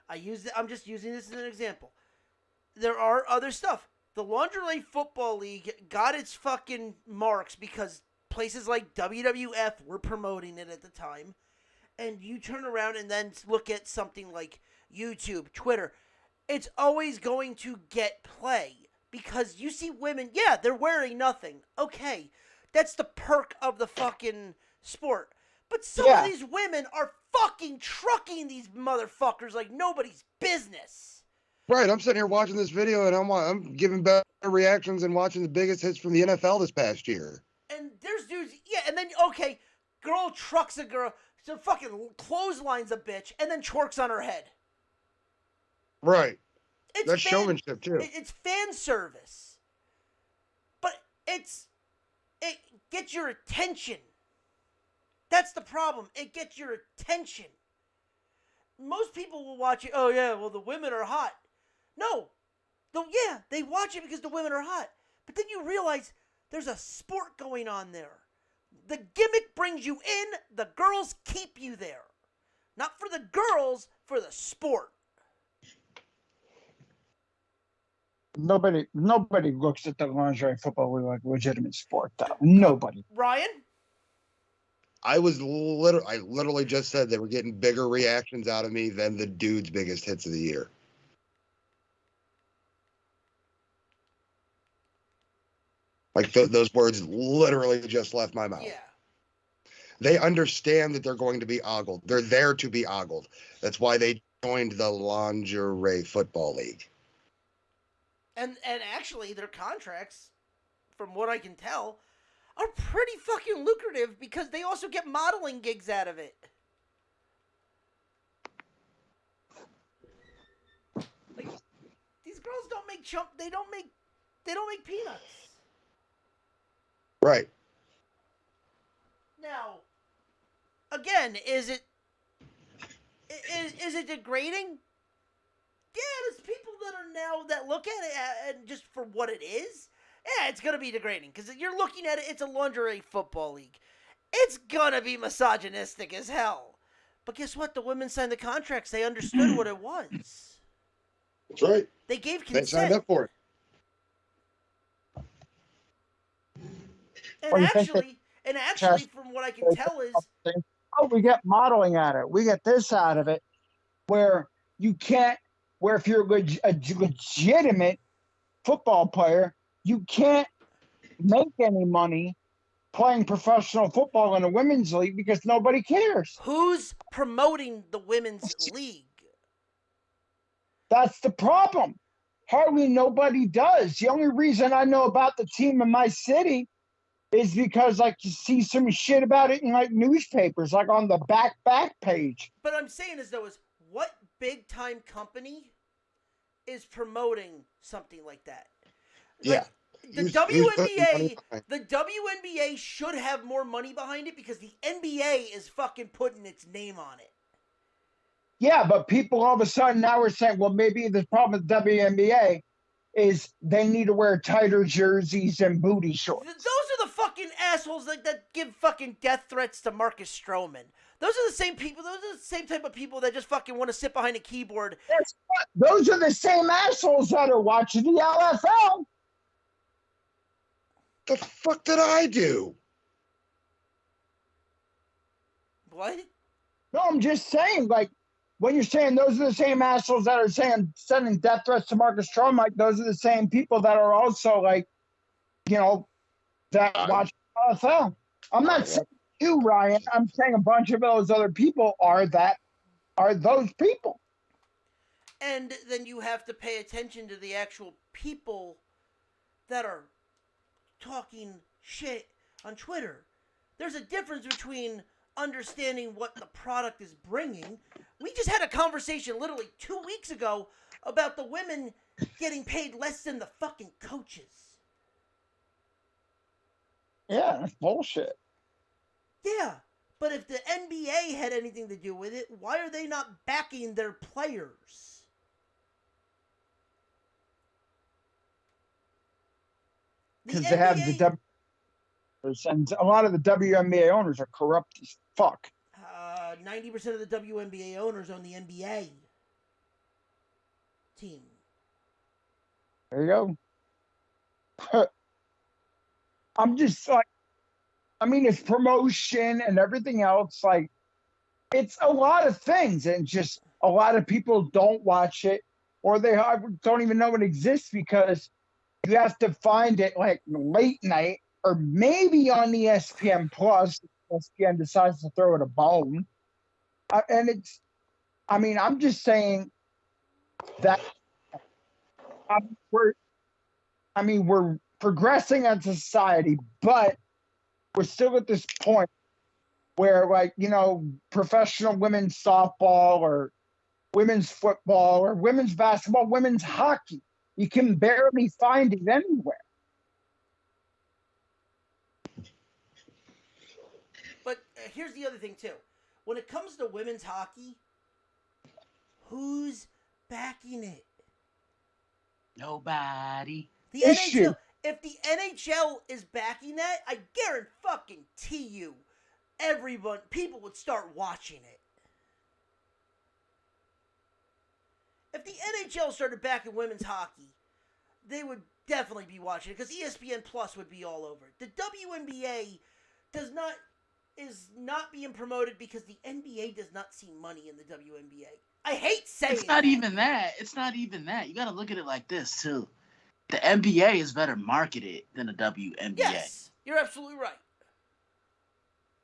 I'm just using this as an example. There are other stuff. The Lingerie Football League got its fucking marks because places like WWF were promoting it at the time. And you turn around and then look at something like YouTube, Twitter. It's always going to get play because you see women, yeah, they're wearing nothing. Okay, that's the perk of the fucking sport. But some of these women are fucking trucking these motherfuckers like nobody's business. Right, I'm sitting here watching this video and I'm giving better reactions and watching the biggest hits from the NFL this past year. And there's dudes, yeah, and then, okay, girl trucks a girl, so fucking clotheslines a bitch, and then twerks on her head. Right. It's That's showmanship, too. It's fan service. But it gets your attention. That's the problem. It gets your attention. Most people will watch it, oh yeah, well the women are hot. No. They watch it because the women are hot. But then you realize there's a sport going on there. The gimmick brings you in, the girls keep you there. Not for the girls, for the sport. Nobody looks at the lingerie football league like a legitimate sport, though. Nobody. Ryan? I literally just said they were getting bigger reactions out of me than the dude's biggest hits of the year. Like those words literally just left my mouth. Yeah. They understand that they're going to be ogled. They're there to be ogled. That's why they joined the lingerie football league. And actually, their contracts, from what I can tell, are pretty fucking lucrative because they also get modeling gigs out of it. Like, these girls don't make they don't make peanuts. Right. Now, again, is it degrading? Yeah, there's people that are now that look at it and just for what it is. Yeah, it's gonna be degrading because you're looking at it. It's a lingerie football league. It's gonna be misogynistic as hell. But guess what? The women signed the contracts. They understood what it was. That's right. They gave They consent. signed up for it. And actually, from what I can tell is, oh, we get modeling out of it. We get this out of it, where you can't, where if you're a legitimate football player, you can't make any money playing professional football in a women's league because nobody cares. Who's promoting the women's league? That's the problem. Hardly nobody does. The only reason I know about the team in my city is because like you see some shit about it in like newspapers, like on the back page. But I'm saying is what big time company is promoting something like that? Yeah. The WNBA should have more money behind it because the NBA is fucking putting its name on it. Yeah, but people all of a sudden now are saying, well, maybe the problem with WNBA is they need to wear tighter jerseys and booty shorts. Those are the fucking assholes that give fucking death threats to Marcus Stroman. Those are the same people. Those are the same type of people that just fucking want to sit behind a keyboard. Those are the same assholes that are watching the LFL. The fuck did I do? What? No, I'm just saying, like, when you're saying those are the same assholes that are sending death threats to Marcus Stroman, like, those are the same people that are also, like, you know, that watch LFL. I'm not saying you, Ryan. I'm saying a bunch of those other people are those people. And then you have to pay attention to the actual people that are talking shit on Twitter. There's a difference between understanding what the product is bringing. We just had a conversation literally 2 weeks ago about the women getting paid less than the fucking coaches. Yeah, that's bullshit. Yeah, but if the NBA had anything to do with it, why are they not backing their players? Because they have the and a lot of the WNBA owners are corrupt as fuck. 90% of the WNBA owners own the NBA team. There you go. I'm just like, I mean, it's promotion and everything else. Like, it's a lot of things, and just a lot of people don't watch it, or they don't even know it exists because you have to find it like late night or maybe on ESPN Plus. ESPN decides to throw it a bone, and it's. I mean, I'm just saying that we're progressing as a society, but we're still at this point where, like, you know, professional women's softball or women's football or women's basketball, women's hockey, you can barely find it anywhere. But here's the other thing, too. When it comes to women's hockey, who's backing it? Nobody. The NHL. If the NHL is backing that, I guarantee you, people would start watching it. If the NHL started backing women's hockey, they would definitely be watching it because ESPN Plus would be all over it. The WNBA is not being promoted because the NBA does not see money in the WNBA. I hate saying it's not even that. It's not even that. You got to look at it like this too. The NBA is better marketed than the WNBA. Yes, you're absolutely right.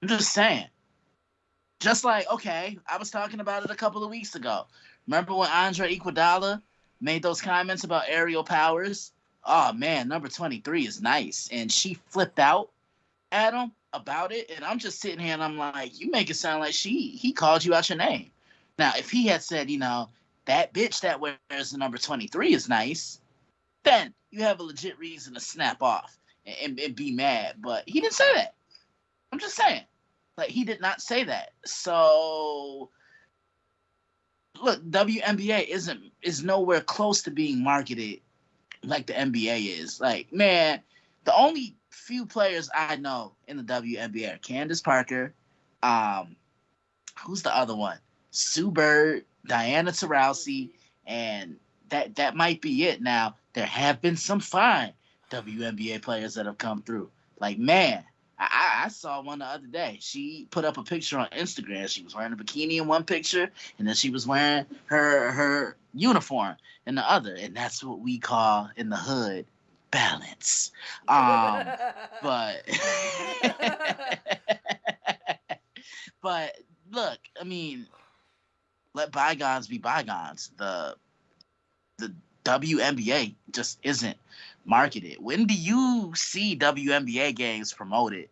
I'm just saying. Just like, okay, I was talking about it a couple of weeks ago. Remember when Andre Iguodala made those comments about aerial powers? Oh man, number 23 is nice, and she flipped out at him about it, and I'm just sitting here and I'm like, you make it sound like he called you out your name. Now, if he had said, that bitch that wears the number 23 is nice, then you have a legit reason to snap off and be mad. But he didn't say that. I'm just saying. Like, he did not say that. So look, WNBA is nowhere close to being marketed like the NBA is. Like, man, the only few players I know in the WNBA are Candace Parker, who's the other one? Sue Bird, Diana Taurasi, and that might be it. Now, there have been some fine WNBA players that have come through. Like, man, I saw one the other day. She put up a picture on Instagram. She was wearing a bikini in one picture, and then she was wearing her uniform in the other. And that's what we call in the hood balance. But but look, I mean, let bygones be bygones. The WNBA just isn't marketed. When do you see WNBA games promoted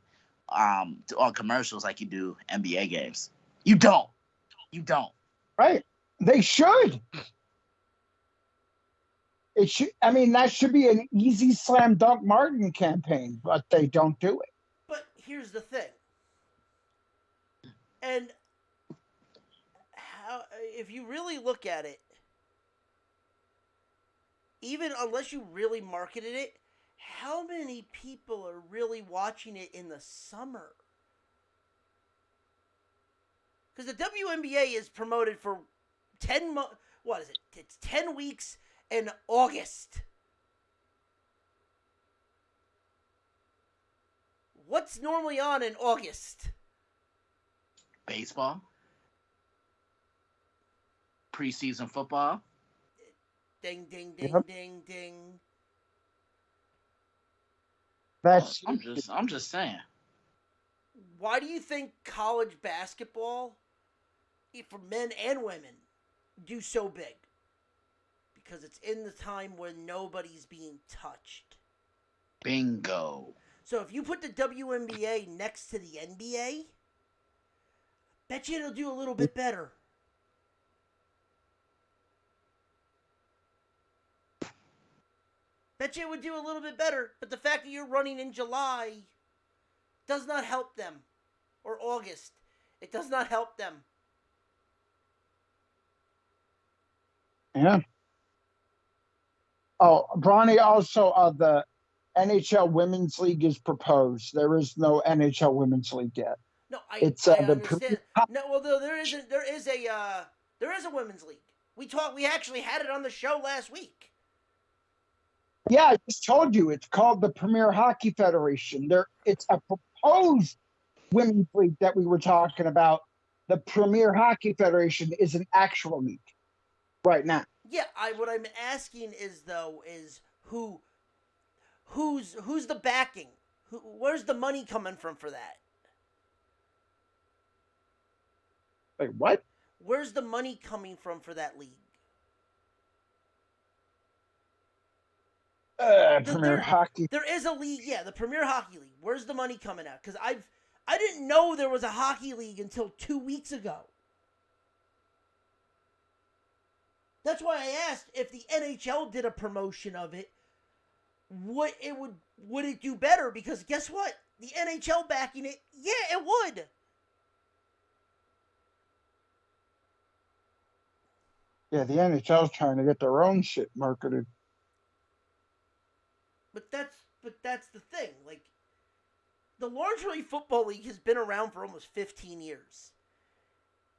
on commercials like you do NBA games? You don't. You don't. Right. They should. It should. I mean, that should be an easy slam dunk Martin campaign, but they don't do it. But here's the thing. And if you really look at it, even unless you really marketed it, how many people are really watching it in the summer? Because the WNBA is promoted for 10 months. What is it? It's 10 weeks in August. What's normally on in August? Baseball. Preseason football. Ding, ding, ding, Yep. ding, ding. That's I'm just saying. Why do you think college basketball, for men and women, do so big? Because it's in the time when nobody's being touched. Bingo. So if you put the WNBA next to the NBA, bet you it'll do a little bit better. Bet you it would do a little bit better, but the fact that you're running in July does not help them. Or August. It does not help them. yeah. Oh, Bronny, also the NHL Women's League is proposed. There is no NHL Women's League yet. No, I It's understand. No, well, there is a women's league. We actually had it on the show last week. Yeah, I just told you it's called the Premier Hockey Federation. It's a proposed women's league that we were talking about. The Premier Hockey Federation is an actual league right now. Yeah, what I'm asking is who's the backing? Where's the money coming from for that? Wait, what? Where's the money coming from for that league? Premier Hockey. There is a league, yeah, the Premier Hockey League. Where's the money coming out? Because I didn't know there was a hockey league until 2 weeks ago. That's why I asked if the NHL did a promotion of it, would it do better? Because guess what? The NHL backing it, yeah, it would. Yeah, the NHL's trying to get their own shit marketed. But that's the thing. Like, the Lingerie Football League has been around for almost 15 years.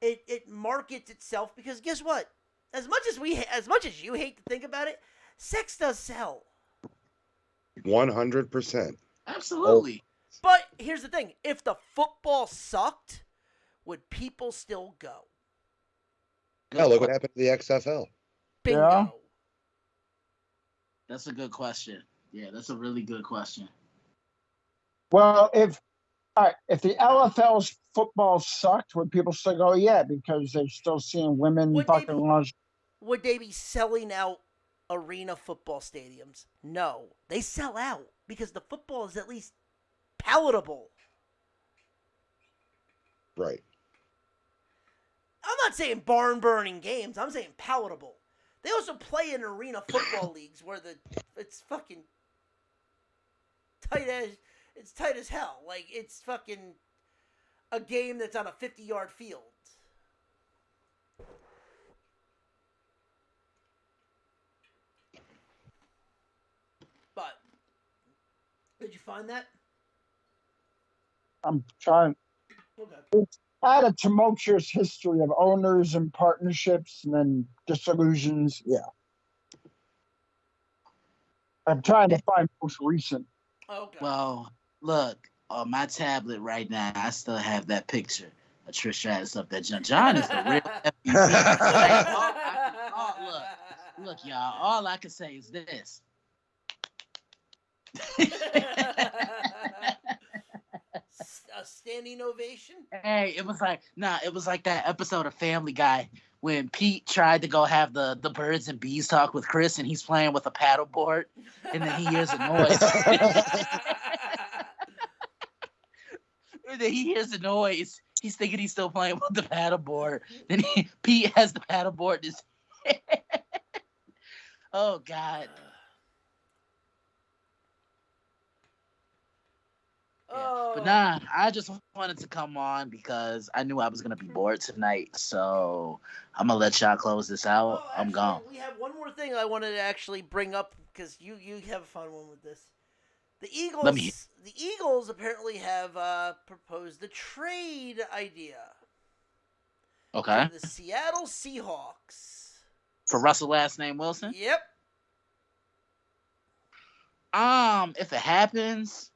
It markets itself because guess what? As much as you hate to think about it, sex does sell. 100%. Absolutely. But here's the thing: if the football sucked, would people still go? Yeah, look what happened to the XFL. Bingo. Yeah. That's a good question. Yeah, that's a really good question. Well, if the LFL's football sucked, would people still go? Yeah, because they're still seeing women Would they fucking be- launch. would they be selling out arena football stadiums? No. They sell out because the football is at least palatable. Right. I'm not saying barn burning games. I'm saying palatable. They also play in arena football leagues where it's fucking tight as hell. Like it's fucking a game that's on a 50-yard field. But did you find that? I'm trying. Okay. It's had a tumultuous history of owners and partnerships and then disillusions. Yeah. I'm trying to find most recent. Okay. Well, look, on my tablet right now, I still have that picture of Trish Stratus up there. John is the real FBC. Look, y'all, all I can say is this. A standing ovation? Hey, it was like that episode of Family Guy when Pete tried to go have the birds and bees talk with Chris, and he's playing with a paddleboard, and then he hears a noise. And then he hears the noise. He's thinking he's still playing with the paddleboard. Then Pete has the paddleboard in his hand. Oh God. Yeah. But nah, I just wanted to come on because I knew I was gonna be bored tonight. So I'm gonna let y'all close this out. Oh, I'm gone. We have one more thing I wanted to actually bring up because you have a fun one with this. The Eagles apparently have proposed a trade idea. Okay. To the Seattle Seahawks. For Russell last name Wilson? Yep. If it happens,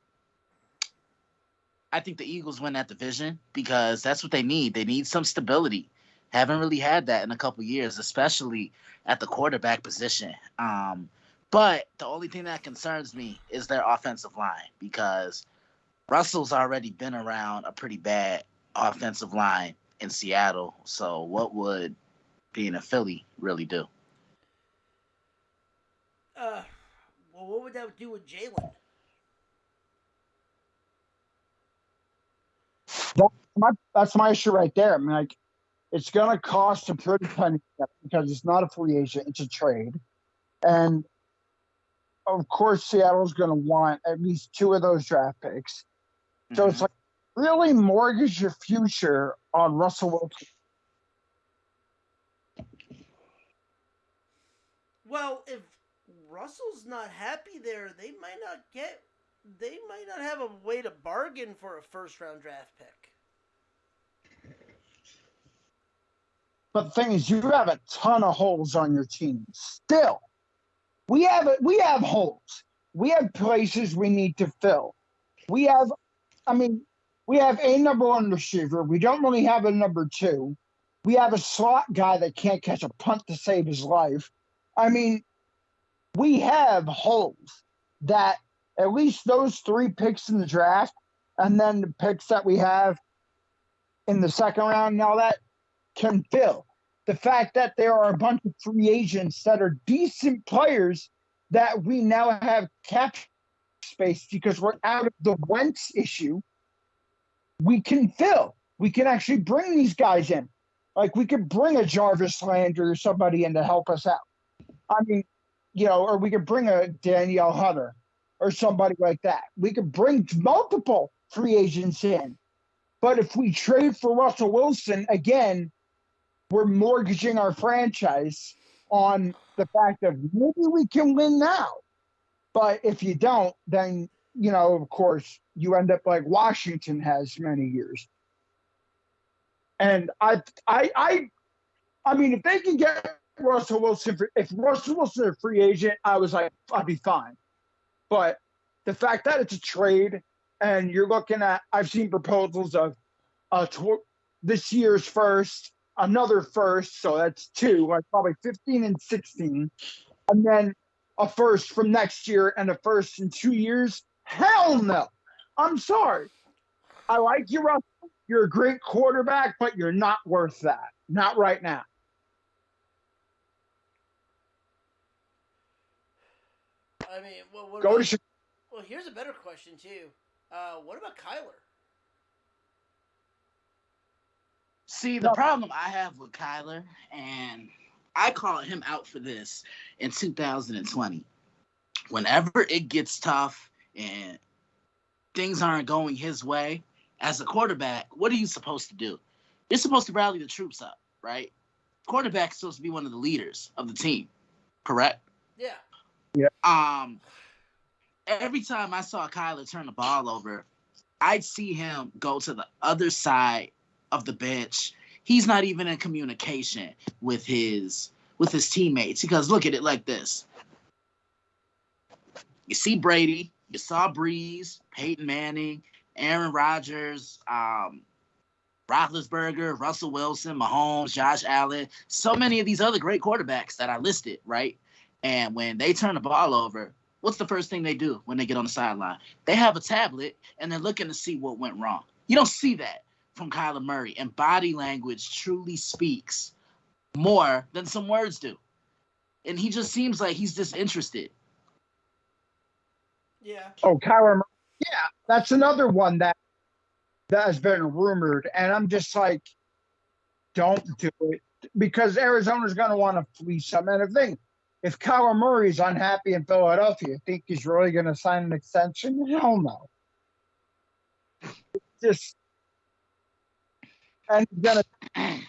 I think the Eagles win that division because that's what they need. They need some stability. Haven't really had that in a couple years, especially at the quarterback position. But the only thing that concerns me is their offensive line because Russell's already been around a pretty bad offensive line in Seattle. So what would being a Philly really do? Well, what would that do with Jalen? That's my issue right there. I mean, like, it's going to cost a pretty penny because it's not a free agent; it's a trade, and of course, Seattle's going to want at least 2 of those draft picks. So it's like really mortgage your future on Russell Wilson. Well, if Russell's not happy there, they might not have a way to bargain for a first-round draft pick. But the thing is, you have a ton of holes on your team. Still, we have holes. We have places we need to fill. We have a number 1 receiver. We don't really have a number 2. We have a slot guy that can't catch a punt to save his life. I mean, we have holes that at least those 3 picks in the draft and then the picks that we have in the second round and all that can fill. The fact that there are a bunch of free agents that are decent players that we now have cap space because we're out of the Wentz issue, we can fill. We can actually bring these guys in. Like we could bring a Jarvis Landry or somebody in to help us out. I mean, or we could bring a Danielle Hunter or somebody like that. We could bring multiple free agents in. But if we trade for Russell Wilson, again, we're mortgaging our franchise on the fact that maybe we can win now. But if you don't, then, of course, you end up like Washington has many years. And I mean, if they can get Russell Wilson, if Russell Wilson is a free agent, I was like, I'd be fine. But the fact that it's a trade and you're looking at, I've seen proposals of this year's first, another first, so that's 2, like probably 15 and 16, and then a first from next year and a first in 2 years. Hell no. I'm sorry. I like you, Russell. You're a great quarterback, but you're not worth that. Not right now. I mean, what Go about, to Chicago. well, here's a better question too. What about Kyler? See, the problem I have with Kyler, and I called him out for this in 2020. Whenever it gets tough and things aren't going his way, as a quarterback, what are you supposed to do? You're supposed to rally the troops up, right? Quarterback is supposed to be one of the leaders of the team, correct? Yeah. Every time I saw Kyler turn the ball over, I'd see him go to the other side of the bench. He's not even in communication with his teammates, because look at it like this. You see Brady, you saw Breeze, Peyton Manning, Aaron Rodgers, Roethlisberger, Russell Wilson, Mahomes, Josh Allen, so many of these other great quarterbacks that I listed, right? And when they turn the ball over, what's the first thing they do when they get on the sideline? They have a tablet and they're looking to see what went wrong. You don't see that from Kyler Murray, and body language truly speaks more than some words do. And he just seems like he's disinterested. Yeah. Oh, Kyler Murray. Yeah, that's another one that has been rumored, and I'm just like, don't do it, because Arizona's going to want to fleece him. And the thing, if Kyler Murray's unhappy in Philadelphia, think he's really going to sign an extension? Hell no. Just, and he's going to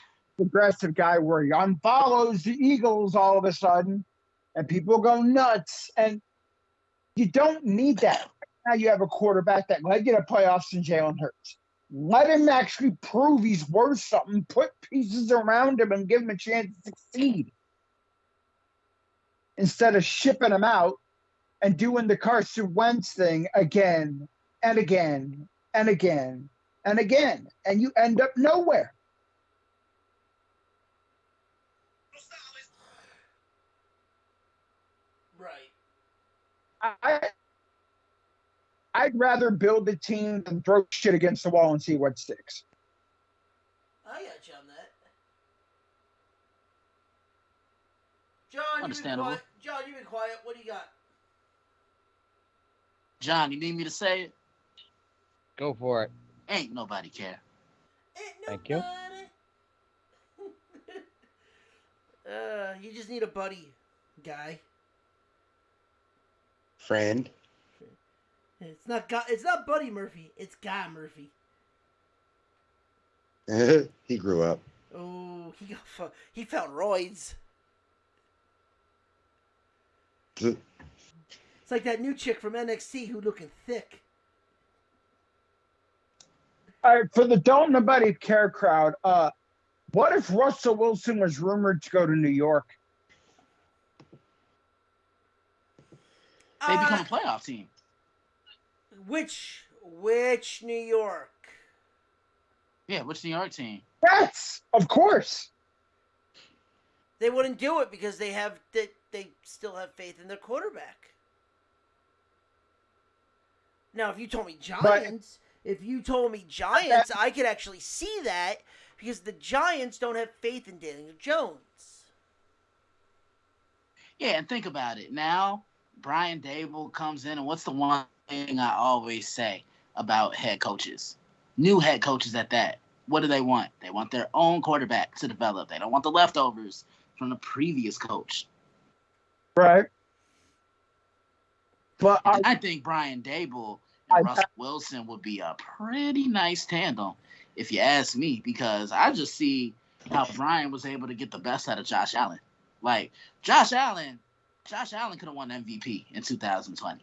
aggressive guy where he unfollows the Eagles all of a sudden, and people go nuts. And you don't need that. Now you have a quarterback that led you to playoffs in Jalen Hurts. Let him actually prove he's worth something. Put pieces around him and give him a chance to succeed, instead of shipping him out and doing the Carson Wentz thing again and again and again and again, and you end up nowhere. Right. I'd rather build a team than throw shit against the wall and see what sticks. I got you on that. John, Understandable. you've been quiet. John, you've been quiet. What do you got? John, you need me to say it? Go for it. Ain't nobody care. Ain't Thank you. nobody. You just need a buddy, guy. Friend. It's not Buddy Murphy. It's Guy Murphy. He grew up. Oh, he found roids. It's like that new chick from NXT who looking thick. All right, for the don't nobody care crowd, what if Russell Wilson was rumored to go to New York? They become a playoff team. Which New York? Yeah, which New York team? Yes, of course. They wouldn't do it because they still have faith in their quarterback. Now, if you told me Giants, I could actually see that, because the Giants don't have faith in Daniel Jones. Yeah, and think about it. Now, Brian Dable comes in, and what's the one thing I always say about head coaches? New head coaches at that. What do they want? They want their own quarterback to develop. They don't want the leftovers from the previous coach. Right. But I think Brian Dable and Russell Wilson would be a pretty nice tandem, if you ask me, because I just see how Brian was able to get the best out of Josh Allen. Like, Josh Allen could have won MVP in 2020.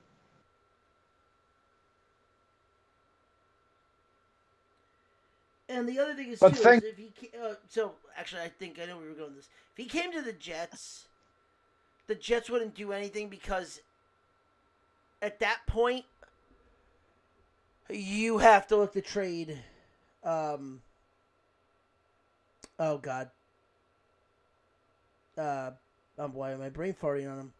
And the other thing is, too, is if he so actually, I think I know where we were going with this. If he came to the Jets wouldn't do anything, because at that point, you have to look to trade. Oh God. Why am I brain farting on him?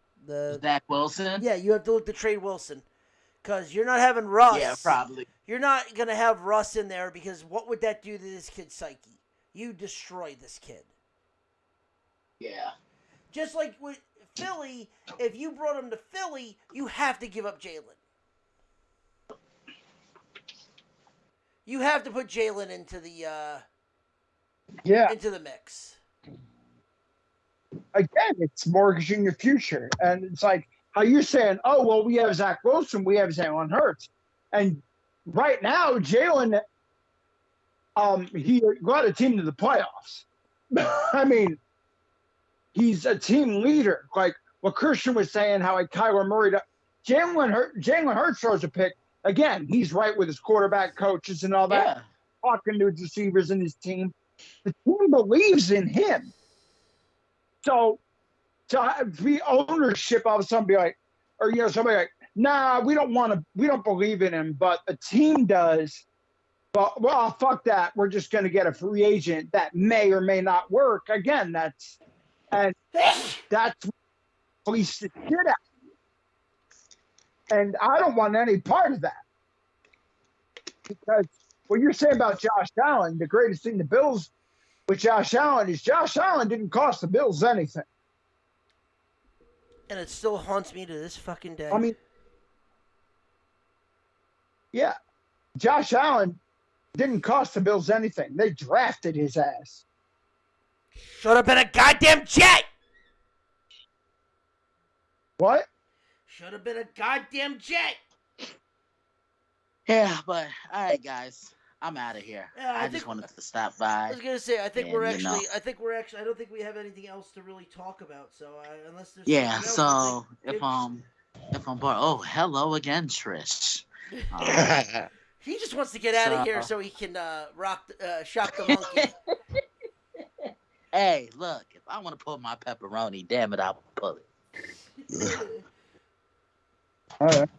Zach Wilson? Yeah, you have to look to trade Wilson, because you're not having Russ. Yeah, probably. You're not going to have Russ in there, because what would that do to this kid's psyche? You destroy this kid. Yeah. Just like with Philly, if you brought him to Philly, you have to give up Jalen. You have to put Jalen into the mix. Again, it's mortgaging your future. And it's like how you're saying, oh, well, we have Zach Wilson, we have Jalen Hurts. And right now, Jalen, he got a team to the playoffs. I mean, he's a team leader. Like what Christian was saying, how like Kyler Murray, Jalen Hurts throws a pick. Again, he's right with his quarterback coaches and all that. Yeah. Talking to his receivers and his team. The team believes in him. So to be ownership, all of a sudden be like, or somebody like, nah, we don't believe in him, but the team does. But well, fuck that. We're just gonna get a free agent that may or may not work. Again, that's police the shit out. And I don't want any part of that. Because what you're saying about Josh Allen, the greatest thing the Bills with Josh Allen is Josh Allen didn't cost the Bills anything. And it still haunts me to this fucking day. I mean, yeah, Josh Allen didn't cost the Bills anything. They drafted his ass. Should have been a goddamn Jet. What? Should have been a goddamn Jet. Yeah, but all right, guys, I'm out of here. Yeah, I just wanted to stop by. I was gonna say, I think And, we're you actually. know. I think we're actually. I don't think we have anything else to really talk about. So unless there's Yeah. something else, So I if think- I'm bored, oh, hello again, Trish. He just wants to get out of here so he can shock the monkey. Hey, look, if I want to pull my pepperoni, damn it, I'll pull it. All right.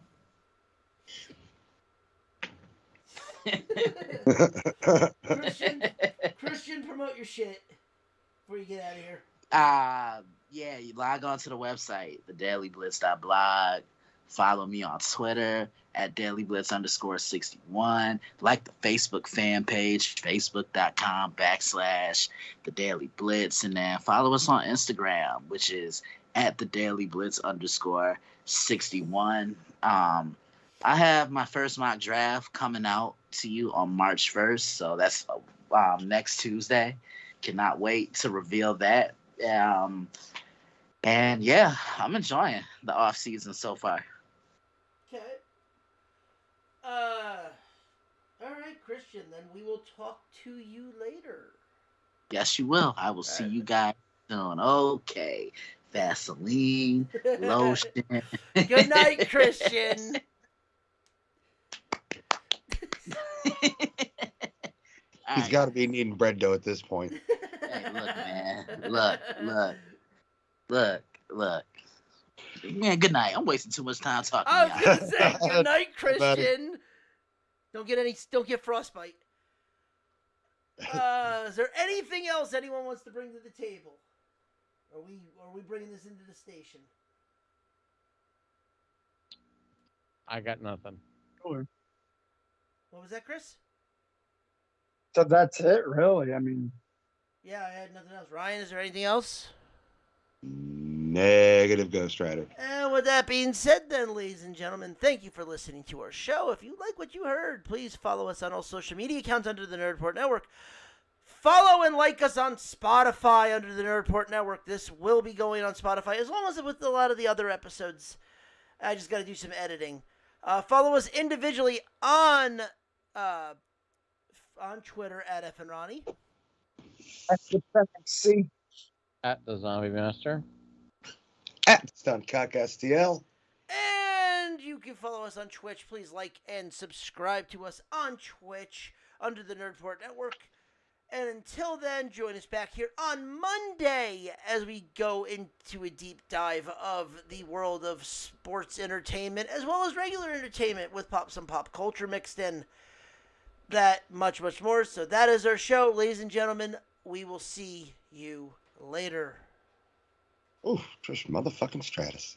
Christian, promote your shit before you get out of here. Yeah, you log on to the website, thedailyblitz.blog. Follow me on Twitter at dailyblitz_61. Like the Facebook fan page, facebook.com/thedailyblitz. And then follow us on Instagram, which is at thedailyblitz_61. I have my first mock draft coming out to you on March 1st. So that's next Tuesday. Cannot wait to reveal that. And yeah, I'm enjoying the off season so far. Okay. All right, Christian. Then we will talk to you later. Yes, you will. I will see you guys soon. Okay. Vaseline, lotion. Good night, Christian. He's got to be needing bread dough at this point. Hey, look, man. Look. Man, good night. I'm wasting too much time talking. I was y'all. gonna say good night, Christian. Don't get frostbite. Is there anything else anyone wants to bring to the table? Are we bringing this into the station? I got nothing. What was that, Chris? So that's it, really. I mean, Yeah, I had nothing else. Ryan, is there anything else? Negative Ghost Rider. And with that being said, then, ladies and gentlemen, thank you for listening to our show. If you like what you heard, please follow us on all social media accounts under the Nerdport Network. Follow and like us on Spotify under the Nerdport Network. This will be going on Spotify, as well as with a lot of the other episodes. I just got to do some editing. Follow us individually on Twitter at F and Ronnie. that's the tendency. At the Zombie Master. At Stuntcock STL. And you can follow us on Twitch. Please like and subscribe to us on Twitch under the Nerdport Network. And until then, join us back here on Monday as we go into a deep dive of the world of sports entertainment as well as regular entertainment with some pop culture mixed in. That much more. So that is our show, ladies and gentlemen. We will see you later. Oh, Trish motherfucking Stratus.